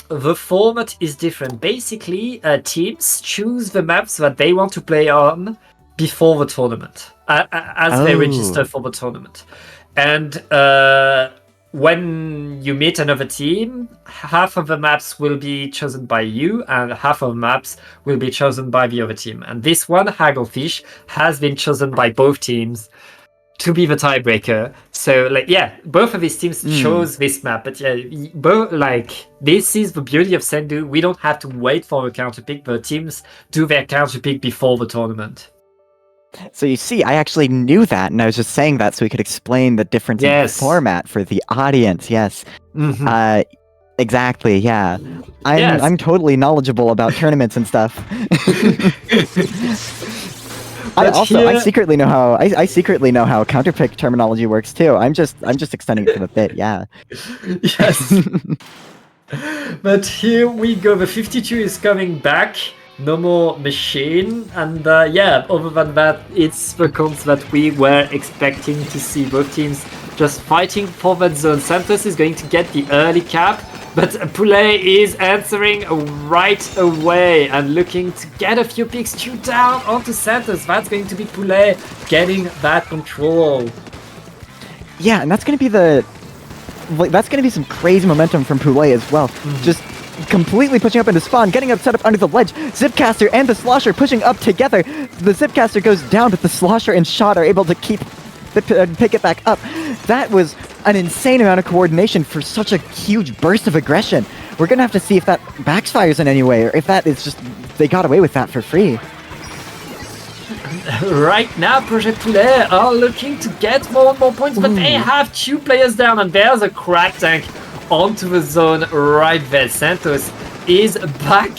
the format is different. Basically, teams choose the maps that they want to play on before the tournament, as they register for the tournament. And when you meet another team, half of the maps will be chosen by you and half of the maps will be chosen by the other team. And this one, Hagglefish, has been chosen by both teams to be the tiebreaker. So, both of these teams chose this map. But this is the beauty of Sendu. We don't have to wait for a counter pick. The teams do their counter pick before the tournament. So you see, I actually knew that, and I was just saying that so we could explain the difference in the format for the audience. Yes, exactly. Yeah, I'm totally knowledgeable about tournaments and stuff. I secretly know how counterpick terminology works too. I'm just extending it to the bit. Yeah. Yes. But here we go. The 52 is coming back. No more machine, and other than that, it's the comps that we were expecting to see. Both teams just fighting for that zone. Santos is going to get the early cap, but Poulet is answering right away and looking to get a few picks. 2 down onto Santos. That's going to be Poulet getting that control. Yeah, and that's going to be some crazy momentum from Poulet as well. Just completely pushing up into spawn, getting up set up under the ledge. Zipcaster and the Slosher pushing up together. The Zipcaster goes down, but the Slosher and Shot are able to pick it back up. That was an insane amount of coordination for such a huge burst of aggression. We're gonna have to see if that backfires in any way, or if that is just they got away with that for free. Right now, Projet Poulet are looking to get more and more points, but they have 2 players down, and there's a crack tank onto the zone right there. Santos is back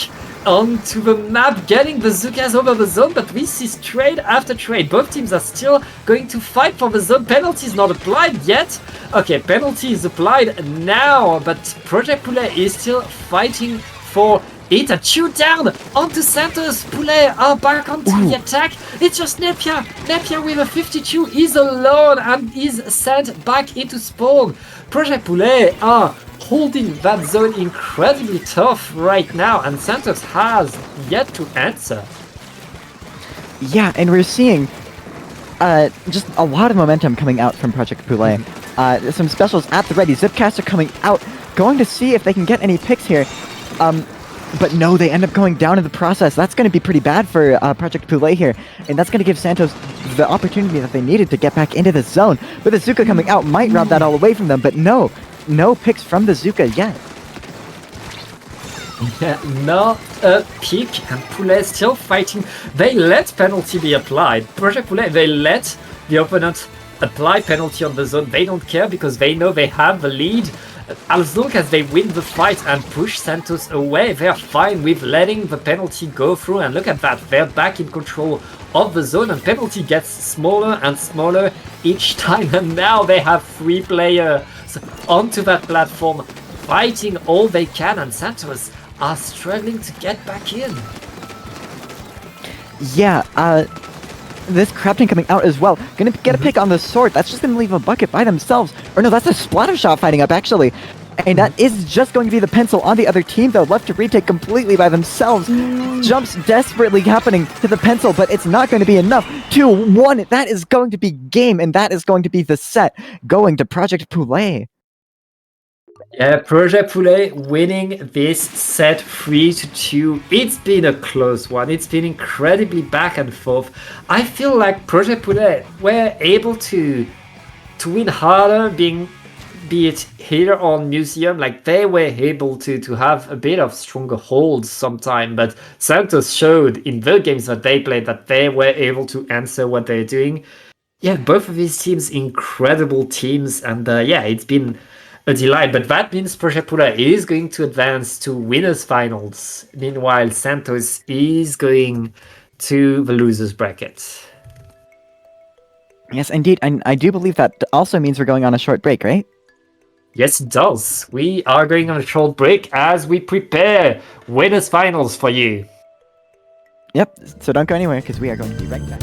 onto the map, getting bazookas over the zone, but we see trade after trade. Both teams are still going to fight for the zone. Penalty is not applied yet. Okay, penalty is applied now, but Project Poulet is still fighting for it. A 2 down onto Santos. Poulet are back onto the attack. It's just Napier. Napier with a 52 is alone and is sent back into spawn. Project Poulet are holding that zone incredibly tough right now, and Santos has yet to answer. Yeah, and we're seeing just a lot of momentum coming out from Project Poulet. Some specials at the ready. Zipcaster coming out, going to see if they can get any picks here. But no, they end up going down in the process. That's going to be pretty bad for Project Poulet here, and that's going to give Santos the opportunity that they needed to get back into the zone. But the Zuka coming out might rob that all away from them, but no picks from the Zuka yet. Yeah, not a pick, and Poulet still fighting. They let penalty be applied. Project Poulet, they let the opponent apply penalty on the zone. They don't care because they know they have the lead. As long as they win the fight and push Santos away, they're fine with letting the penalty go through. And look at that, they're back in control of the zone, and penalty gets smaller and smaller each time. And now they have 3 players onto that platform, fighting all they can, and Santos are struggling to get back in. Yeah, this Crafting coming out as well. Gonna get a pick on the sword. That's just gonna leave a bucket by themselves. Or no, that's a splatter shot fighting up, actually. And that is just going to be the pencil on the other team, though. Left to retake completely by themselves. Jumps desperately happening to the pencil, but it's not going to be enough. 2-1. That is going to be game, and that is going to be the set going to Project Poulet. Yeah, Project Poulet winning this set 3-2. It's been a close one. It's been incredibly back and forth. I feel like Project Poulet were able to win harder, be it here or Museum. Like, they were able to have a bit of stronger holds sometime, but Santos showed in the games that they played that they were able to answer what they're doing. Yeah, both of these teams, incredible teams, and yeah, it's been a delight, but that means Project Poulet is going to advance to winners finals. Meanwhile, Santos is going to the losers bracket. Yes, indeed, and I do believe that also means we're going on a short break, right? Yes, it does. We are going on a short break as we prepare winners finals for you. Yep, so don't go anywhere because we are going to be right back.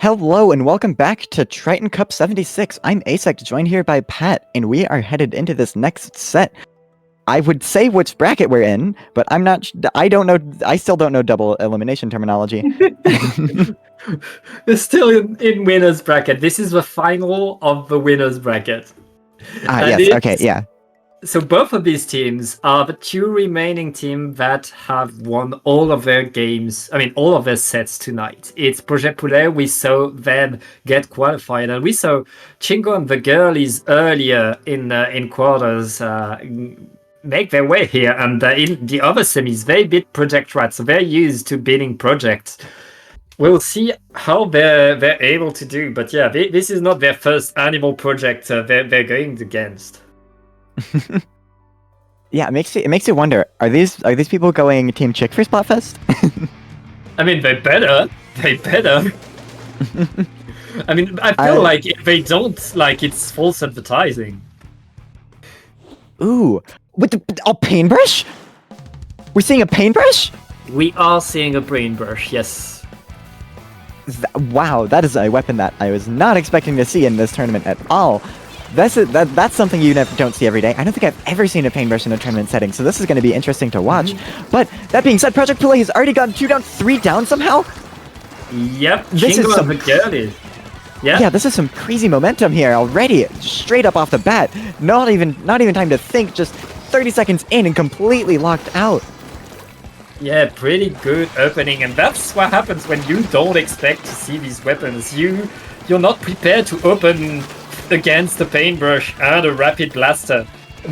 Hello and welcome back to Triton-Cup 76. I'm Asec, joined here by Pat, and we are headed into this next set. I would say which bracket we're in, but I don't know. I still don't know double elimination terminology. We're still in winners bracket. This is the final of the winners bracket. Yes. Okay. Yeah. So both of these teams are the two remaining teams that have won all of their games. I mean, all of their sets tonight. It's Projet Poulet. We saw them get qualified, and we saw Chingo and the girlies earlier in quarters make their way here. And in the other semis, they beat Project Rat, so they're used to beating projects. We'll see how they're able to do. But yeah, this is not their first animal project they're going against. Yeah, it makes you wonder. Are these people going Team Chick for Splatfest? I mean, they better. I mean, I feel like if they don't, like, it's false advertising. Ooh, with a paintbrush? We're seeing a paintbrush? We are seeing a paintbrush, yes. Wow, that is a weapon that I was not expecting to see in this tournament at all. That's something you don't see every day. I don't think I've ever seen a paintbrush in a tournament setting, so this is going to be interesting to watch. But that being said, Project Poulet has already gotten 2 down, 3 down somehow. Yep, this is some girlies. Yeah, this is some crazy momentum here already, straight up off the bat. Not even time to think, just 30 seconds in and completely locked out. Yeah, pretty good opening, and that's what happens when you don't expect to see these weapons. You're not prepared to open against the paintbrush and a rapid blaster.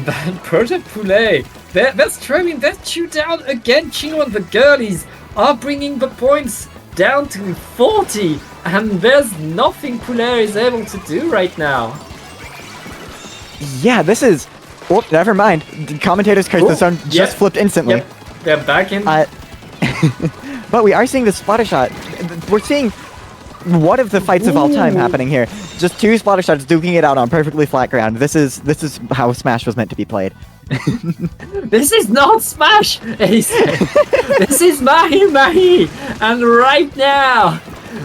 But Project Poulet, they're struggling. They're 2 down again. Chingo and the girlies are bringing the points down to 40, and there's nothing Poulet is able to do right now. Yeah, this is... Oh, never mind. The commentator's curse, the sound just flipped instantly. Yep, they're back in. But we are seeing the splatter shot. We're seeing one of the fights of all time happening here. Just 2 splatter shots duking it out on perfectly flat ground. This is how Smash was meant to be played. This is not Smash! This is Mahi! And right now,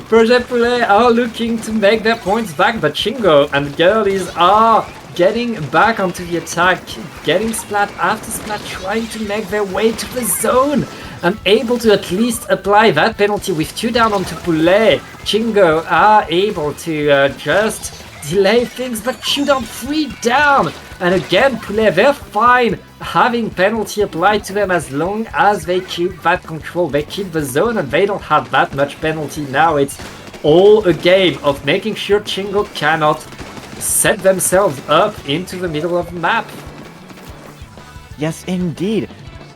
Projet Poulet are looking to make their points back, but Chingo and girlies are getting back onto the attack, getting splat after splat, trying to make their way to the zone, and able to at least apply that penalty with 2 down onto Poulet. Chingo are able to just delay things, but 2 down, 3 down. And again, Poulet, they're fine having penalty applied to them as long as they keep that control. They keep the zone and they don't have that much penalty now. It's all a game of making sure Chingo cannot set themselves up into the middle of the map. Yes, indeed.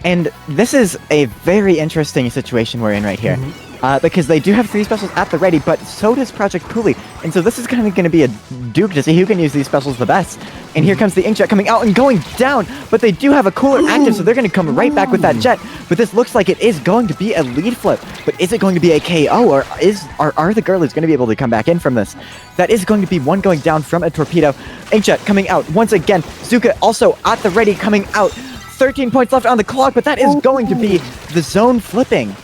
And this is a very interesting situation we're in right here. Because they do have 3 specials at the ready, but so does Project Poulet. And so this is kind of going to be a duke to see who can use these specials the best. And here comes the Inkjet coming out and going down, but they do have a cooler active, so they're going to come right back with that jet. But this looks like it is going to be a lead flip. But is it going to be a KO, or are the girlies going to be able to come back in from this? That is going to be one going down from a torpedo. Inkjet coming out once again. Zuka also at the ready coming out. 13 points left on the clock, but that is going to be the zone flipping.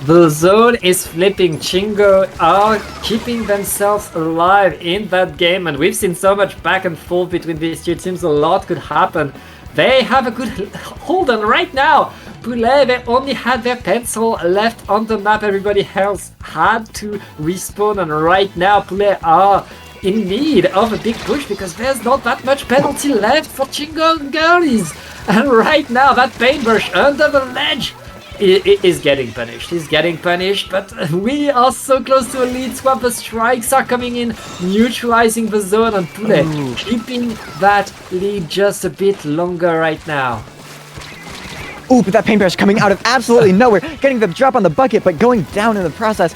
The zone is flipping. Chingo are keeping themselves alive in that game, and we've seen so much back and forth between these two teams. A lot could happen. They have a good hold on right now. Poulet, they only had their pencil left on the map. Everybody else had to respawn, and right now Poulet are in need of a big push because there's not that much penalty left for Chingo and girlies. And right now that paintbrush under the ledge is getting punished. He's getting punished, but we are so close to a lead swap. The strikes are coming in, neutralizing the zone, and Poulet keeping that lead just a bit longer right now. Ooh, but that paintbrush coming out of absolutely nowhere, getting the drop on the bucket, but going down in the process.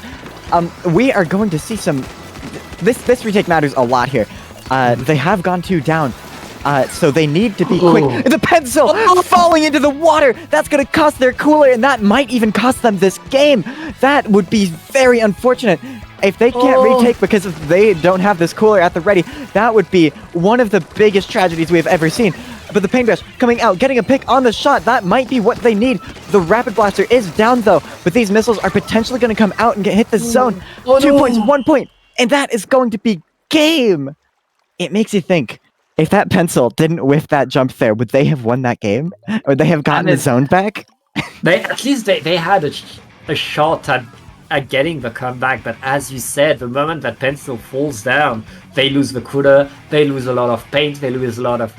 We are going to see some... This retake matters a lot here. They have gone 2 down. So they need to be quick. The pencil falling into the water! That's gonna cost their cooler, and that might even cost them this game! That would be very unfortunate. If they can't retake because they don't have this cooler at the ready, that would be one of the biggest tragedies we have ever seen. But the Paintbrush coming out, getting a pick on the shot. That might be what they need. The Rapid Blaster is down though, but these missiles are potentially going to come out and hit the zone. 2 points, 1 point, and that is going to be game. It makes you think, if that pencil didn't whiff that jump there, would they have won that game? Or would they have gotten the zone back? At least they had a shot at getting the comeback, but as you said, the moment that pencil falls down, they lose the cooler, they lose a lot of paint, they lose a lot of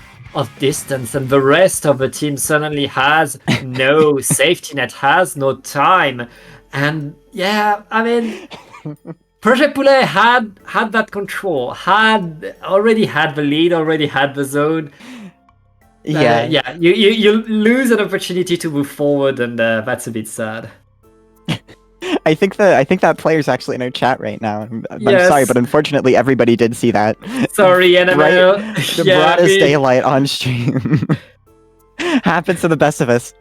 distance, and the rest of the team suddenly has no safety net, has no time. And yeah, I mean, Project Poulet had that control, already had the lead, already had the zone. Yeah, you lose an opportunity to move forward, and that's a bit sad. I think that player's actually in our chat right now. I'm Yes. sorry, but unfortunately everybody did see that. Sorry, NML. The broadest daylight on stream. Happens to the best of us.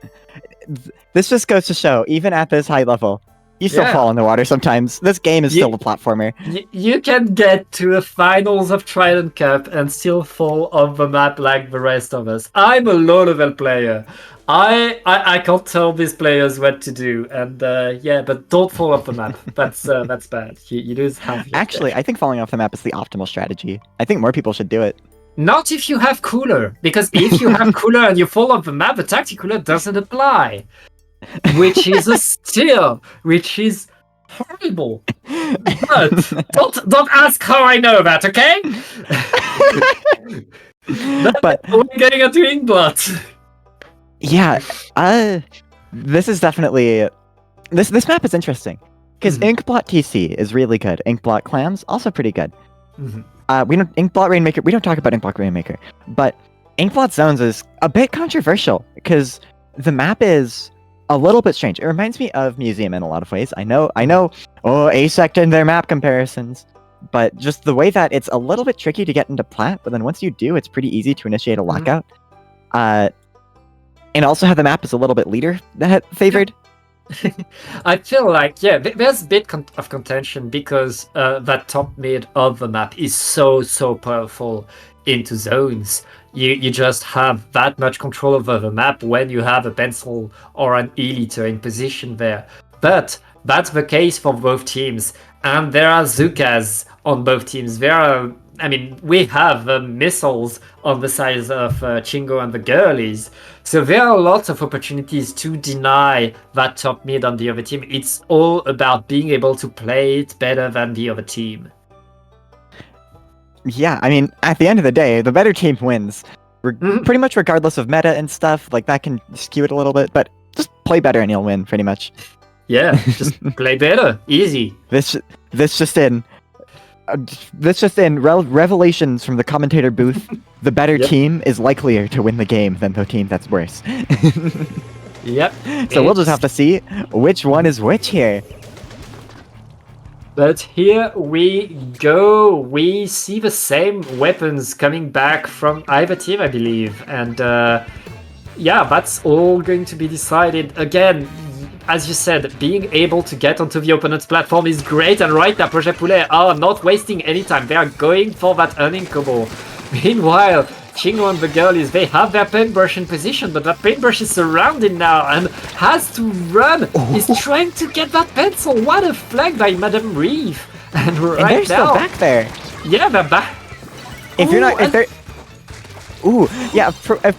This just goes to show, even at this high level, you still fall in the water sometimes. This game is still a platformer. You can get to the finals of Triton-Cup and still fall off the map like the rest of us. I'm a low-level player. I can't tell these players what to do, and but don't fall off the map. That's bad. You lose half. Actually, I think falling off the map is the optimal strategy. I think more people should do it. Not if you have cooler, because if you have cooler and you fall off the map, the tactic cooler doesn't apply, which is a steal, which is horrible. But don't ask how I know that, okay? But we're getting a twin blot. Yeah, this is definitely this map is interesting because Inkblot TC is really good. Inkblot Clams also pretty good. We don't Inkblot Rainmaker. We don't talk about Inkblot Rainmaker, but Inkblot Zones is a bit controversial because the map is a little bit strange. It reminds me of Museum in a lot of ways. I know. Oh, Asect and their map comparisons, but just the way that it's a little bit tricky to get into plat, but then once you do, it's pretty easy to initiate a lockout. And also how the map is a little bit leader favored. I feel like, there's a bit of contention because that top mid of the map is so powerful into zones. You just have that much control over the map when you have a pencil or an E-liter in position there. But that's the case for both teams. And there are Zukas on both teams. We have missiles on the sides of Chingo and the girlies. So there are lots of opportunities to deny that top mid on the other team. It's all about being able to play it better than the other team. Yeah, I mean, at the end of the day, the better team wins. Pretty much regardless of meta and stuff, like that can skew it a little bit, but just play better and you'll win, pretty much. Yeah, just play better. Easy. This just in revelations from the commentator booth. The better team is likelier to win the game than the team that's worse. Yep. So we'll just have to see which one is which here. But here we go. We see the same weapons coming back from either team, I believe. And that's all going to be decided. Again, as you said, being able to get onto the opponent's platform is great. And right now, Project Poulet are not wasting any time. They are going for that earning combo. Meanwhile, Chingo and the girlies, they have their paintbrush in position, but that paintbrush is surrounded now and has to run. He's trying to get that pencil. What a flag by Madame Reeve. And they're still back there. Yeah, they're back. If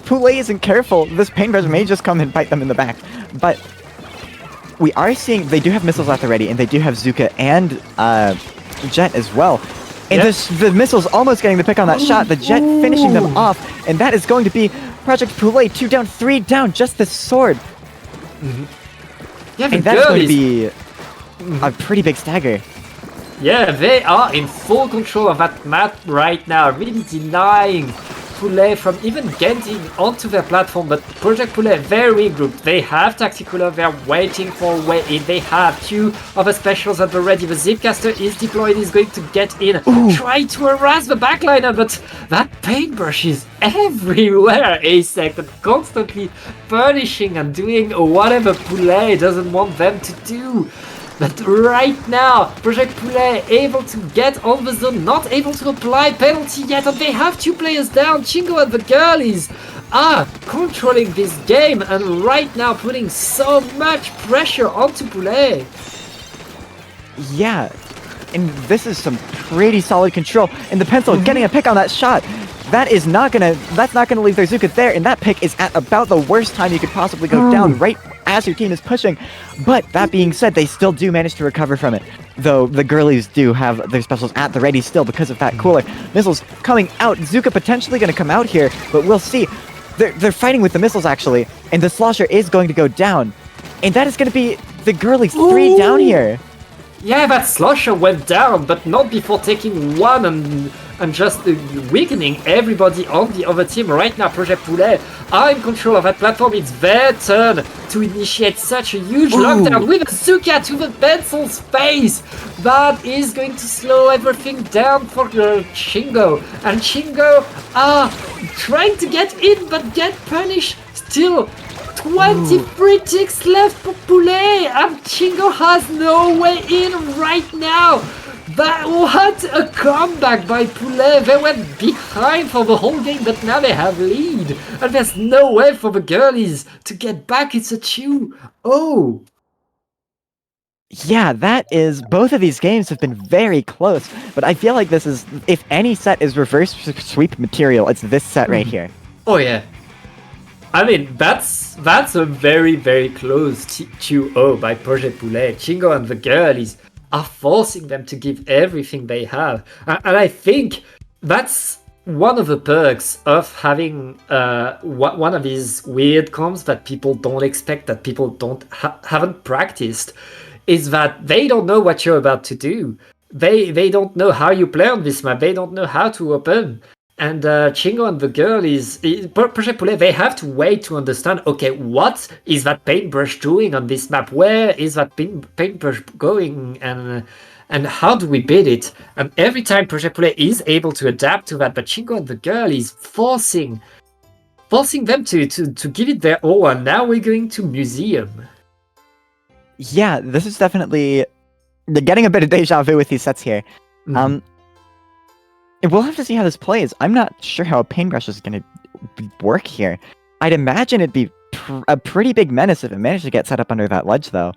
Poulet isn't careful, this paintbrush may just come and bite them in the back. But we are seeing they do have missiles at the ready, and they do have Zuka and Jet as well. And the missile's almost getting the pick on that shot. The Jet finishing them off, and that is going to be Project Poulet. 2 down, 3 down, just the sword. Yeah, and that's going to be a pretty big stagger. Yeah, they are in full control of that map right now, really denying Poulet from even getting onto their platform. But Project Poulet, very regrouped. They have Tacticular, they're waiting for a way in. They have 2 of the specials at the ready. The Zipcaster is deployed, he's going to get in, try to harass the backliner, but that paintbrush is everywhere, Asect, and constantly punishing and doing whatever Poulet doesn't want them to do. But right now, Project Poulet able to get on the zone, not able to apply penalty yet, and they have 2 players down, Chingo and the girlies are controlling this game and right now putting so much pressure onto Poulet. Yeah, and this is some pretty solid control. And the pencil getting a pick on that shot. That's not gonna leave their Zuka there, and that pick is at about the worst time you could possibly go down, right as your team is pushing. But that being said, they still do manage to recover from it. Though the girlies do have their specials at the ready still because of that cooler. Missiles coming out. Zuka potentially gonna come out here, but we'll see. They're fighting with the missiles actually, and the slosher is going to go down. And that is gonna be the girlies 3 down here. Yeah, that slosher went down, but not before taking one and just weakening everybody on the other team. Right now, Project Poulet are in control of that platform. It's their turn to initiate such a huge lockdown with a Zuka to the pencil's face. That is going to slow everything down for Chingo. And Chingo are trying to get in, but get punished still. 23 ticks left for Poulet, and Chingo has no way in right now. What a comeback by Poulet. They went behind for the whole game, but now they have lead. And there's no way for the girlies to get back. It's a 2-0. Yeah, that is... Both of these games have been very close, but I feel like this is... If any set is reverse sweep material, it's this set right here. Oh, yeah. I mean, that's a very, very close 2-0 by Project Poulet. Chingo and the girlies are forcing them to give everything they have. And I think that's one of the perks of having one of these weird comps that people don't expect, that people haven't practiced, is that they don't know what you're about to do. They don't know how you play on this map. They don't know how to open. And Chingo and the girlies, Project Poulet, they have to wait to understand, okay, what is that paintbrush doing on this map? Where is that paintbrush going? And how do we beat it? And every time Project Poulet is able to adapt to that, but Chingo and the girlies forcing them to give it their all. And now we're going to Museum. Yeah, this is definitely... They're getting a bit of deja vu with these sets here. We'll have to see how this plays. I'm not sure how a paintbrush is going to work here. I'd imagine it'd be a pretty big menace if it managed to get set up under that ledge, though.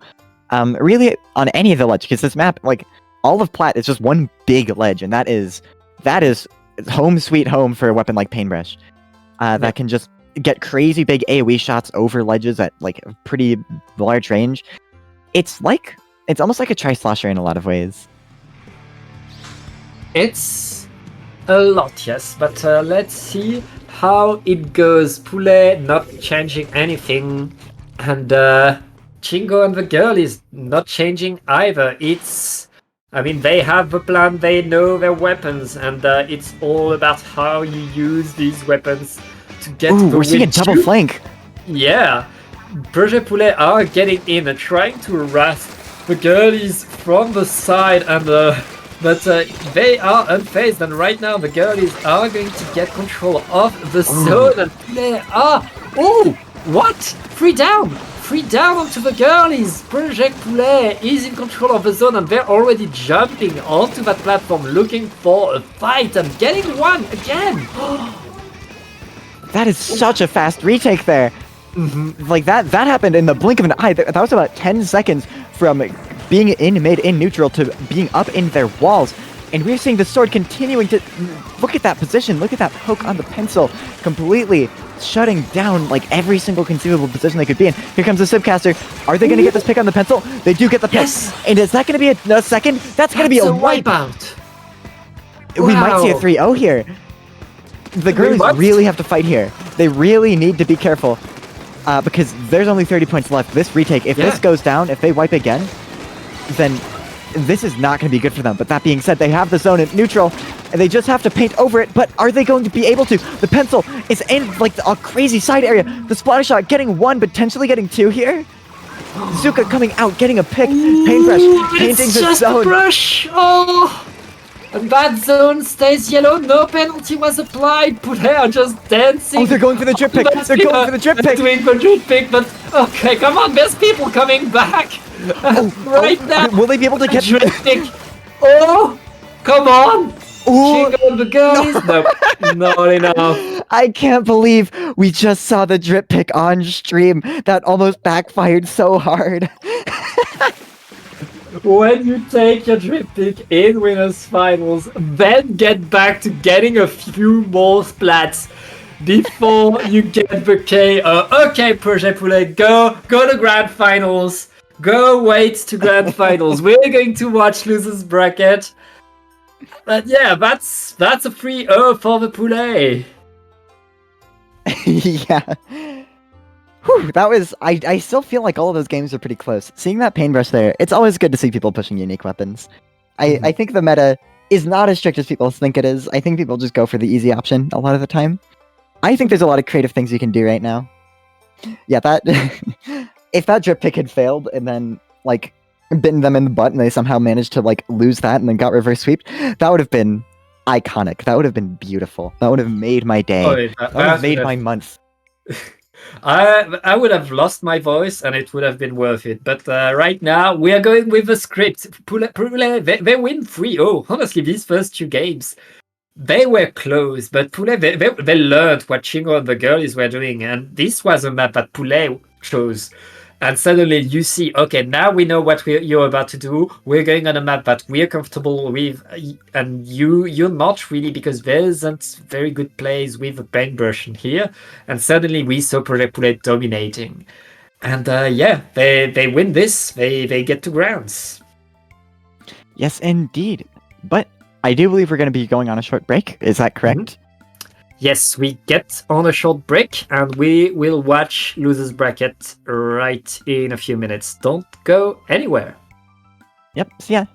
Really, on any of the ledge, because this map, like, all of Plat is just one big ledge, and that is home sweet home for a weapon like paintbrush. That can just get crazy big AoE shots over ledges at, like, a pretty large range. It's almost like a tri-slosher in a lot of ways. It's a lot, yes, but let's see how it goes. Poulet not changing anything, and Chingo and the girl is not changing either. I mean, they have the plan, they know their weapons, and it's all about how you use these weapons to get the we're seeing a double flank. Yeah, Project Poulet are getting in and trying to harass the girlies from the side, and but they are unfazed, and right now the girlies are going to get control of the zone, and they are... Oh! What? 3 down! 3 down onto the girlies! Project Poulet is in control of the zone, and they're already jumping onto that platform looking for a fight, and getting one again! That is such a fast retake there! Like, that happened in the blink of an eye. That was about 10 seconds from being mid in neutral to being up in their walls. And we're seeing the sword continuing to... Look at that position. Look at that poke on the pencil. Completely shutting down, like, every single conceivable position they could be in. Here comes the Sipcaster. Are they going to get this pick on the pencil? They do get the pick. Yes. And is that going to be a second? That's going to be a wipeout. We might see a 3-0 here. The girlies really have to fight here. They really need to be careful. Because there's only 30 points left. This retake, if this goes down, if they wipe again, then this is not going to be good for them. But that being said, they have the zone in neutral, and they just have to paint over it. But are they going to be able to? The pencil is in, like, a crazy side area. The splatter shot getting 1, potentially getting 2 here. Zuka coming out, getting a pick. Paintbrush, painting the just zone. A brush. Oh! And that zone stays yellow. No penalty was applied. Poulet are just dancing. Oh, they're going for the drip pick. They're going for the drip pick. Doing the drip pick, but okay, come on. There's people coming back right now. Will they be able to get drip pick? Oh, come on. Ooh, Chingo and the girlies. No, not enough. I can't believe we just saw the drip pick on stream. That almost backfired so hard. When you take your drip pick in winners finals, then get back to getting a few more splats before you get the KO. Okay, Projet Poulet, go to grand finals. Go wait to grand finals. We're going to watch losers bracket. But yeah, that's a 3-0 for the Poulet. Yeah. Whew, that was. I still feel like all of those games are pretty close. Seeing that paintbrush there, it's always good to see people pushing unique weapons. I think the meta is not as strict as people think it is. I think people just go for the easy option a lot of the time. I think there's a lot of creative things you can do right now. Yeah, that if that drip pick had failed and then like bitten them in the butt and they somehow managed to like lose that and then got reverse sweep, that would have been iconic. That would have been beautiful. That would have made my day. That would have made my month. I would have lost my voice and it would have been worth it. But right now, we are going with the script. Poulet, they win 3-0. Honestly, these first 2 games, they were close. But Poulet, they learned what Shingo and the girlies were doing. And this was a map that Poulet chose. And suddenly you see, okay, now we know what you're about to do. We're going on a map that we're comfortable with, and you're not really, because there isn't very good plays with the paintbrush in here. And suddenly we saw Projet Poulet dominating. And yeah, they win this. They get to grounds. Yes, indeed. But I do believe we're going to be going on a short break. Is that correct? Mm-hmm. Yes, we get on a short break and we will watch Losers Bracket right in a few minutes. Don't go anywhere. Yep, see ya.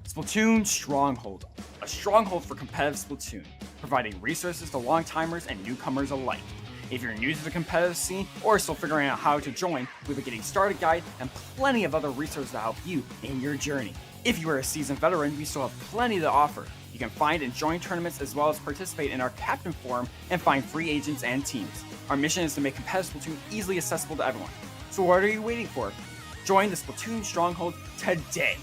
Splatoon Stronghold, a stronghold for competitive Splatoon, providing resources to long-timers and newcomers alike. If you're new to the competitive scene or still figuring out how to join, we have a getting started guide and plenty of other resources to help you in your journey. If you are a seasoned veteran, we still have plenty to offer. You can find and join tournaments as well as participate in our Captain Forum and find free agents and teams. Our mission is to make competitive Splatoon easily accessible to everyone. So what are you waiting for? Join the Splatoon Stronghold today!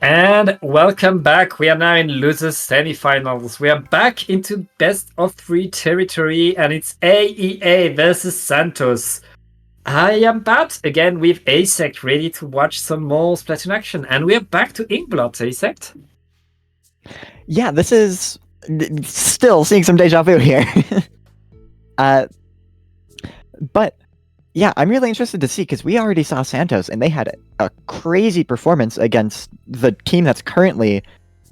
And welcome back. We are now in losers semifinals. We are back into best of 3 territory, and it's AEA versus Santos. I am Pat again with Asect, ready to watch some more Splatoon action, and we are back to Inkblot, Asect. Yeah, this is still seeing some deja vu here. But yeah, I'm really interested to see, because we already saw Santos, and they had a crazy performance against the team that's currently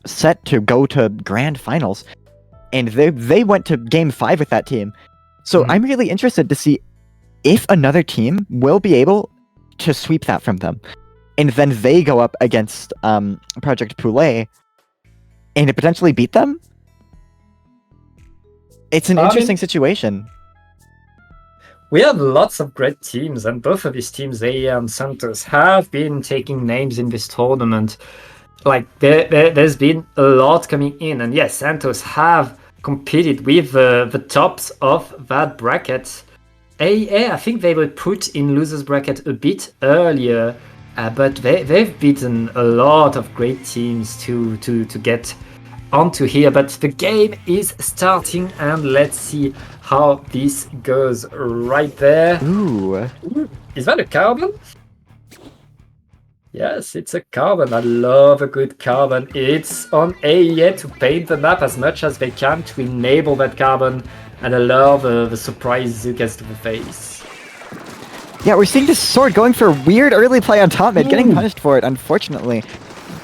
set to go to grand finals. And they went to game 5 with that team. So I'm really interested to see if another team will be able to sweep that from them. And then they go up against Project Poulet and to potentially beat them. It's an interesting situation. We have lots of great teams, and both of these teams, AEA and Santos, have been taking names in this tournament. Like, there's been a lot coming in, and yes, Santos have competed with the tops of that bracket. AEA, I think they were put in losers bracket a bit earlier, but they've beaten a lot of great teams to get onto here. But the game is starting, and let's see how this goes. Right there. Ooh. Is that a carbon? Yes, it's a carbon. I love a good carbon. It's on AEA to paint the map as much as they can to enable that carbon, and I love the surprise Zook gets to the face. Yeah, we're seeing this sword going for a weird early play on top mid, getting punished for it, unfortunately.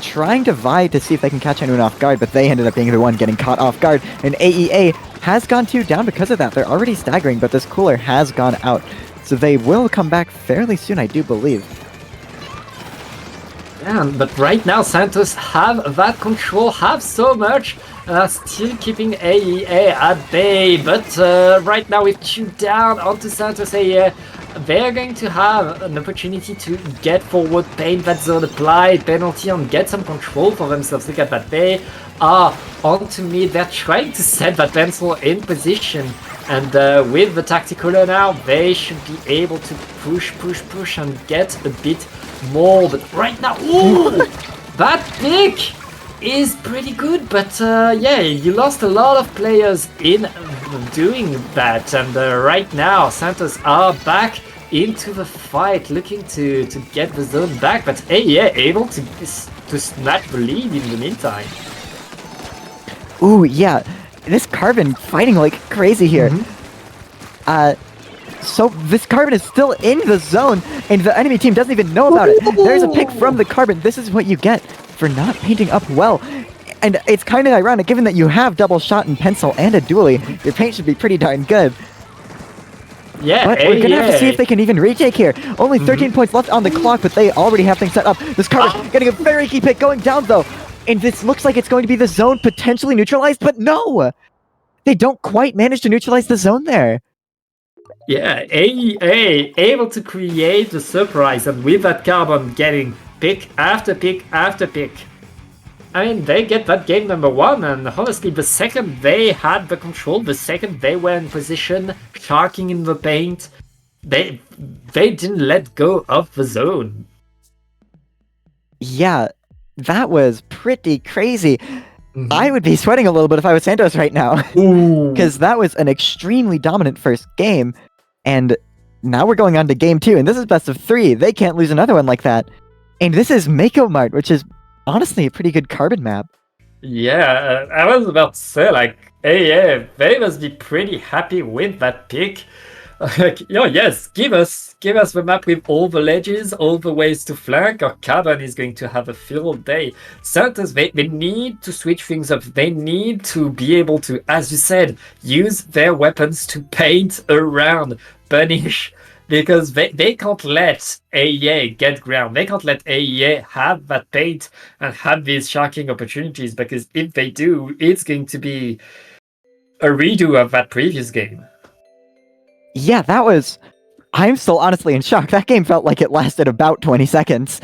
Trying to vie to see if they can catch anyone off guard, but they ended up being the one getting caught off guard. And AEA has gone 2 down because of that. They're already staggering, but this cooler has gone out. So they will come back fairly soon, I do believe. Yeah, but right now Santos have that control, have so much, still keeping AEA at bay. But right now with 2 down onto Santos AEA, they're going to have an opportunity to get forward, paint that zone, apply penalty, and get some control for themselves. Look at that, they are onto mid, they're trying to set that pencil in position. And with the tacticaler now, they should be able to push and get a bit more. But right now, ooh, that pick is pretty good. But yeah, you lost a lot of players in doing that. And right now, Santos are back into the fight, looking to get the zone back. But AEA able to snatch the lead in the meantime. Ooh, yeah. This Carbon fighting like crazy here. So this Carbon is still in the zone, and the enemy team doesn't even know about it. There's a pick from the Carbon. This is what you get for not painting up well. And it's kind of ironic, given that you have double shot and pencil and a dually. Your paint should be pretty darn good. Yeah, but we're gonna have to see if they can even retake here. Only 13 points left on the clock, but they already have things set up. This Carbon getting a very key pick going down, though. And this looks like it's going to be the zone potentially neutralized, but no! They don't quite manage to neutralize the zone there. Yeah, AEA able to create the surprise, and with that Carbon getting pick after pick after pick. I mean, they get that game number 1, and honestly, the second they had the control, the second they were in position, sharking in the paint, they didn't let go of the zone. Yeah, that was pretty crazy. I would be sweating a little bit if I was Santos right now. Because that was an extremely dominant first game. And now we're going on to game 2, and this is best of 3. They can't lose another one like that. And this is Mako Mart, which is honestly a pretty good Carbon map. Yeah, I was about to say, like, hey, they must be pretty happy with that pick. Like, yes, give us the map with all the ledges, all the ways to flank, or Carbon is going to have a field day. Santos, they need to switch things up. They need to be able to, as you said, use their weapons to paint around, punish, because they can't let AEA get ground. They can't let AEA have that paint and have these shocking opportunities, because if they do, it's going to be a redo of that previous game. Yeah, that was... I'm still honestly in shock. That game felt like it lasted about 20 seconds.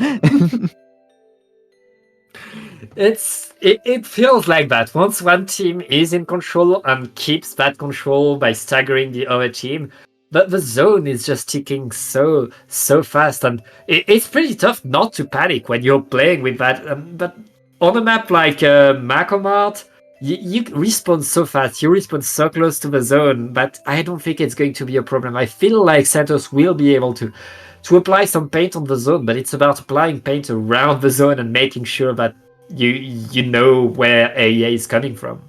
It feels like that. Once one team is in control and keeps that control by staggering the other team, but the zone is just ticking so fast, and it's pretty tough not to panic when you're playing with that. But on a map like Macomart, you respawn so fast, you respawn so close to the zone, but I don't think it's going to be a problem. I feel like Santos will be able to apply some paint on the zone, but it's about applying paint around the zone and making sure that you know where AEA is coming from.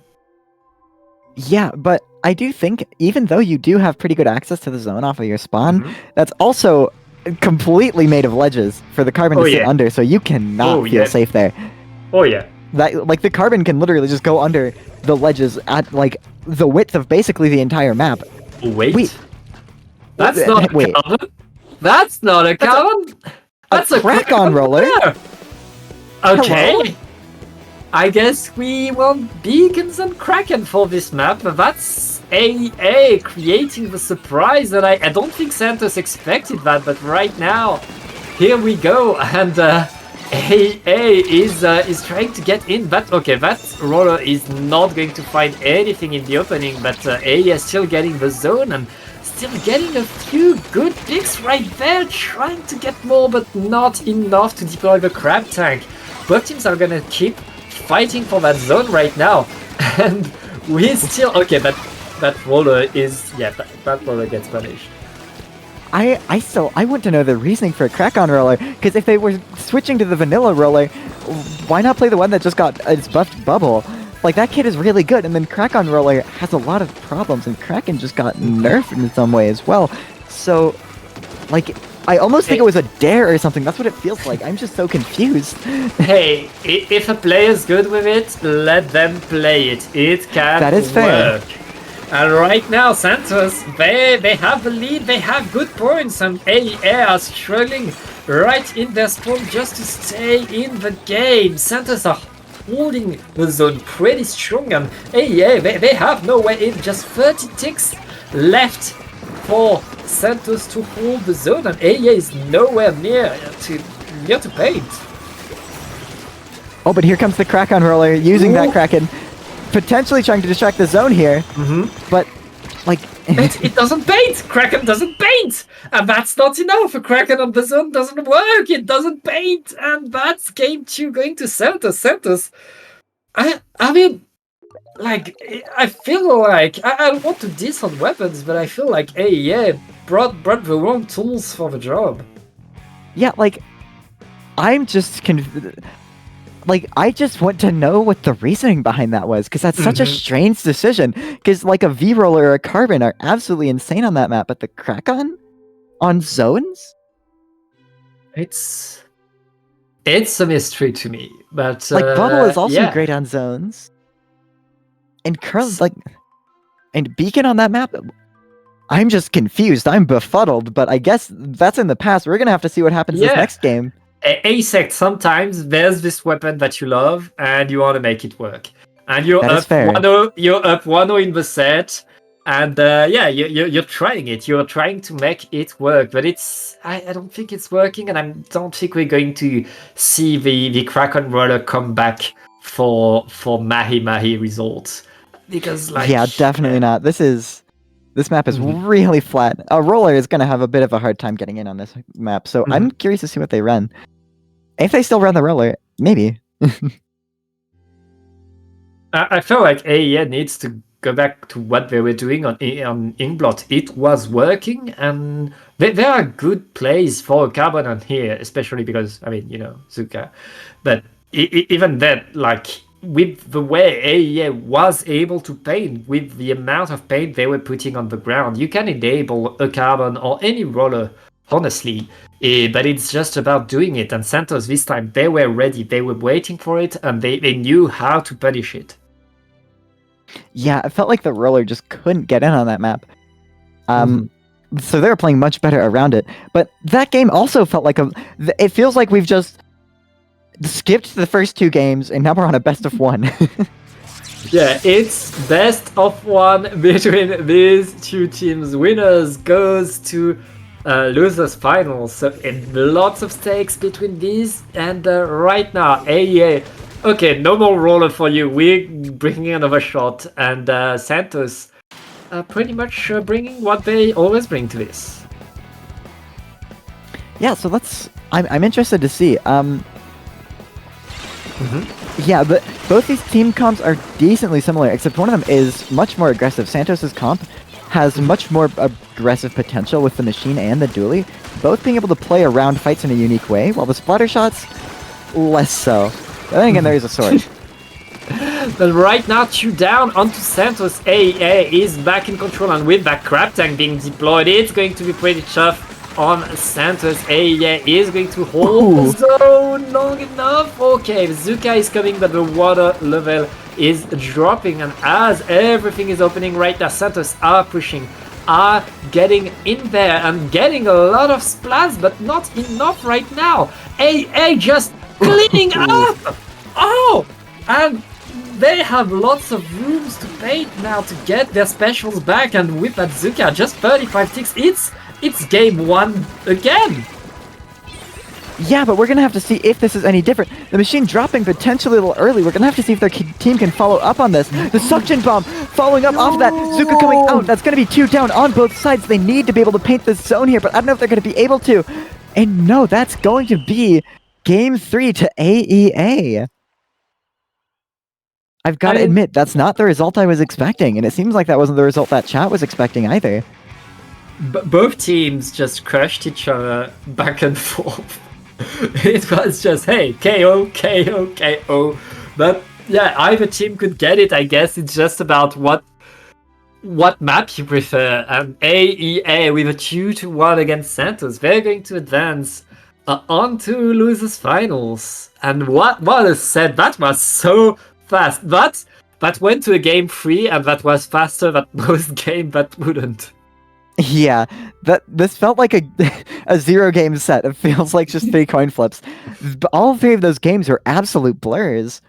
Yeah, but I do think, even though you do have pretty good access to the zone off of your spawn, that's also completely made of ledges for the carbon to sit under, so you cannot feel safe there. Oh yeah. That, like, the carbon can literally just go under the ledges at, like, the width of basically the entire map. Wait. That's not a carbon? That's not a carbon? That's a crack-on roller. Okay. Hello? I guess we want beacons and Kraken for this map. That's AEA creating the surprise that I don't think Santos expected that, but right now, here we go, and AEA is trying to get in. That roller is not going to find anything in the opening, but AEA is still getting the zone and still getting a few good picks right there, trying to get more, but not enough to deploy the crab tank. Both teams are gonna keep fighting for that zone right now, and we still that roller is that roller gets punished. I want to know the reasoning for a crack-on roller, because if they were switching to the vanilla roller, why not play the one that just got its buffed bubble? Like, that kit is really good, and then crack-on roller has a lot of problems, and Kraken just got nerfed in some way as well. So, like, I almost think it was a dare or something. That's what it feels like. I'm just so confused. Hey, if a player's good with it, let them play it. It can That is fair. work. And right now, Santos, they have the lead, they have good points, and AEA are struggling right in their spawn just to stay in the game. Santos are holding the zone pretty strong, and AEA, they have no way in. Just 30 ticks left for Santos to hold the zone, and AEA is nowhere near to paint. Oh, but here comes the crack-on roller, using that Kraken, potentially trying to distract the zone here. But, like... it doesn't paint! Kraken doesn't paint! And that's not enough! A Kraken on the zone doesn't work! It doesn't paint! And that's game 2 going to Santos. Santos, I mean, like, I feel like... I don't want to diss on weapons, but I feel like AEA brought the wrong tools for the job. Yeah, like, I'm just like, I just want to know what the reasoning behind that was, because that's such a strange decision. Because, like, a V-Roller or a Carbon are absolutely insane on that map, but the Kraken on zones? It's a mystery to me, but... like, Bubble is also great on zones. And and Beacon on that map? I'm just confused. I'm befuddled, but I guess that's in the past. We're gonna have to see what happens this next game. Asect, sometimes there's this weapon that you love and you want to make it work, and you're That is up fair. 1-0 in the set, and you're trying it. You're trying to make it work, but I don't think it's working, and I don't think we're going to see the Kraken roller come back for Mahi results, because definitely not. This map is really flat. A roller is going to have a bit of a hard time getting in on this map, so I'm curious to see what they run. If they still run the roller, maybe. I feel like AEA needs to go back to what they were doing on Inkblot. It was working, and there are good plays for Carbon on here, especially because, I mean, Zuka. But even that, like, with the way AEA was able to paint, with the amount of paint they were putting on the ground, you can enable a Carbon or any roller, honestly, but it's just about doing it. And Santos, this time, they were ready, they were waiting for it, and they knew how to punish it. Yeah, it felt like the roller just couldn't get in on that map. So they were playing much better around it. But that game also felt like it feels like we've just skipped the first 2 games, and now we're on a best of 1. Yeah, it's best of 1 between these 2 teams. Winners goes to losers finals. So, and lots of stakes between these. And right now, AEA, okay, no more roller for you. We're bringing another shot. And Santos pretty much bringing what they always bring to this. Yeah, so I'm interested to see. Yeah, but both these team comps are decently similar, except one of them is much more aggressive. Santos's comp has much more aggressive potential with the machine and the dually, both being able to play around fights in a unique way, while the splatter shots, less so. But then again, there is a sword. But right now, 2 down onto Santos. AEA is back in control, and with that crab tank being deployed, it's going to be pretty tough on Santos. AEA is going to hold the zone long enough. Okay, Zuka is coming, but the water level is dropping, and as everything is opening right now, Santos are pushing, are getting in there and getting a lot of splats, but not enough right now. AA just cleaning up. Oh, and they have lots of rooms to paint now to get their specials back, and with that Zuka just 35 ticks, it's game 1 again. Yeah, but we're going to have to see if this is any different. The machine dropping potentially a little early. We're going to have to see if their team can follow up on this. The suction bomb following up off that. Zuka coming out. That's going to be 2 down on both sides. They need to be able to paint this zone here, but I don't know if they're going to be able to. And no, that's going to be game 3 to AEA. I've got to admit, that's not the result I was expecting, and it seems like that wasn't the result that chat was expecting either. Both teams just crushed each other back and forth. It was just, hey, KO, KO, KO. But yeah, either team could get it, I guess. It's just about what map you prefer. And AEA with a 2-1 against Santos, they're going to advance onto losers finals. And what a set, that was so fast. That went to a game 3, and that was faster than most game that wouldn't. Yeah, this felt like a 0-game set. It feels like just 3 coin flips. But all 3 of those games were absolute blurs.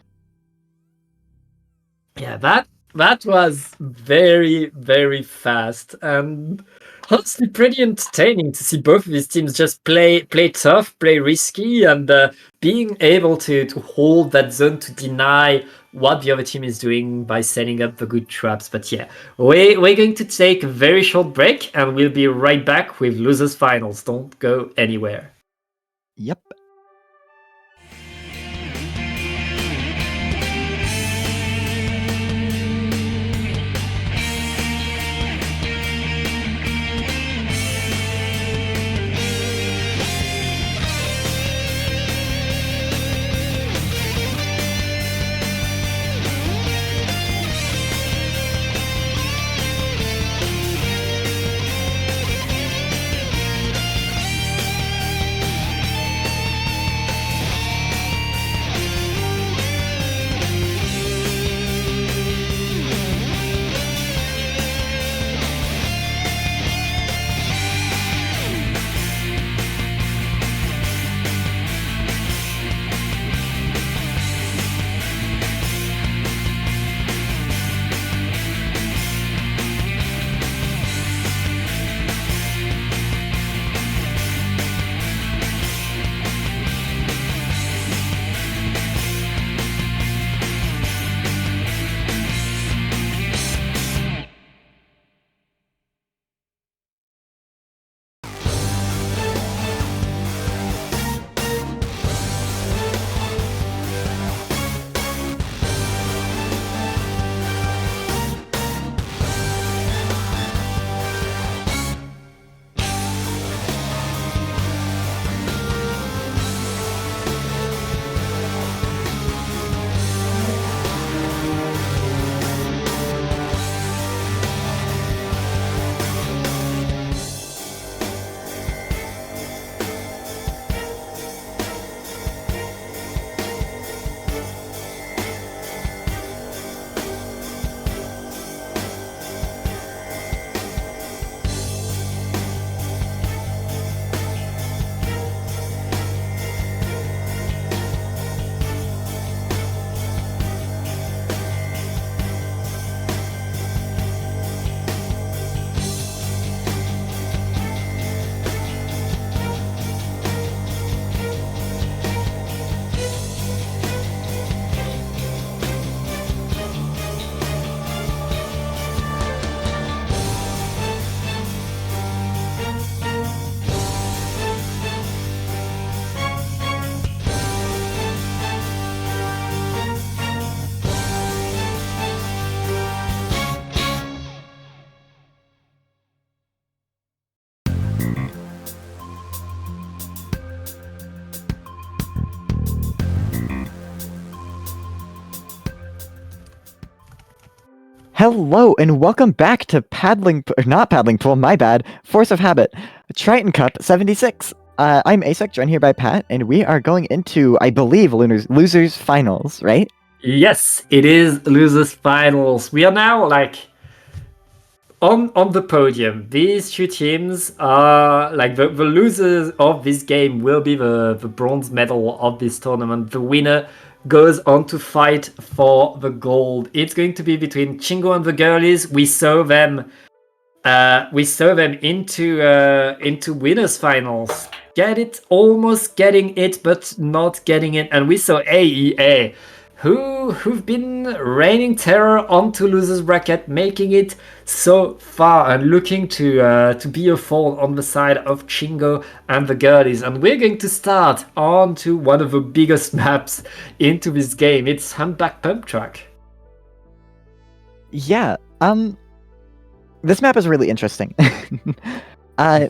Yeah, that was very, very fast, and honestly pretty entertaining to see both of these teams just play tough, play risky, and being able to hold that zone to deny what the other team is doing by setting up the good traps. But yeah, we're going to take a very short break, and we'll be right back with losers finals. Don't go anywhere. Yep. Hello and welcome back to not Paddling Pool, my bad, Force of Habit, Triton-Cup 76. I'm Asek, joined here by Pat, and we are going into, I believe, losers finals, right? Yes, it is losers finals. We are now like on the podium. These two teams are like the losers of this game will be the bronze medal of this tournament. The winner goes on to fight for the gold. It's going to be between Chingo and the girlies. We saw them into winners finals. Almost getting it, but not getting it. And we saw AEA, who've been raining terror onto losers bracket, making it so far and looking to be a fall on the side of Chingo and the girlies. And we're going to start on to one of the biggest maps into this game. It's Humpback Pump Track. Yeah, this map is really interesting. I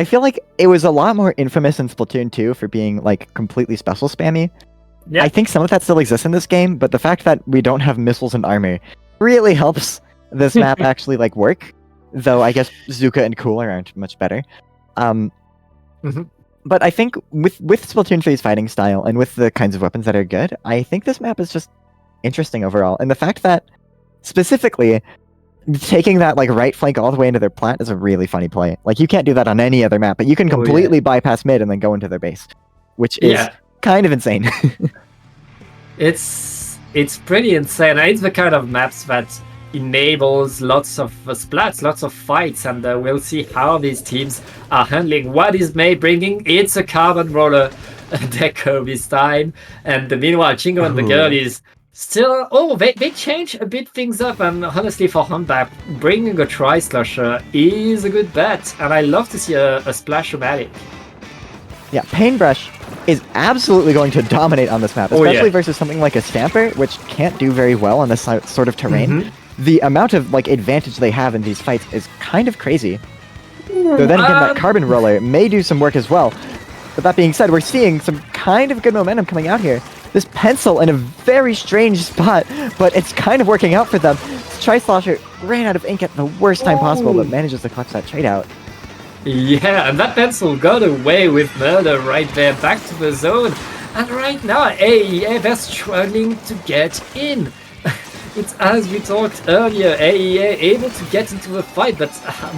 feel like it was a lot more infamous in Splatoon 2 for being like completely special spammy. Yeah. I think some of that still exists in this game, but the fact that we don't have missiles and armor really helps this map actually like work. Though I guess Zuka and Cooler aren't much better. But I think with Splatoon 3's fighting style and with the kinds of weapons that are good, I think this map is just interesting overall. And the fact that specifically taking that like right flank all the way into their plant is a really funny play. Like you can't do that on any other map, but you can completely bypass mid and then go into their base, which is kind of insane. It's pretty insane. It's the kind of maps that enables lots of splats, lots of fights, and we'll see how these teams are handling. What is May bringing? It's a carbon roller deco this time, and meanwhile Chingo and the girlies still, they change a bit things up, and honestly for Humpback, bringing a Tri-Slasher is a good bet, and I love to see a Splash-O-Matic. Yeah, Paintbrush is absolutely going to dominate on this map, especially versus something like a Stamper, which can't do very well on this sort of terrain. The amount of like advantage they have in these fights is kind of crazy. Though then again, that Carbon Roller may do some work as well. But that being said, we're seeing some kind of good momentum coming out here. This pencil in a very strange spot, but it's kind of working out for them. Tri-Slosher ran out of ink at the worst time possible, but manages to clutch that trade out. Yeah, and that pencil got away with murder right there, back to the zone. And right now, AEA, they're struggling to get in. It's as we talked earlier, AEA able to get into the fight, but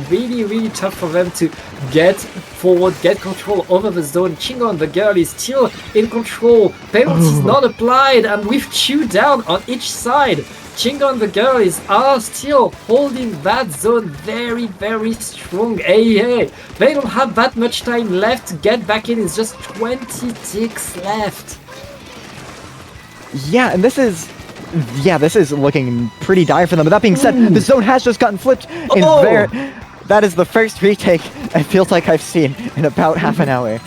really, really tough for them to get forward, get control over the zone. Chingo and the girl is still in control. Penalties not applied, and with 2 down on each side. Chingo and the girlies are still holding that zone very, very strong. AEA, they don't have that much time left to get back in. It's just 20 ticks left. Yeah, and this is looking pretty dire for them. But that being said, the zone has just gotten flipped. That is the first retake it feels like I've seen in about half an hour.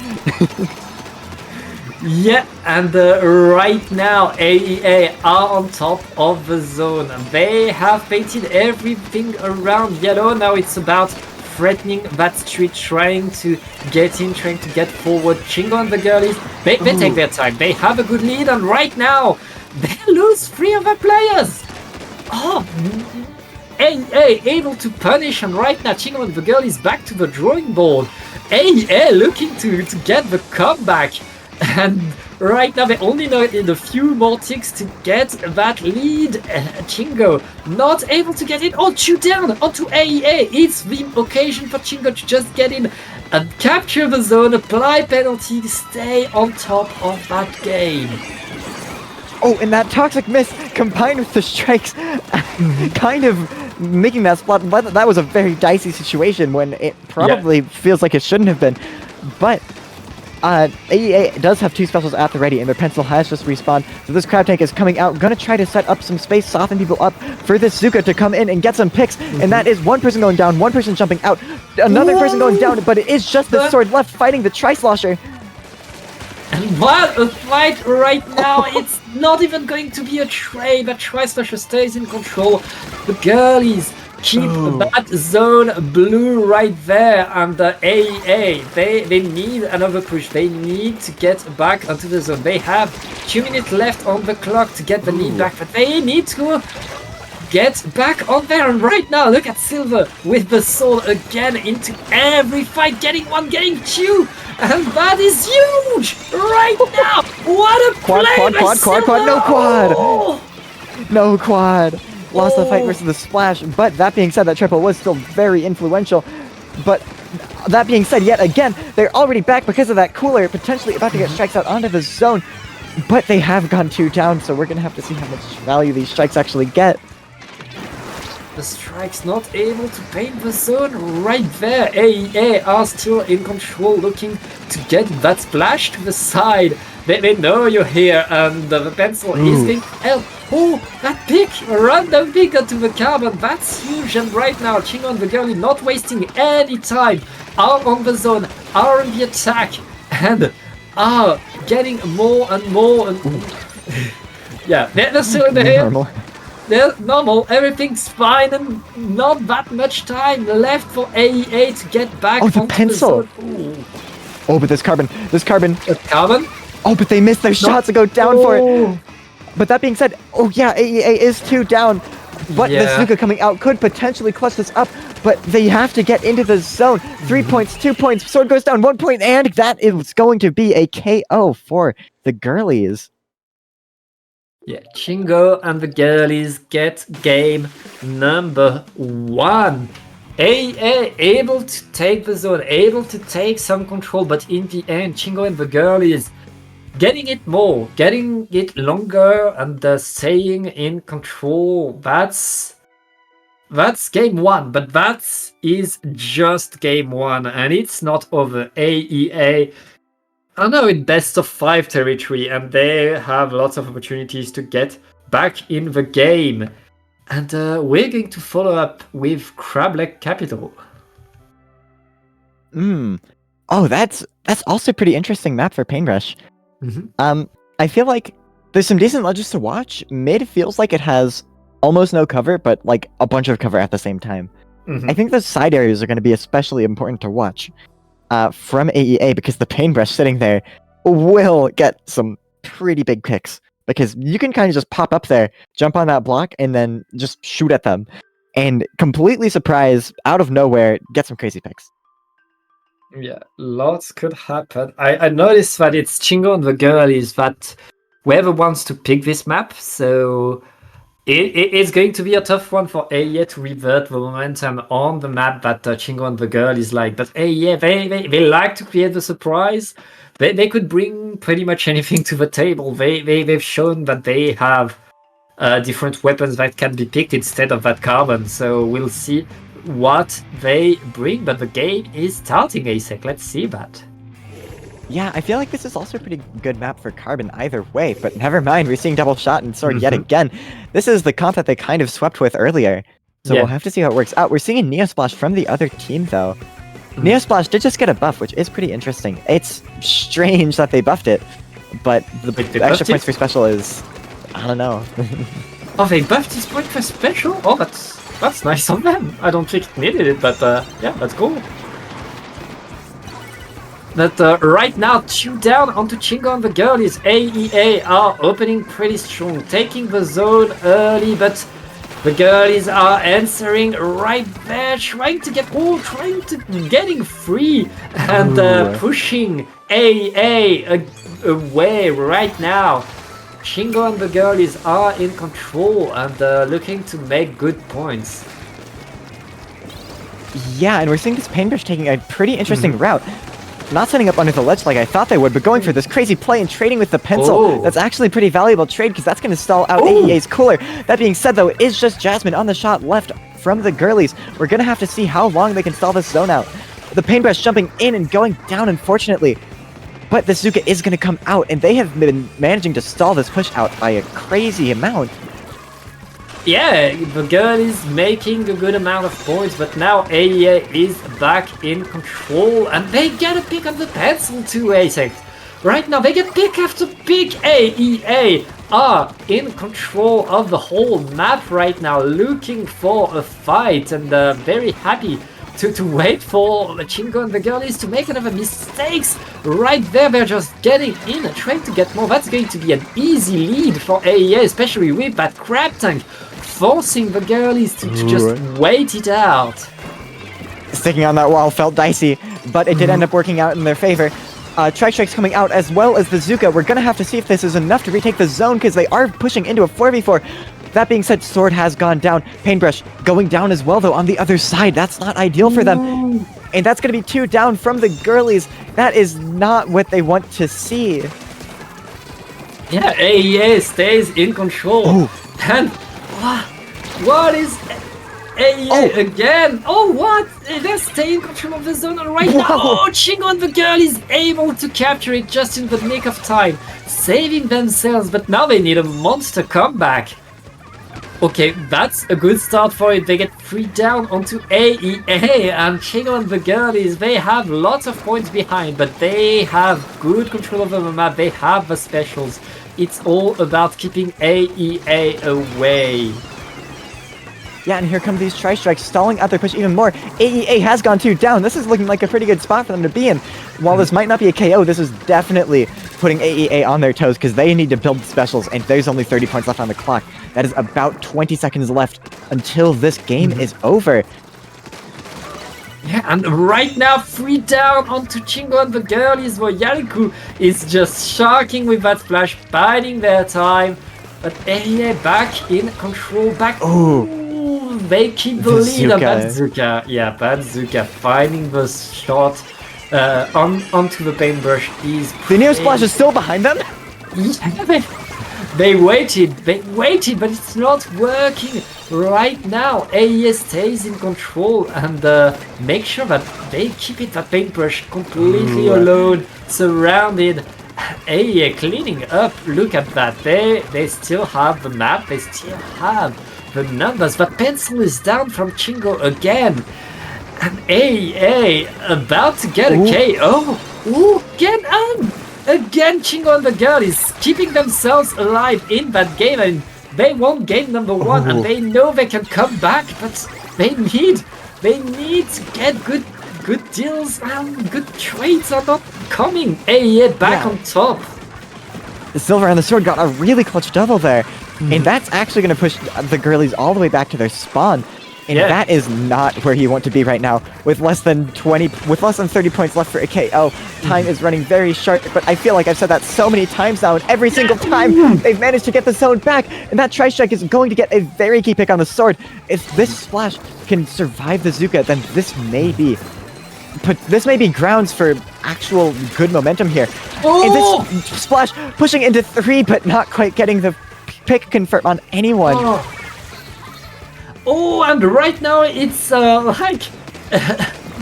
Yeah, and right now AEA are on top of the zone. They have painted everything around yellow. Now it's about threatening that street, trying to get in, trying to get forward. Chingo and the girlies, they take their time. They have a good lead, and right now they lose 3 of their players. AEA able to punish, and right now Chingo and the girlies back to the drawing board. AEA looking to get the comeback. And right now they only need a few more ticks to get that lead. Chingo not able to get in. 2 down onto AEA. It's the occasion for Chingo to just get in and capture the zone, apply penalty, stay on top of that game. And that toxic miss combined with the strikes kind of making that spot. That was a very dicey situation when it probably feels like it shouldn't have been. But AEA does have 2 specials at the ready, and their pencil has just respawned. So this crab tank is coming out, gonna try to set up some space, soften people up for this Zuka to come in and get some picks. And that is 1 person going down, 1 person jumping out, another person going down, but it is just the sword left fighting the Tri-Slosher. And what a fight right now! It's not even going to be a trade, but Tri-Slasher stays in control. The girlies keep that zone blue right there, and the AEA, they need another push. They need to get back onto the zone. They have 2 minutes left on the clock to get the lead back, but they need to get back on there. And right now, look at Silver with the sword again into every fight, getting one, getting two. And that is huge right now. What a Quad, play quad, by quad, quad, quad, Silver. no quad. Oh. No quad. Lost the fight versus the splash. But that being said, that triple was still very influential. But that being said, yet again, they're already back because of that cooler, potentially about to get strikes out onto the zone. But they have gone 2 down, so we're going to have to see how much value these strikes actually get. The strike's not able to paint the zone right there. AEA are still in control, looking to get that splash to the side. They know you're here, and the pencil is going to help. Oh, that pick! A random pick onto the carbon, that's huge. And right now, Chingo and the girlie not wasting any time, are on the zone, are on the attack, and are getting more and more. And yeah, they're still in the air. Normal. They're normal, everything's fine, and not that much time left for AEA to get back Oh, the onto pencil. the zone. Oh, but this carbon. Carbon? Oh, but they missed their shots to go down for it. But that being said, oh yeah, AEA is 2 down. But the Zuka coming out could potentially clutch this up. But they have to get into the zone. 3 points, 2 points, sword goes down 1 point, and that is going to be a KO for the girlies. Yeah, Chingo and the girlies get game number 1. AEA able to take the zone, able to take some control, but in the end, Chingo and the girlies getting it more, getting it longer, and staying in control. That's game 1, but that is just game 1, and it's not over. AEA are now in best of 5 territory, and they have lots of opportunities to get back in the game. And we're going to follow up with Crableg Capital. Oh, that's also a pretty interesting map for Paintbrush. I feel like there's some decent ledges to watch. Mid feels like it has almost no cover, but like a bunch of cover at the same time. I think the side areas are going to be especially important to watch from AEA, because the Paintbrush sitting there will get some pretty big picks, because you can kind of just pop up there, jump on that block, and then just shoot at them, and completely surprise, out of nowhere, get some crazy picks. Yeah, lots could happen. I noticed that it's Chingo and the girlies that whoever wants to pick this map, so it's going to be a tough one for AEA to revert the momentum on the map that Chingo and the girlies like. But AEA, they like to create the surprise. They could bring pretty much anything to the table. They've shown that they have different weapons that can be picked instead of that carbon. So we'll see what they bring. But the game is starting, ASEC. Let's see that. Yeah, I feel like this is also a pretty good map for Carbon either way, but never mind, we're seeing double shot and sword yet again. This is the comp that they kind of swept with earlier, so we'll have to see how it works out. We're seeing a Neosplash from the other team, though. Neosplash did just get a buff, which is pretty interesting. It's strange that they buffed it, but the extra points for special is... I don't know. Oh, they buffed his point for special? Oh, that's nice of them. I don't think it needed it, but yeah, that's cool. But right now, 2 down onto Chingo and the girlies. AEA are opening pretty strong, taking the zone early, but the girlies are answering right there, trying to getting free and pushing AEA away right now. Chingo and the girlies are in control and looking to make good points. Yeah, and we're seeing this Paintbrush taking a pretty interesting route. Not setting up under the ledge like I thought they would, but going for this crazy play and trading with the pencil. That's actually a pretty valuable trade, because that's going to stall out AEA's cooler. That being said, though, it is just Jasmine on the shot left from the girlies. We're going to have to see how long they can stall this zone out. The Paintbrush jumping in and going down, unfortunately. But the Zuka is going to come out, and they have been managing to stall this push out by a crazy amount. Yeah, the girl is making a good amount of points, but now AEA is back in control, and they get a pick on the pencil too, ASEC. Right now, they get pick after pick. AEA are in control of the whole map right now, looking for a fight, and very happy to wait for Chingo and the girlies to make another mistakes. Right there, they're just getting in and trying to get more. That's going to be an easy lead for AEA, especially with that crab tank forcing the girlies to just wait it out. Sticking on that wall felt dicey, but it did end up working out in their favor. Tri-Strike's coming out as well as the Zuka. We're gonna have to see if this is enough to retake the zone because they are pushing into a 4v4. That being said, Sword has gone down. Paintbrush going down as well, though, on the other side. That's not ideal for them. And that's going to be 2 down from the girlies. That is not what they want to see. Yeah, AEA stays in control. Oh. And what is AEA again? Oh, what? They stay in control of the zone right now. Oh, Chingo and the girl is able to capture it just in the nick of time, saving themselves, but now they need a monster comeback. Okay, that's a good start for it. They get 3 down onto AEA, and Chingo and the girlies, they have lots of points behind, but they have good control over the map. They have the specials. It's all about keeping AEA away. Yeah, and here come these Tri-Strikes stalling out their push even more. AEA has gone 2 down. This is looking like a pretty good spot for them to be in. While this might not be a KO, this is definitely putting AEA on their toes because they need to build specials, and there's only 30 points left on the clock. That is about 20 seconds left until this game is over. Yeah, and right now 3 down onto Chingo and the girlies, where Yariku is just shocking with that flash, biding their time. But AEA back in control, back. Ooh, they keep the lead of Bazooka. Yeah, Bazooka finding the shot onto the paintbrush is. The Neo Splash is still behind them? Yeah, they waited, but it's not working right now. AEA stays in control and make sure that they keep it, that paintbrush completely alone, surrounded. AEA cleaning up, look at that, they still have the map, they still have the numbers, but pencil is down from Chingo again. And AEA about to get a KO. Ooh, get on! Again, Chingo and the girl is keeping themselves alive in that game, and they won game number 1, and they know they can come back, but they need to get good deals, and good trades are not coming. AEA back on top. The Silver and the Sword got a really clutch double there, and that's actually going to push the girlies all the way back to their spawn. And that is not where you want to be right now. With less than 30 points left for a KO, time is running very short. But I feel like I've said that so many times now, and every single time they've managed to get the zone back. And that Tri-Strike is going to get a very key pick on the Sword. If this splash can survive the Zuka, then this may be grounds for actual good momentum here. And this splash pushing into 3, but not quite getting the pick confirm on anyone. Oh, and right now it's like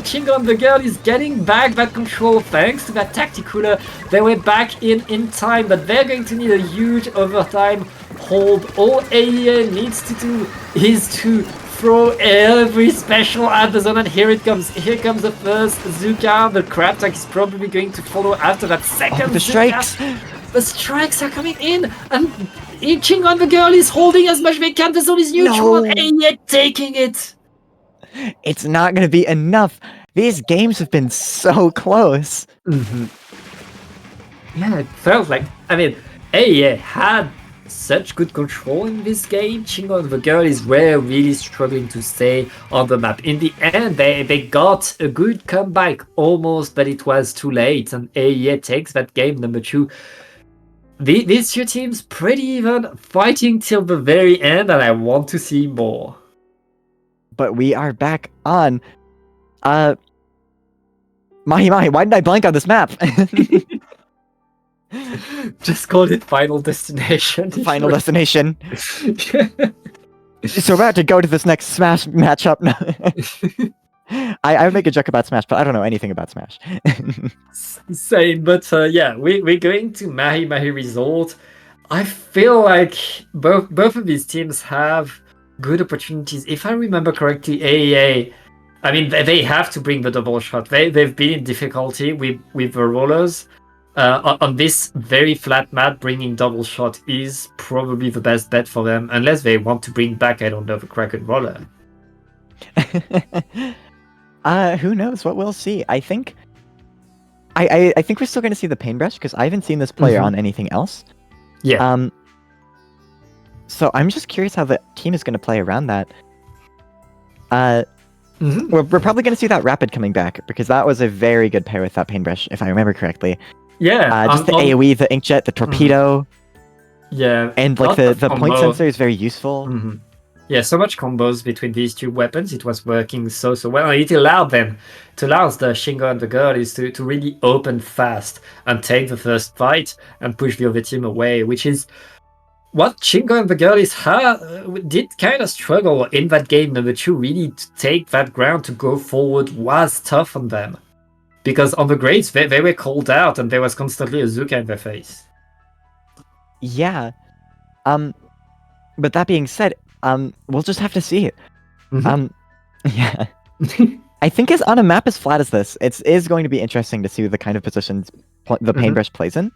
Chingo and the girl is getting back that control thanks to that tacticular. They were back in time, but they're going to need a huge overtime hold. All AEA needs to do is to throw every special at the zone, and here it comes. Here comes the first Zuka. The crab tag is probably going to follow after that second the strikes. The strikes are coming in, and Chingo and the girl is holding as much as they can. The zone is neutral, and yet taking it. It's not going to be enough. These games have been so close. Yeah, it felt like, AEA had such good control in this game. Chingo and the girls were really struggling to stay on the map. In the end, they got a good comeback almost, but it was too late, and AEA takes that game number 2. These 2 teams pretty even, fighting till the very end, and I want to see more. But we are back on. Mahi, why did I blank on this map? Just call it Final Destination. Final Destination. So we're about to go to this next Smash matchup. I would make a joke about Smash, but I don't know anything about Smash. Same, but yeah, we're going to Mahi Resort. I feel like both of these teams have good opportunities. If I remember correctly, AEA, they have to bring the double shot. They've been in difficulty with the rollers. On this very flat map, bringing double shot is probably the best bet for them, unless they want to bring back, I don't know, the Kraken roller. Who knows what we'll see. I think I think we're still going to see the Paintbrush because I haven't seen this player on anything else. Yeah. So I'm just curious how the team is going to play around that. We're probably going to see that Rapid coming back, because that was a very good pair with that Paintbrush, if I remember correctly. Yeah. Just the AoE, the Inkjet, the Torpedo. Yeah. And like the point sensor is very useful. Yeah, so much combos between these two weapons. It was working so well. And it allowed the Shingo and the Girlies to really open fast and take the first fight and push the other team away, which is what Shingo and the Girlies did kind of struggle in that game number 2. Really to take that ground, to go forward was tough on them. Because on the grades, they were called out and there was constantly a Zuka in their face. Yeah. But that being said, we'll just have to see it. Yeah. I think on a map as flat as this, it is going to be interesting to see the kind of positions the Paintbrush plays in.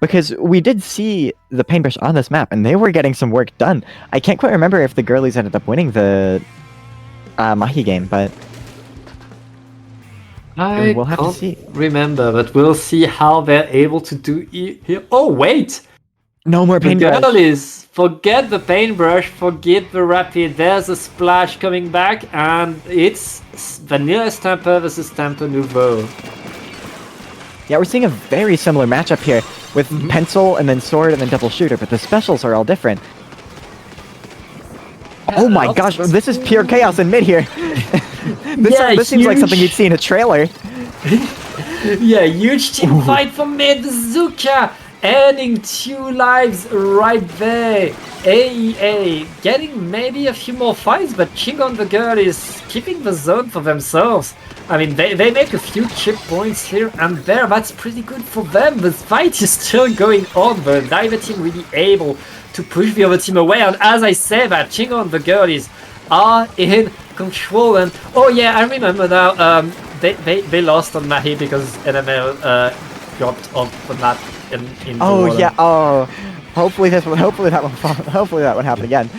Because we did see the Paintbrush on this map, and they were getting some work done. I can't quite remember if the Girlies ended up winning the Mahi game, but we'll have to see. Remember, but we'll see how they're able to do here. Oh, wait! No more Paintbrush. The Girlies, forget the Paintbrush, forget the Rapid. There's a splash coming back, and it's Vanilla Stamper versus Stamper Nouveau. Yeah, we're seeing a very similar matchup here, with pencil and then sword and then double shooter, but the specials are all different. Oh my gosh, this is pure chaos in mid here. This seems like something you'd see in a trailer. Yeah, huge team fight for mid. Zuka adding 2 lives right there. AEA getting maybe a few more fights, but Shingo and the Girl is keeping the zone for themselves. I mean, they make a few chip points here and there. That's pretty good for them. The fight is still going on. The Diver team really able to push the other team away. And as I say that, Shingo and the Girlies are in control. And oh yeah, I remember now. They lost on Mahi because NML dropped off the map in the water. Yeah. Oh, hopefully that won't happen again.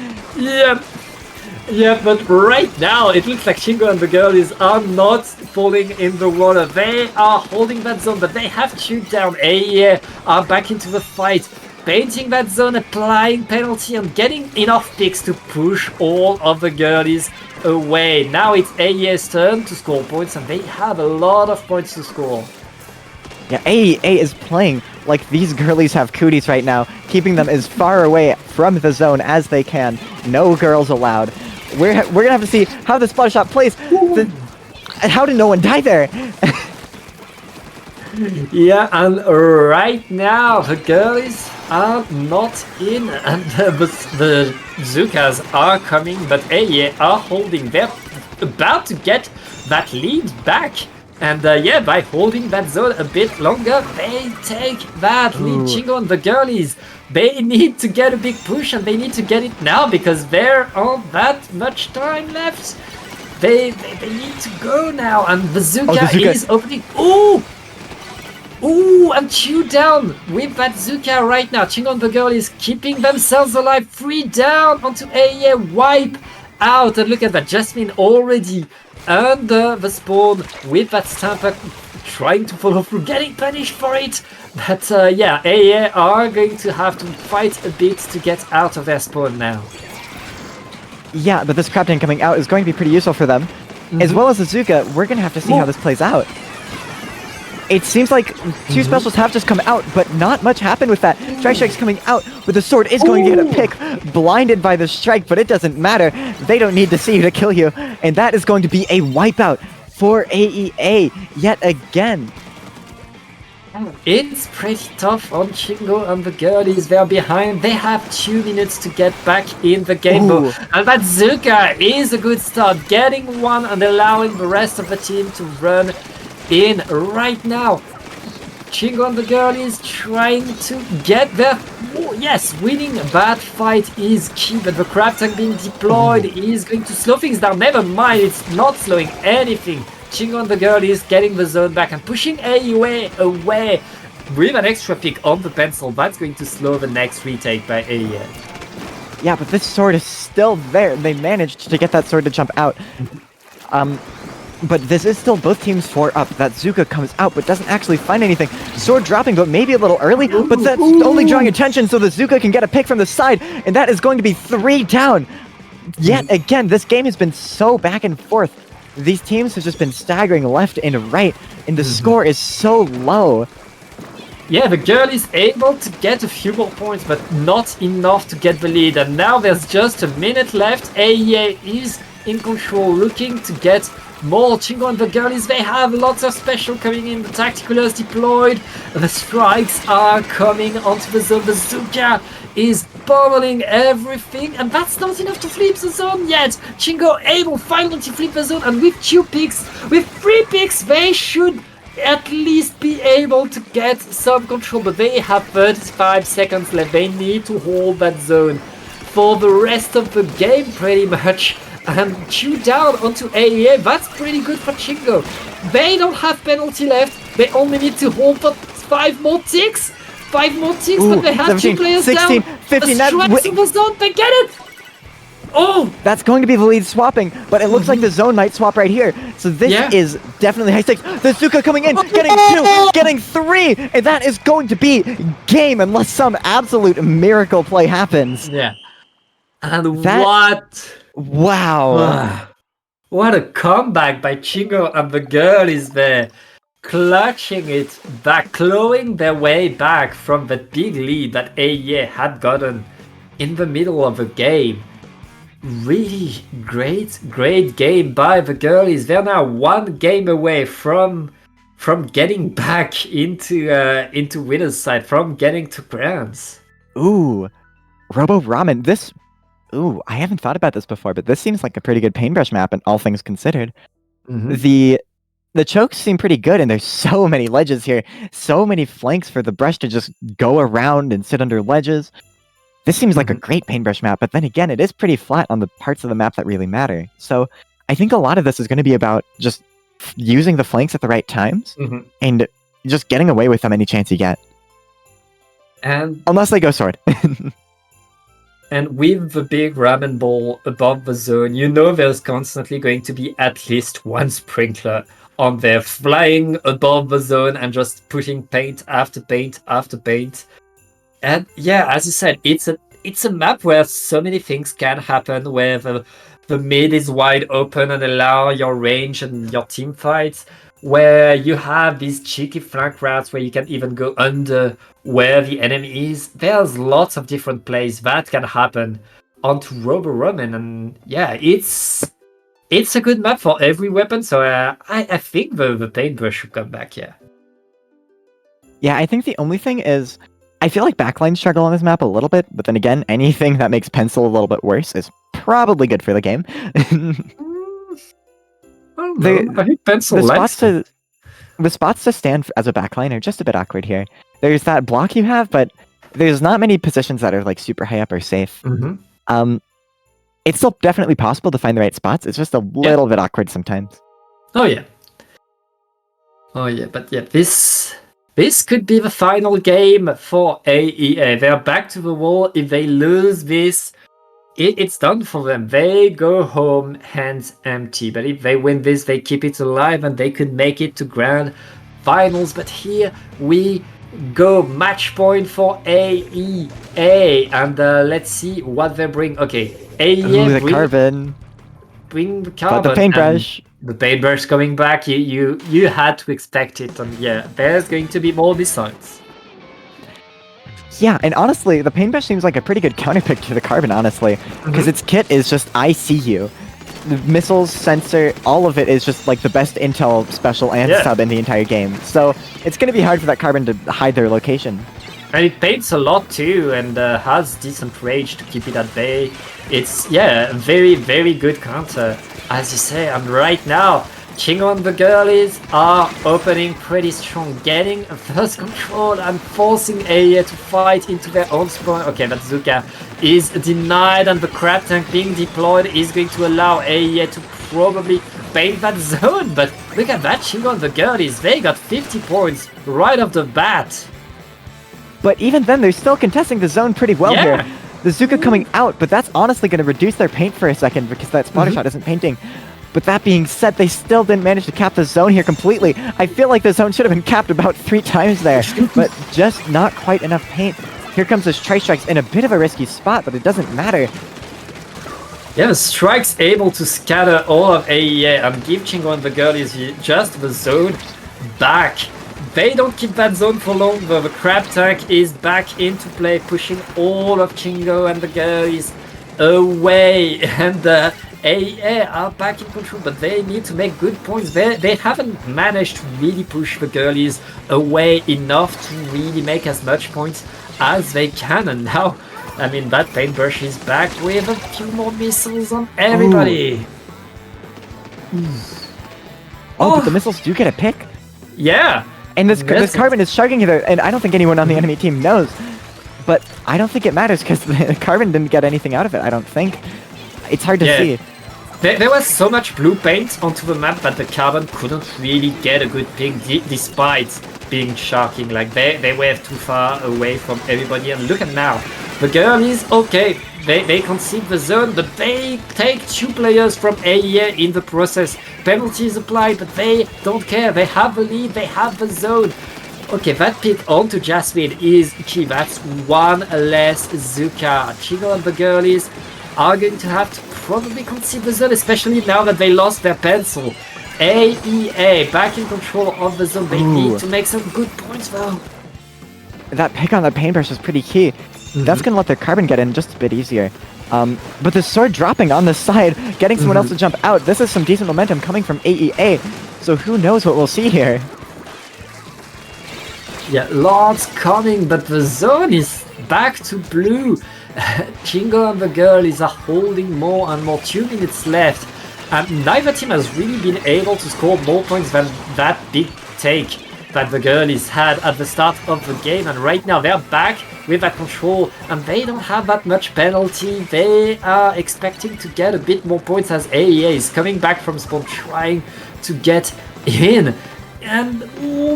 Yeah, but right now it looks like Shingo and the Girlies are not falling in the water. They are holding that zone, but they have shoot down. AEA are back into the fight, painting that zone, applying penalty, and getting enough picks to push all of the Girlies away. Now it's AEA's turn to score points, and they have a lot of points to score. Yeah, AEA is playing like these Girlies have cooties right now, keeping them as far away from the zone as they can. No girls allowed. We're gonna have to see how the splash shot plays. How did no one die there? Yeah, and right now the Girlies are not in, and the Zukas are coming, but AEA are holding. They're about to get that lead back. And yeah, by holding that zone a bit longer, they take that lead. Shingo and the Girlies, they need to get a big push, and they need to get it now because there aren't that much time left. They need to go now, and Bazooka is opening. Ooh, and shoot down with that Zuka right now. Shingo and the Girlies keeping themselves alive. 3 down onto AEA, wipe out, and look at that, Jasmine already under the spawn with that Stamper trying to follow through, getting punished for it. But yeah, AEA are going to have to fight a bit to get out of their spawn now. Yeah, but this Crab Tank coming out is going to be pretty useful for them. As well as Azuka, we're going to have to see how this plays out. It seems like 2 specials have just come out, but not much happened with that. Strike's coming out, but the sword is going to get a pick. Blinded by the strike, but it doesn't matter. They don't need to see you to kill you. And that is going to be a wipeout for AEA yet again. It's pretty tough on Shingo and the Girlies. They're behind. They have 2 minutes to get back in the game. And that Zuka is a good start. Getting one and allowing the rest of the team to run in right now. Shingo and the Girlies trying to get there. Yes, winning that fight is key, but the Crab Tank being deployed is going to slow things down. Never mind, it's not slowing anything. Shingo and the Girlies getting the zone back and pushing AEA away with an extra pick on the pencil. That's going to slow the next retake by AEA. Yeah, but this sword is still there. They managed to get that sword to jump out. But this is still both teams 4 up. That Zuka comes out, but doesn't actually find anything. Sword dropping, but maybe a little early. But that's only drawing attention so the Zuka can get a pick from the side. And that is going to be 3 down. Yet again, this game has been so back and forth. These teams have just been staggering left and right. And the score is so low. Yeah, the girl is able to get a few more points, but not enough to get the lead. And now there's just a minute left. AEA is in control, looking to get more. Chingo and the girlies, they have lots of special coming in. The tacticalers deployed. The strikes are coming onto the zone. The Zuka is pummeling everything, and that's not enough to flip the zone yet. Chingo able finally to flip the zone, and with 2 picks, with 3 picks, they should at least be able to get some control, but they have 35 seconds left. They need to hold that zone for the rest of the game pretty much. And 2 down onto AEA, that's pretty good for Chingo. They don't have penalty left, they only need to hold for 5 more ticks. 5 more ticks, but they have 17, 2 players 16, down. 15, Strikes in the zone, they get it! Oh! That's going to be the lead swapping, but it looks like the zone might swap right here. So this is definitely high stakes. The Zuka coming in, getting 2, getting 3, and that is going to be game unless some absolute miracle play happens. Yeah. And what? Wow. What a comeback by Chingo, and the girl is there, clutching it back, clawing their way back from the big lead that AEA had gotten in the middle of the game. Really great game by the girlies. They're now 1 game away from getting back into winner's side, from getting to bronze. Ooh, Robo Ramen. I haven't thought about this before, but this seems like a pretty good paintbrush map, and all things considered. The chokes seem pretty good, and there's so many ledges here, so many flanks for the brush to just go around and sit under ledges. This seems like a great paintbrush map, but then again, it is pretty flat on the parts of the map that really matter. So I think a lot of this is going to be about just using the flanks at the right times and just getting away with them any chance you get. And unless they go sword. And with the big ramen ball above the zone, you know there's constantly going to be at least 1 sprinkler on there, flying above the zone and just putting paint after paint after paint. And yeah, as you said, it's a map where so many things can happen, where the mid is wide open and allow your range and your team fights, where you have these cheeky flank routes where you can even go under where the enemy is. There's lots of different plays that can happen onto Robo Ramen, and yeah, it's a good map for every weapon. So I think the paintbrush should come back. Yeah, I think the only thing is, I feel like backlines struggle on this map a little bit, but then again, anything that makes pencil a little bit worse is probably good for the game. I think pencil the spots to stand as a backline are just a bit awkward here. There's that block you have, but there's not many positions that are like super high up or safe. It's still definitely possible to find the right spots. It's just a little bit awkward sometimes. Oh yeah, but yeah, this could be the final game for AEA. They're back to the wall. If they lose this, it's done for them. They go home hands empty. But if they win this, they keep it alive and they could make it to grand finals. But here we go. Match point for AEA. And let's see what they bring. Okay, AEA bring the carbon. But the paintbrush. The paintbrush coming back. You had to expect it. And yeah, there's going to be more besides. Yeah, and honestly, the paintbrush seems like a pretty good counterpick to the carbon, honestly, because its kit is just I see you. The missiles, sensor, all of it is just like the best intel special and sub in the entire game. So it's going to be hard for that carbon to hide their location. And it paints a lot too, and has decent range to keep it at bay. It's, yeah, very, very good counter, as you say. And right now, Chingo and the girlies are opening pretty strong, getting first control and forcing AEA to fight into their own spawn. Okay, but Zuka is denied, and the crab tank being deployed is going to allow AEA to probably paint that zone. But look at that, Chingo and the girlies, they got 50 points right off the bat. But even then, they're still contesting the zone pretty well here. The Zuka coming out, but that's honestly going to reduce their paint for a second because that spotter shot isn't painting. But that being said, they still didn't manage to cap the zone here completely. I feel like the zone should have been capped about 3 times there, but just not quite enough paint. Here comes the Tri-Strikes in a bit of a risky spot, but it doesn't matter. Yeah, Strike's able to scatter all of AEA and give Chingo and the girlies just the zone back. They don't keep that zone for long, though. The crab tank is back into play, pushing all of Chingo and the girlies away. And AEA are back in control, but they need to make good points. They haven't managed to really push the girlies away enough to really make as much points as they can. And now, I mean, that paintbrush is back with a few more missiles on everybody. Oh, but the missiles do get a pick. Yeah. And this Carbon is sharking here, and I don't think anyone on the enemy team knows. But I don't think it matters, because Carbon didn't get anything out of it, I don't think. It's hard to see. There was so much blue paint onto the map that the Carbon couldn't really get a good pick, despite being sharking. Like, they were too far away from everybody, and look at now. The girlies, okay, they concede the zone, but they take 2 players from AEA in the process. Penalties applied, but they don't care. They have the lead, they have the zone. Okay, that pick onto Jasmine is key. That's 1 less Zuka. Chingo and the girlies are going to have to probably concede the zone, especially now that they lost their pencil. AEA back in control of the zone. They need to make some good points though. That pick on the paintbrush is pretty key. That's going to let their Carbon get in just a bit easier. But the sword dropping on the side, getting someone else to jump out. This is some decent momentum coming from AEA. So who knows what we'll see here. Yeah, lots coming, but the zone is back to blue. Chingo and the girlies are holding more and more. 2 minutes left. And neither team has really been able to score more points than that big take that the girlies had at the start of the game. And right now they're back with that control, and they don't have that much penalty. They are expecting to get a bit more points as AEA is coming back from spawn, trying to get in. And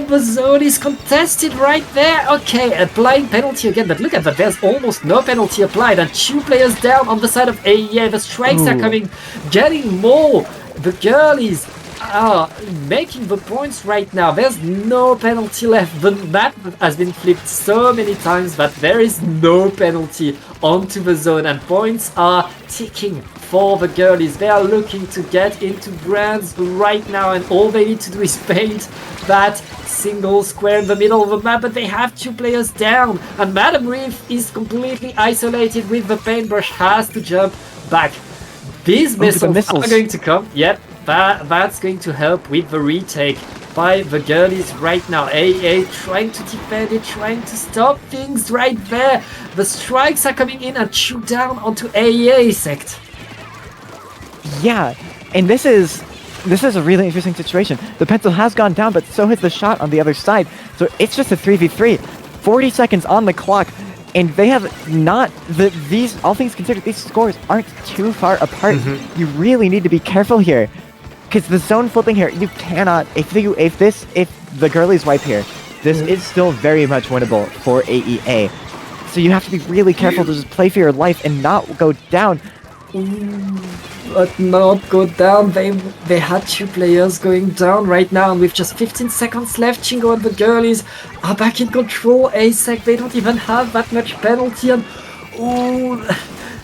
the zone is contested right there. Okay, applying penalty again, but look at that, there's almost no penalty applied, and 2 players down on the side of AEA. The strikes are coming, getting more. The girlies are making the points right now. There's no penalty left. The map has been flipped so many times that there is no penalty onto the zone, and points are ticking for the girlies. They are looking to get into brands right now, and all they need to do is paint that single square in the middle of the map, but they have 2 players down, and Madam Reef is completely isolated with the paintbrush, has to jump back. These missiles are going to come. Yep, that's going to help with the retake by the girlies right now. AEA trying to defend it, trying to stop things right there. The strikes are coming in and shoot down onto AEA sect. Yeah, and this is a really interesting situation. The pencil has gone down, but so has the shot on the other side. So it's just a 3v3. 40 seconds on the clock, and they have not these, all things considered, these scores aren't too far apart. You really need to be careful here, because the zone flipping here, you cannot, if the girlies wipe here, this is still very much winnable for AEA. So you have to be really careful to just play for your life and not go down. But not go down. They had 2 players going down right now, and with just 15 seconds left, Chingo and the girlies are back in control. ASEC, they don't even have that much penalty, and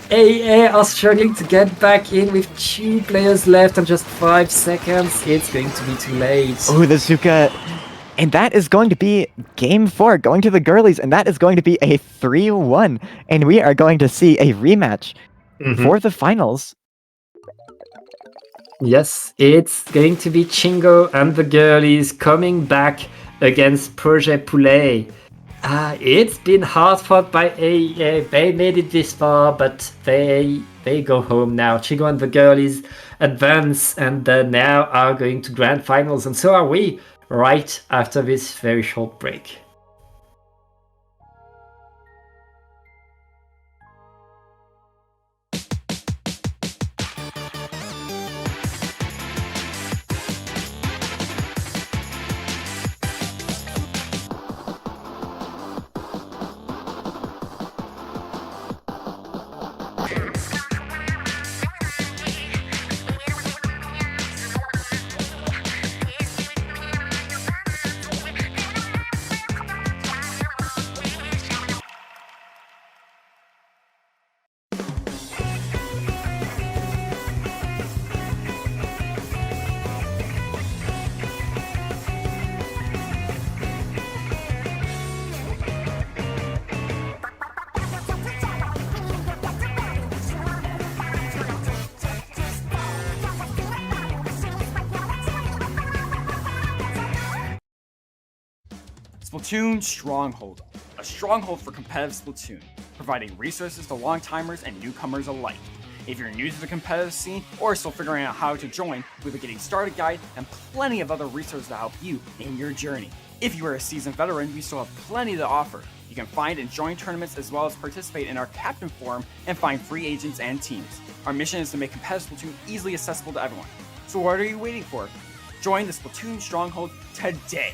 AEA are struggling to get back in with 2 players left and just 5 seconds. It's going to be too late. Oh, the Zuka. And that is going to be game 4 going to the girlies, and that is going to be a 3-1. And we are going to see a rematch for the finals. Yes, it's going to be Chingo and the girlies coming back against Projet Poulet. It's been hard fought by AEA. They made it this far, but they go home now. Chingo and the girlies advance, and now are going to grand finals, and so are we, right after this very short break. Splatoon Stronghold, a stronghold for competitive Splatoon, providing resources to long-timers and newcomers alike. If you're new to the competitive scene or still figuring out how to join, we have a getting started guide and plenty of other resources to help you in your journey. If you are a seasoned veteran, we still have plenty to offer. You can find and join tournaments as well as participate in our Captain Forum and find free agents and teams. Our mission is to make competitive Splatoon easily accessible to everyone. So what are you waiting for? Join the Splatoon Stronghold today!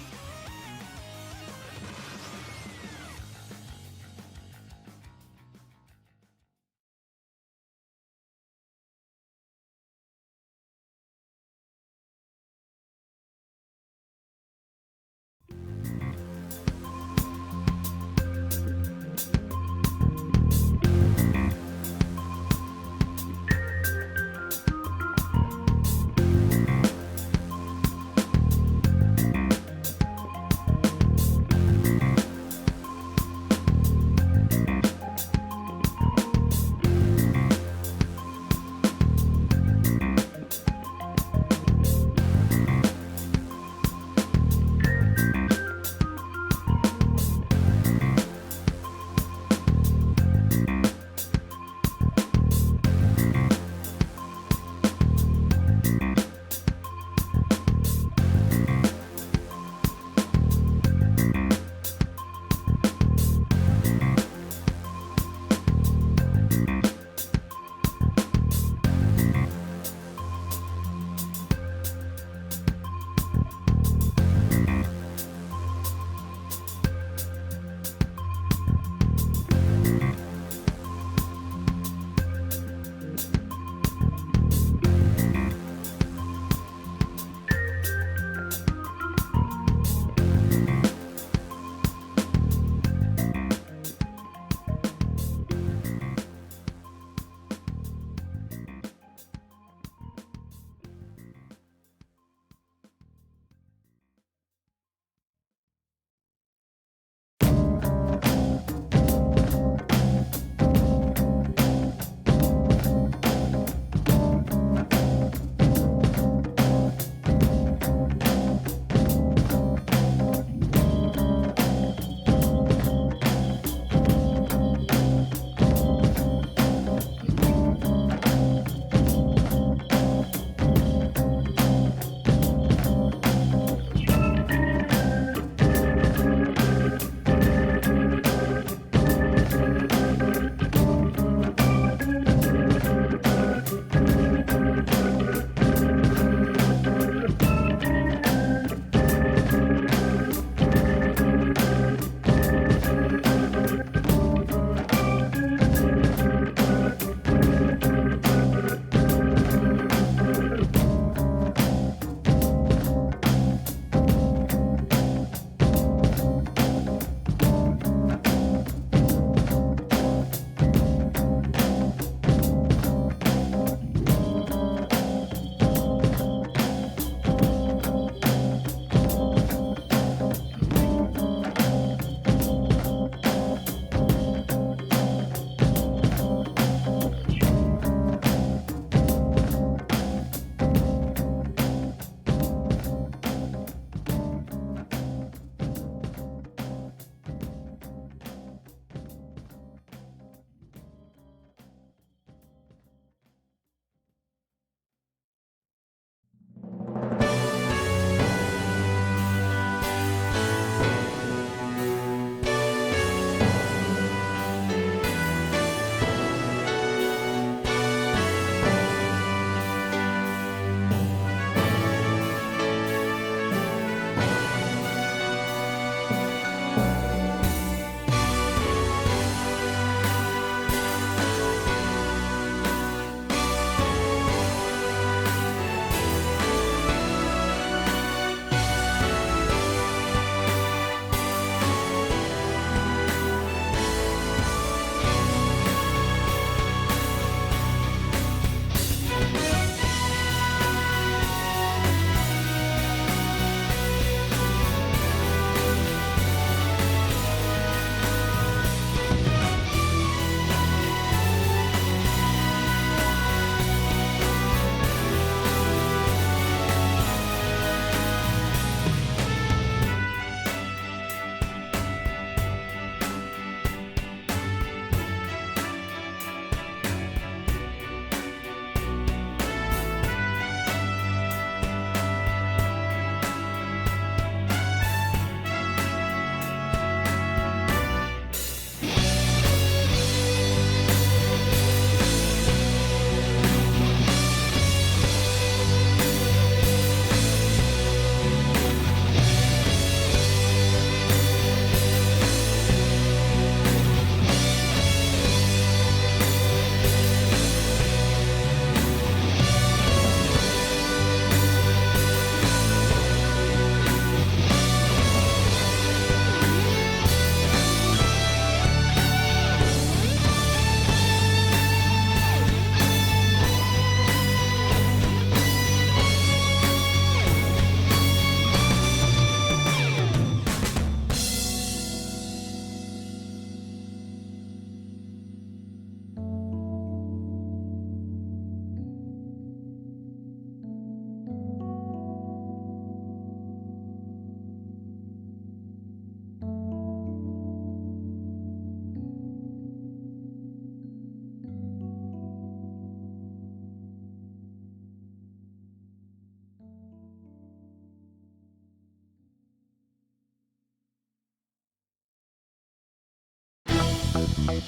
Is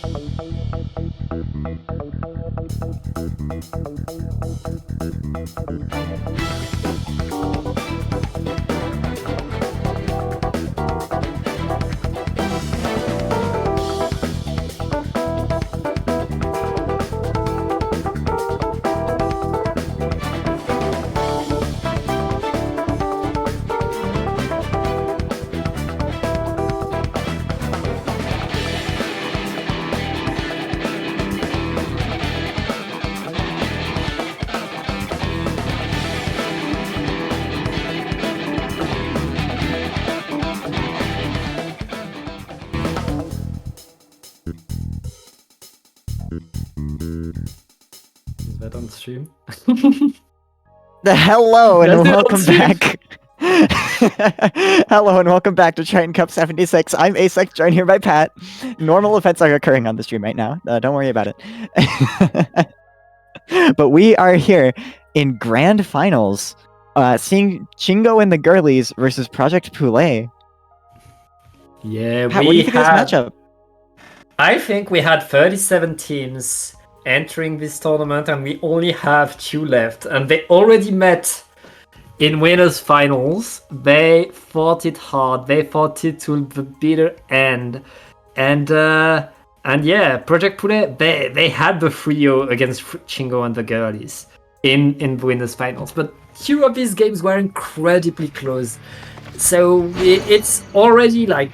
that on stream? Hello and That's it, welcome on stream. back. Hello and welcome back to Triton-Cup 76. I'm Asec, joined here by Pat. Normal events are occurring on the stream right now. Don't worry about it. But we are here in grand finals, seeing Chingo and the Girlies versus Project Poulet. Yeah, Pat, what do you think of this matchup? I think we had 37 teams entering this tournament, and we only have 2 left. And they already met in winners finals. They fought it hard. They fought it to the bitter end. And yeah, Project Poulet, they had the trio against Chingo and the Girlies in the winners finals. But 2 of these games were incredibly close. So it's already like,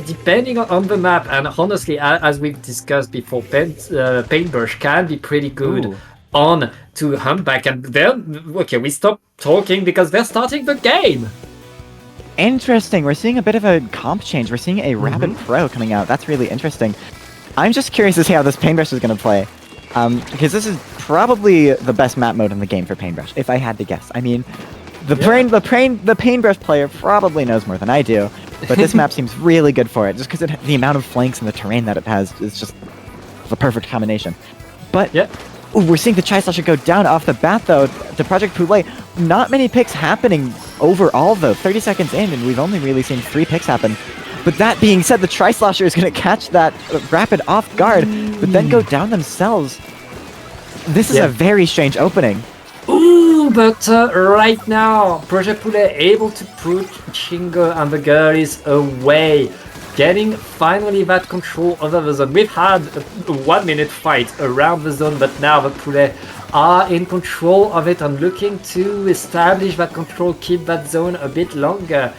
depending on the map, and honestly, as we've discussed before, Paintbrush can be pretty good on to Humpback. And then, okay, we stop talking because they're starting the game. Interesting. We're seeing a bit of a comp change. We're seeing a Rapid Pro coming out. That's really interesting. I'm just curious to see how this Paintbrush is going to play. Because this is probably the best map mode in the game for Paintbrush, if I had to guess. I mean, the Paintbrush player probably knows more than I do, but this map seems really good for it, just because the amount of flanks and the terrain that it has is just the perfect combination. But ooh, we're seeing the Tri-Slasher go down off the bat, though, to Project Poulet. Not many picks happening overall, though. 30 seconds in, and we've only really seen 3 picks happen. But that being said, the Tri-Slasher is going to catch that Rapid off guard, but then go down themselves. This is a very strange opening. Ooh, but right now, Project Poulet able to put Chingo and the Girlies away, getting finally that control over the zone. We've had a 1-minute fight around the zone, but now the Poulet are in control of it and looking to establish that control, keep that zone a bit longer.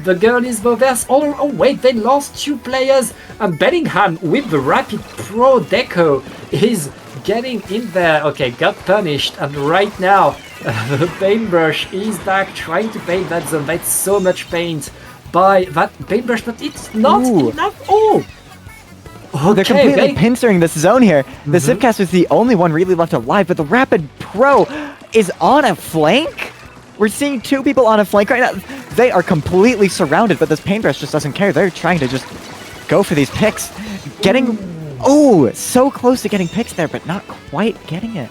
The Girlies, though, there's oh wait, they lost 2 players, and Bellingham with the Rapid Pro Deco is getting in there. Okay, got punished, and right now the Paintbrush is back trying to paint that zone. That's so much paint by that Paintbrush, but it's not enough. Oh! Okay, they're completely pincering this zone here. The Zipcast is the only one really left alive, but the Rapid Pro is on a flank? We're seeing 2 people on a flank right now. They are completely surrounded, but this Paintbrush just doesn't care. They're trying to just go for these picks. Getting... Oh, so close to getting picks there, but not quite getting it.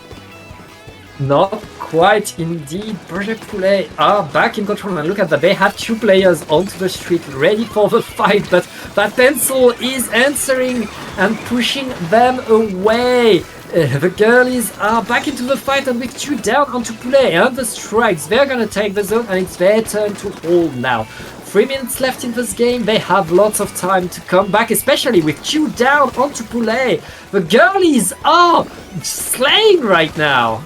Not quite indeed. Project Poulet are back in control, and look at that. They have 2 players onto the street ready for the fight, but that pencil is answering and pushing them away. The Girlies are back into the fight, and with 2 down onto Poulet and the strikes, they're gonna take the zone, and it's their turn to hold now. 3 minutes left in this game. They have lots of time to come back, especially with 2 down onto Poulet. The Girlies are slaying right now.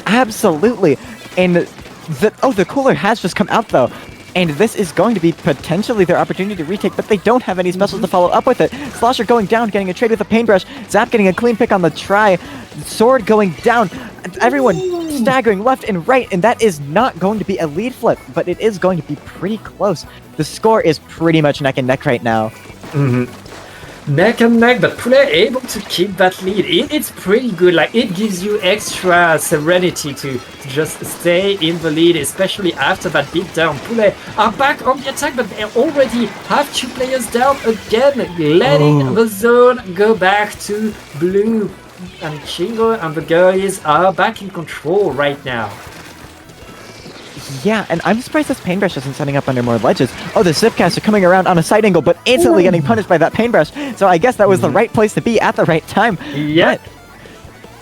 Absolutely. And the cooler has just come out, though. And this is going to be potentially their opportunity to retake, but they don't have any specials to follow up with it. Slosher going down, getting a trade with a Paintbrush. Zap getting a clean pick on the try. Sword going down. Everyone staggering left and right, and that is not going to be a lead flip, but it is going to be pretty close. The score is pretty much neck and neck right now. Neck and neck, but Poulet able to keep that lead. It's pretty good. Like, it gives you extra serenity to just stay in the lead, especially after that beatdown. Poulet are back on the attack, but they already have 2 players down again, letting the zone go back to blue. And Chingo and the Girlies are back in control right now. Yeah, and I'm surprised this paintbrush isn't setting up under more ledges. Oh, the Zipcaster coming around on a side angle, but instantly getting punished by that paintbrush. So I guess that was the right place to be at the right time. Yeah.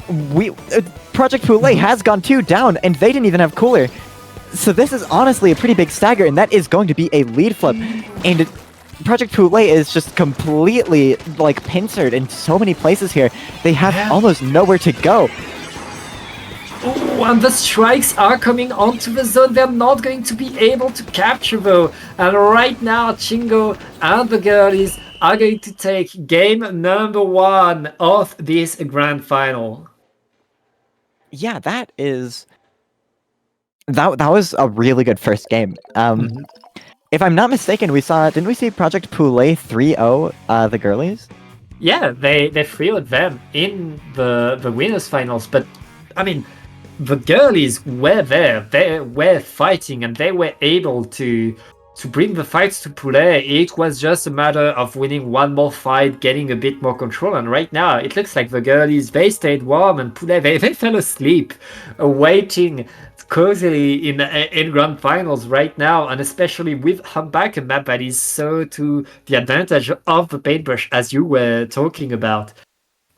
But Project Poulet has gone 2 down, and they didn't even have cooler. So this is honestly a pretty big stagger, and that is going to be a lead flip. And Project Poulet is just completely, like, pincered in so many places here. They have almost nowhere to go. Oh, and the strikes are coming onto the zone. They're not going to be able to capture though. And right now, Chingo and the girlies are going to take game number 1 of this grand final. Yeah, that is... That was a really good first game. If I'm not mistaken, didn't we see Project Poulet 3-0 the girlies? Yeah, they 3-0'd them in the winners finals, but I mean, the girlies were there, they were fighting, and they were able to bring the fights to Poulet. It was just a matter of winning one more fight, getting a bit more control, and right now it looks like the girlies, they stayed warm, and Poulet, they fell asleep, waiting cozily in grand finals right now, and especially with Humpback, a map that is so to the advantage of the paintbrush, as you were talking about.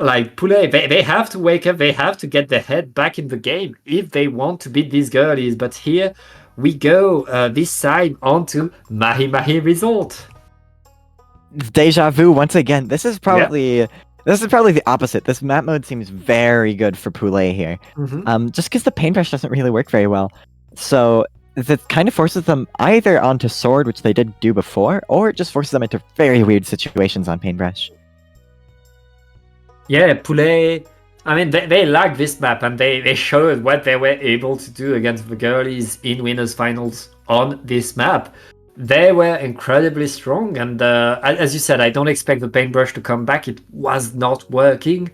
Like, Poulet, they have to wake up, they have to get their head back in the game if they want to beat these girlies. But here we go, this time onto Mahi Mahi Resort. Deja vu once again. This is probably the opposite. This map mode seems very good for Poulet here. Just because the paintbrush doesn't really work very well. So that kind of forces them either onto Sword, which they did do before, or it just forces them into very weird situations on paintbrush. Yeah, Poulet, I mean, they like this map, and they showed what they were able to do against the girlies in winners finals on this map. They were incredibly strong, and as you said, I don't expect the paintbrush to come back. It was not working.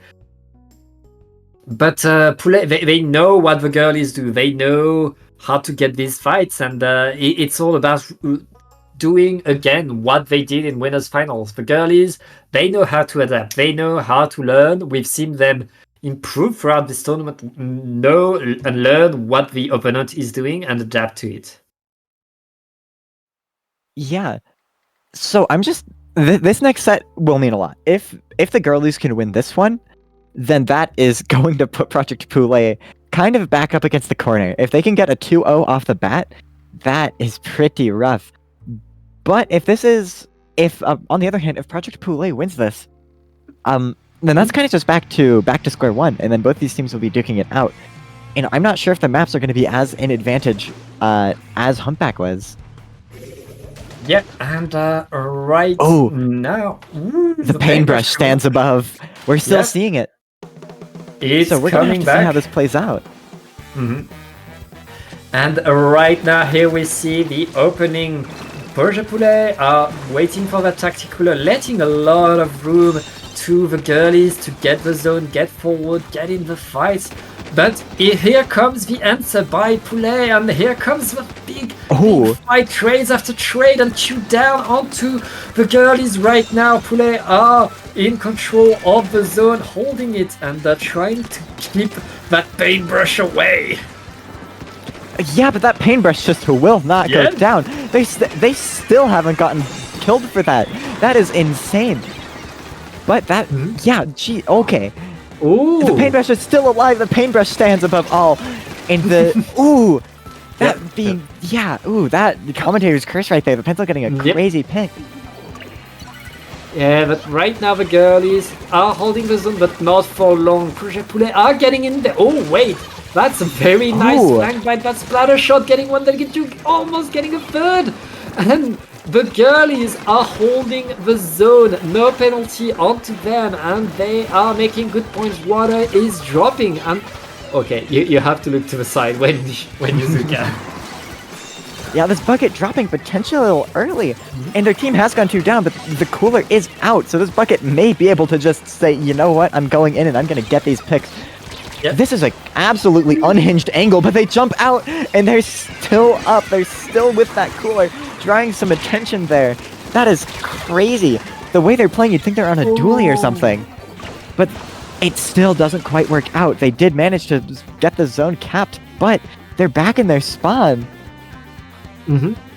But Poulet, they know what the girlies do. They know how to get these fights, and it's all about doing again what they did in winners finals. The girlies, they know how to adapt, they know how to learn. We've seen them improve throughout this tournament, know and learn what the opponent is doing and adapt to it. Yeah, so I'm just this next set will mean a lot. If the girlies can win this one, then that is going to put Project Poulet kind of back up against the corner. If they can get a 2-0 off the bat, that is pretty rough. But on the other hand, if Project Poulet wins this, then that's kind of just back to square one, and then both these teams will be duking it out. And I'm not sure if the maps are going to be as in advantage as Humpback was. Yeah, and right now... the paintbrush stands above. We're still seeing it. It's so we're going to have to back. see how this plays out. And right now, here we see the opening. Project Poulet are waiting for the tactical, letting a lot of room to the girlies to get the zone, get forward, get in the fights. But here comes the answer by Poulet, and here comes the big fight, trades after trade, and chew down onto the girlies right now. Poulet are in control of the zone, holding it, and they're trying to keep that paintbrush away. Yeah, but that paintbrush just will not go down. They still haven't gotten killed for that. That is insane. But that, okay. Ooh. The paintbrush is still alive. The paintbrush stands above all. And the, that commentator's curse right there. The pencil getting a crazy pick. Yeah, but right now the girlies are holding the zone, but not for long. Project Poulet are getting in there. Oh, wait. That's a very nice flank bite. That splatter shot getting one, then almost getting a third. And the girlies are holding the zone. No penalty onto them, and they are making good points. Water is dropping, and okay, you have to look to the side when you zoom out. Yeah, this bucket dropping potentially a little early, and their team has gone 2 down, but the cooler is out, so this bucket may be able to just say, you know what, I'm going in and I'm going to get these picks. Yep. This is an absolutely unhinged angle, but they jump out, and they're still up. They're still with that cooler, drawing some attention there. That is crazy. The way they're playing, you'd think they're on a dually or something. But it still doesn't quite work out. They did manage to get the zone capped, but they're back in their spawn.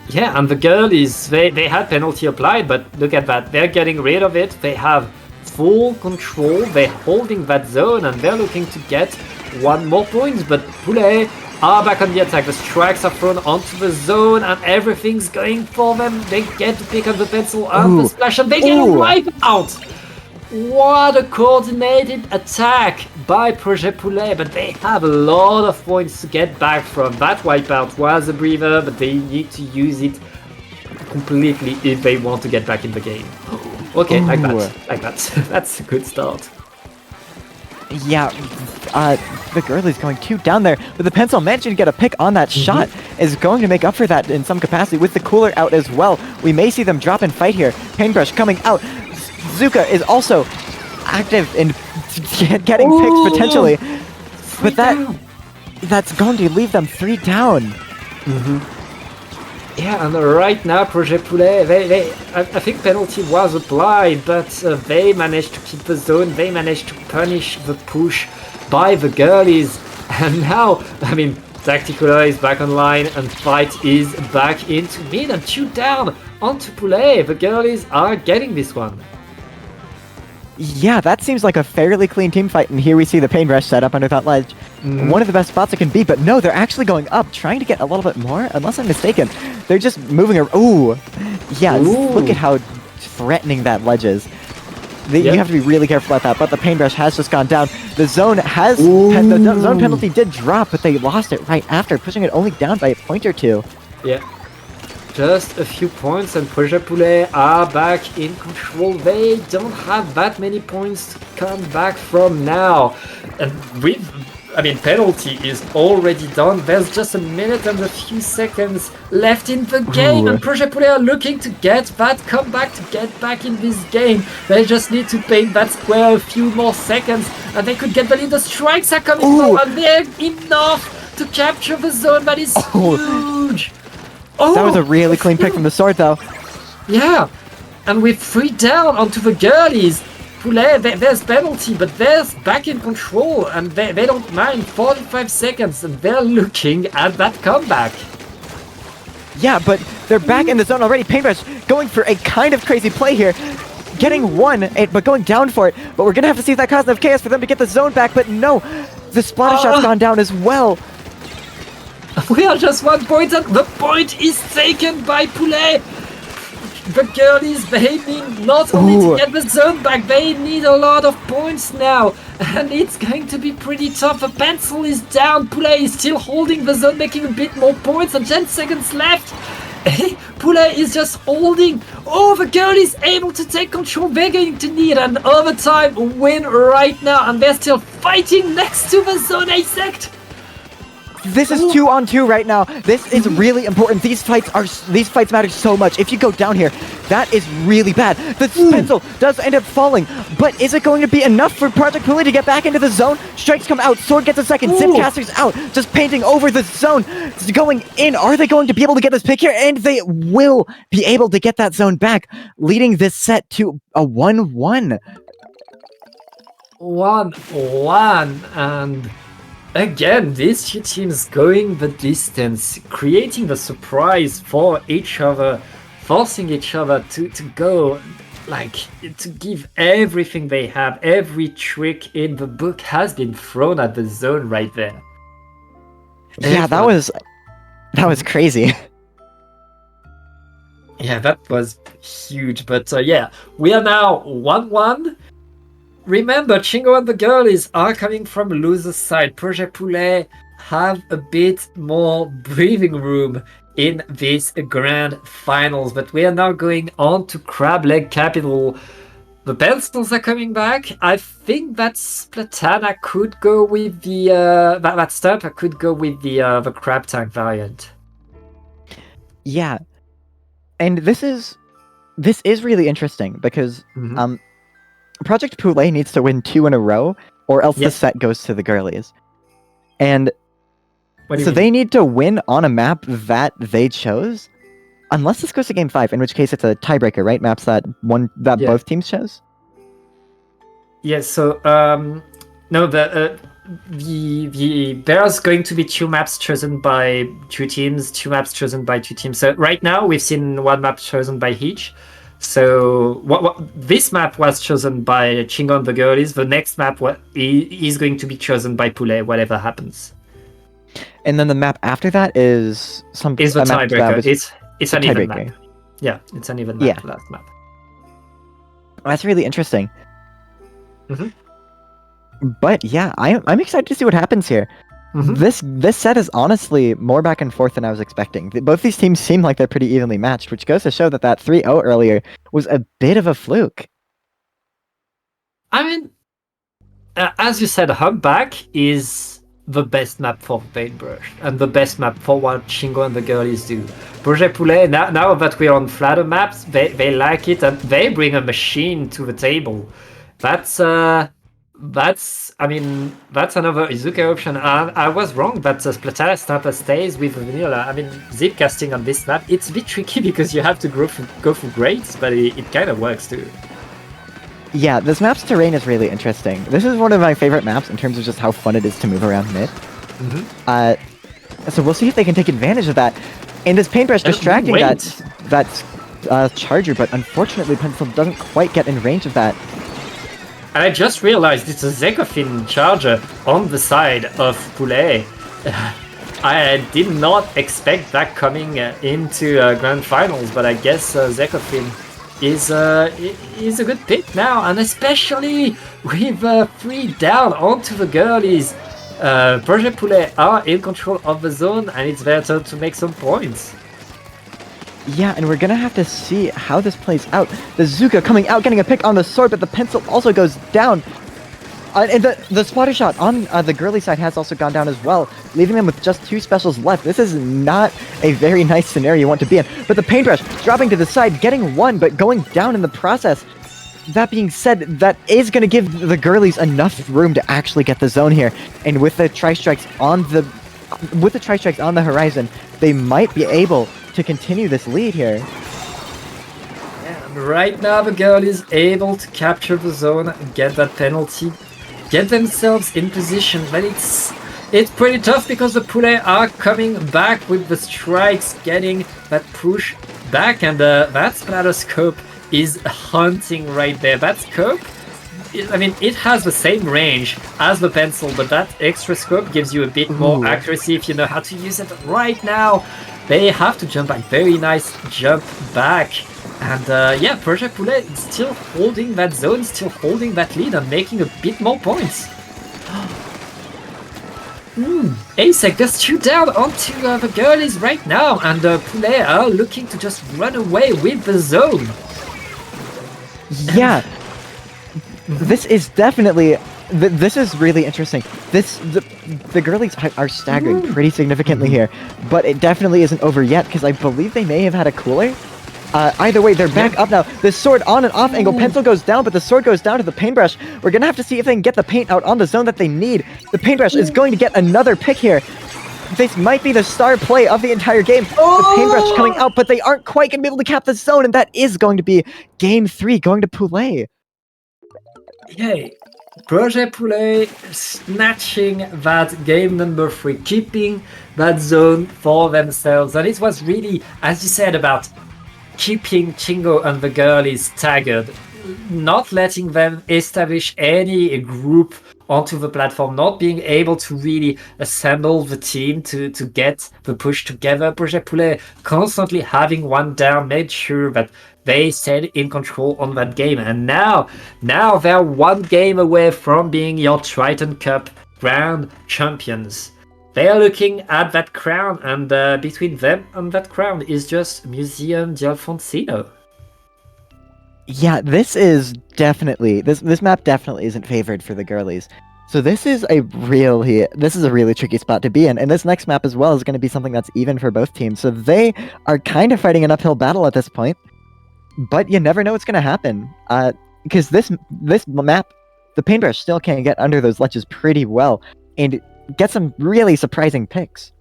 Yeah, and the girlies, they had penalty applied, but look at that. They're getting rid of it. They have full control. They're holding that zone, and they're looking to get one more point. But Poulet are back on the attack. The strikes are thrown onto the zone, and everything's going for them. They get to pick up the pencil and the splash, and they get a wipe out. What a coordinated attack by Projet Poulet, but they have a lot of points to get back from. That wipeout was a breather, but they need to use it completely if they want to get back in the game. Okay, like that. That's a good start. Yeah, the girlie's going 2 down there, but the pencil managing to get a pick on that shot is going to make up for that in some capacity with the cooler out as well. We may see them drop and fight here. Paintbrush coming out. Zuka is also active in getting picks potentially, but that's going to leave them 3 down. Yeah, and right now Projet Poulet, I think penalty was applied, but they managed to keep the zone. They managed to punish the push by the girlies, and now, I mean, Tacticola is back online, and fight is back into mid and 2 down onto Poulet. The girlies are getting this one. Yeah, that seems like a fairly clean team fight, and here we see the Paintbrush set up under that ledge. One of the best spots it can be, but no, they're actually going up, trying to get a little bit more, unless I'm mistaken. They're just moving around. Ooh! Yeah, look at how threatening that ledge is. You have to be really careful about that, but the Paintbrush has just gone down. The zone has... the zone penalty did drop, but they lost it right after, pushing it only down by a point or 2. Yeah. Just a few points, and Projet Poulet are back in control. They don't have that many points to come back from now. And penalty is already done. There's just a minute and a few seconds left in the game, and Projet Poulet are looking to get that comeback, to get back in this game. They just need to paint that square a few more seconds, and they could get the lead. The strikes are coming through, and they're enough to capture the zone. That is huge. That was a really clean pick from the sword, though. Yeah, and with 3 down onto the girlies, Poulet, there's penalty, but they're back in control, and they don't mind 45 seconds, and they're looking at that comeback. Yeah, but they're back in the zone already. Paintbrush going for a kind of crazy play here. Getting 1, but going down for it. But we're going to have to see if that causes enough chaos for them to get the zone back, but no. The splatter shot's gone down as well. We are just 1 point, and the point is taken by Poulet. The girlies, they need not only to get the zone back, they need a lot of points now. And it's going to be pretty tough. The pencil is down. Poulet is still holding the zone, making a bit more points, and 10 seconds left. Poulet is just holding. The girl is able to take control. They're going to need an overtime win right now, and they're still fighting next to the zone A sect. This is 2-on-2 right now. This is really important. These fights matter so much. If you go down here, that is really bad. The pencil does end up falling, but is it going to be enough for Project Poulet to get back into the zone? Strikes come out. Sword gets a second. Zipcaster's out. Just painting over the zone. It's going in. Are they going to be able to get this pick here? And they will be able to get that zone back, leading this set to a 1-1. 1-1, and again, these 2 teams going the distance, creating the surprise for each other, forcing each other to go, to give everything they have. Every trick in the book has been thrown at the zone right there. Yeah, that was crazy. Yeah, that was huge, but yeah, we are now 1-1. Remember, Chingo and the girlies are coming from loser's side. Projet Poulet have a bit more breathing room in this grand finals, but we are now going on to Crab Leg Capital. The pencils are coming back. I think that Splatana could go with the that Stamper could go with the Crab Tank variant. Yeah, and this is really interesting because Project Poulet needs to win 2 in a row, or else the set goes to the girlies. And so they need to win on a map that they chose, unless this goes to Game 5, in which case it's a tiebreaker, right? Maps that both teams chose? Yes, so, no, there's going to be 2 maps chosen by 2 teams, 2 maps chosen by 2 teams. So right now we've seen 1 map chosen by each. So this map was chosen by Chingo and the Girlies. The next map is going to be chosen by Poulet, whatever happens. And then the map after that is the tiebreaker. It's an even map. Yeah, it's an even map for that map. That's really interesting. Mm-hmm. But yeah, I'm excited to see what happens here. Mm-hmm. This set is honestly more back and forth than I was expecting. Both these teams seem like they're pretty evenly matched, which goes to show that 3-0 earlier was a bit of a fluke. I mean, as you said, Humpback is the best map for Paintbrush and the best map for what Chingo and the Girlies do. Projet Poulet, now that we're on flatter maps, they like it and they bring a machine to the table. That's another Izuka option. I was wrong, but Splatara Stamper stays with Vanilla. I mean, zip casting on this map, it's a bit tricky because you have to go for grades, but it kind of works too. Yeah, this map's terrain is really interesting. This is one of my favorite maps in terms of just how fun it is to move around mid. So we'll see if they can take advantage of that. And this Paintbrush distracting that charger, but unfortunately Pencil doesn't quite get in range of that. And I just realized it's a Zekofin charger on the side of Poulet. I did not expect that coming into Grand Finals, but I guess Zekofin is a good pick now, and especially with 3 down onto the Girlies. Projet Poulet are in control of the zone, and it's their turn to make some points. Yeah, and we're gonna have to see how this plays out. The Zuka coming out, getting a pick on the sword, but the pencil also goes down. And the spotter shot on the Girly side has also gone down as well, leaving them with just 2 specials left. This is not a very nice scenario you want to be in. But the Paintbrush dropping to the side, getting 1, but going down in the process. That being said, that is going to give the Girlies enough room to actually get the zone here. And with the tri-strikes on the horizon, they might be able to continue this lead here. And right now the Girlies able to capture the zone, get that penalty, get themselves in position, but it's pretty tough because the Poulet are coming back with the strikes, getting that push back, and that splatter scope is hunting right there. That scope, I mean, it has the same range as the pencil, but that extra scope gives you a bit more accuracy if you know how to use it. Right now, they have to jump back. Very nice jump back. And yeah, Projet Poulet is still holding that zone, still holding that lead and making a bit more points. ASEC just 2 down onto the Girlies right now, and Poulet are looking to just run away with the zone. Yeah, this is definitely. This is really interesting. The Girlies are staggering pretty significantly here, but it definitely isn't over yet because I believe they may have had a cooler. Either way, they're back up now. The sword on and off angle. Pencil goes down, but the sword goes down to the Paintbrush. We're going to have to see if they can get the paint out on the zone that they need. The Paintbrush is going to get another pick here. This might be the star play of the entire game. The Paintbrush coming out, but they aren't quite going to be able to cap the zone, and that is going to be Game 3 going to Poulet. Yay. Projet Poulet snatching that game number 3, keeping that zone for themselves. And it was really, as you said, about keeping Chingo and the Girlies staggered, not letting them establish any group onto the platform, not being able to really assemble the team to get the push together. Projet Poulet constantly having 1 down, made sure that they stayed in control on that game. And now they're 1 game away from being your Triton-Cup Grand Champions. They are looking at that crown, and between them and that crown is just Museum d'Alfonsino. Yeah, this map definitely isn't favored for the Girlies. So this is a really tricky spot to be in, and this next map as well is going to be something that's even for both teams. So they are kind of fighting an uphill battle at this point, but you never know what's going to happen. Because this map, the Paintbrush still can get under those ledges pretty well, and get some really surprising picks.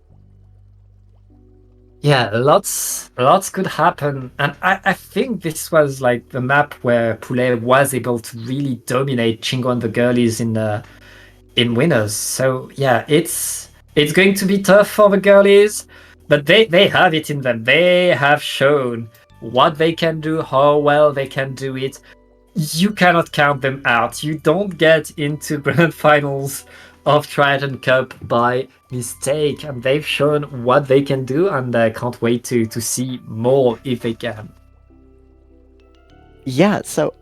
Yeah, lots could happen, and I think this was like the map where Poulet was able to really dominate Chingo and the Girlies in in winners. So yeah, it's going to be tough for the girlies, but they have it in them. They have shown what they can do, how well they can do it. You cannot count them out. You don't get into grand finals of Triton-Cup by mistake, and they've shown what they can do, and I can't wait to see more if they can. Yeah, so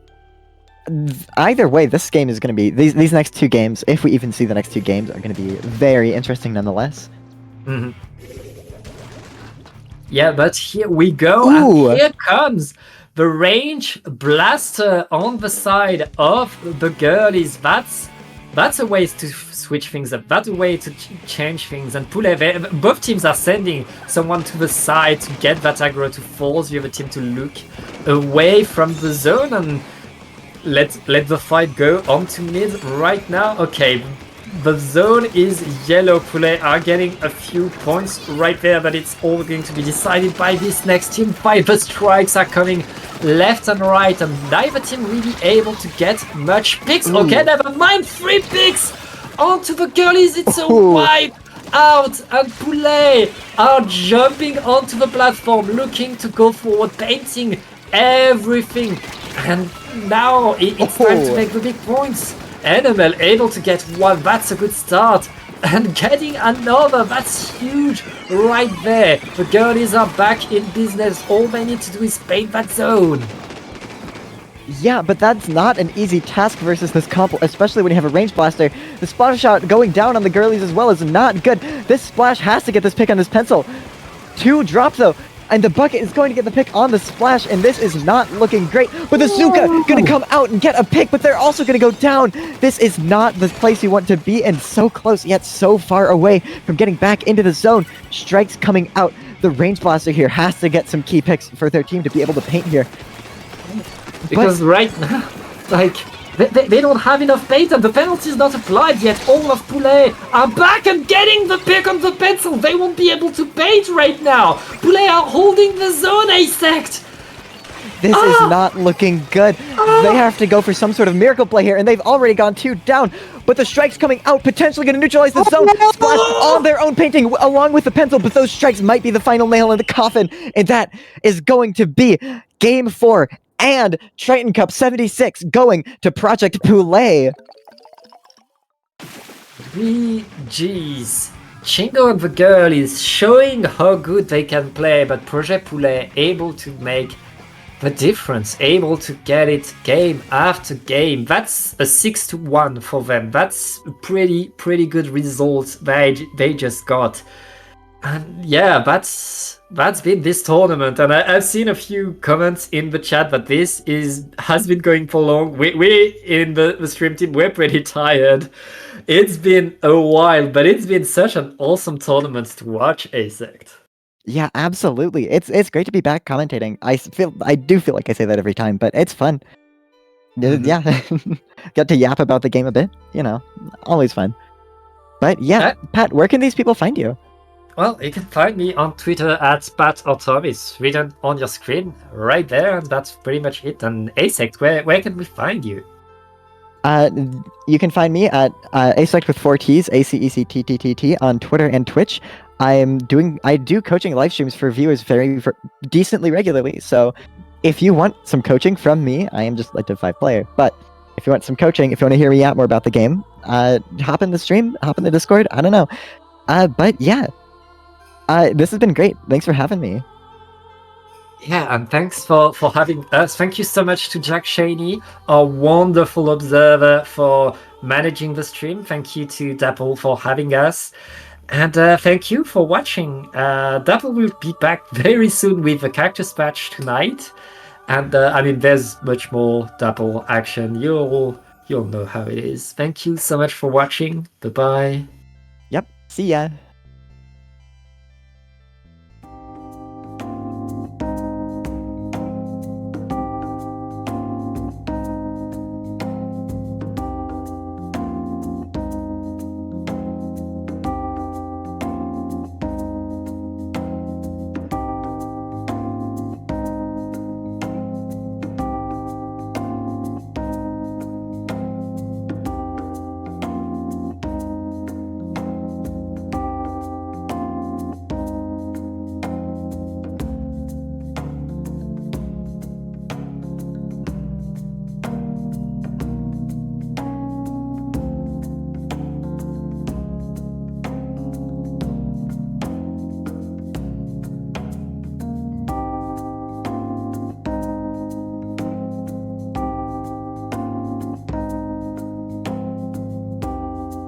either way, this game is going to be these next 2 games, if we even see the next 2 games, are going to be very interesting nonetheless. Mm-hmm. Yeah, but here we go, Ooh. and here comes the range blaster on the side of the girlies. That's a way to switch things up. That's a way to change things. And Poulet, both teams are sending someone to the side to get that aggro, to force the other team to look away from the zone and let the fight go onto mid right now. Okay, the zone is yellow. Poulet are getting a few points right there, but it's all going to be decided by this next team fight. The strikes are coming left and right, and neither team really able to get much picks. Ooh. Okay, never mind. 3 picks onto the girlies. It's a wipe out, and Poulet are jumping onto the platform, looking to go forward, painting everything. And now it's time to make the big points. NML able to get 1, that's a good start. And getting another, that's huge right there. The girlies are back in business. All they need to do is paint that zone. Yeah, but that's not an easy task versus this comp, especially when you have a range blaster. The splash shot going down on the girlies as well is not good. This splash has to get this pick on this pencil. 2 drops though. And the bucket is going to get the pick on the splash, and this is not looking great. But the Zuka going to come out and get a pick, but they're also going to go down. This is not the place you want to be, and so close, yet so far away from getting back into the zone. Strikes coming out. The range blaster here has to get some key picks for their team to be able to paint here. Because right now, like, they don't have enough paint, and the penalty is not applied yet. All of Poulet are back and getting the pick on the pencil. They won't be able to paint right now. Poulet are holding the zone, Asect. This is not looking good. They have to go for some sort of miracle play here, and they've already gone 2 down. But the strikes coming out, potentially going to neutralize the zone. Splash on their own painting along with the pencil, but those strikes might be the final nail in the coffin, and that is going to be Game 4. And Triton-Cup 76 going to Project Poulet. 3 Gs. Chingo and the girlies showing how good they can play, but Project Poulet able to make the difference, able to get it game after game. That's a 6-1 for them. That's a pretty good result they just got. And yeah, that's been this tournament, and I've seen a few comments in the chat that this has been going for long. We in the stream team, we're pretty tired. It's been a while, but it's been such an awesome tournament to watch, Asect. Yeah, absolutely. It's great to be back commentating. I do feel like I say that every time, but it's fun. Yeah, get to yap about the game a bit. Always fun. But yeah, Pat, where can these people find you? Well, you can find me on Twitter at PatOrtom. It's written on your screen right there, and that's pretty much it. And Asect, where can we find you? You can find me at Asect with 4 T's, ACECTTT on Twitter and Twitch. I do coaching live streams for viewers very decently regularly. So if you want some coaching from me, I am just like a 5 player. But if you want some coaching, if you want to hear me out more about the game, hop in the stream, hop in the Discord. I don't know. But yeah. This has been great. Thanks for having me. Yeah, and thanks for having us. Thank you so much to Jack Shaney, our wonderful observer, for managing the stream. Thank you to Dapple for having us. And thank you for watching. Dapple will be back very soon with the Cactus Patch tonight. And I mean, there's much more Dapple action. You'll know how it is. Thank you so much for watching. Bye-bye. Yep. See ya.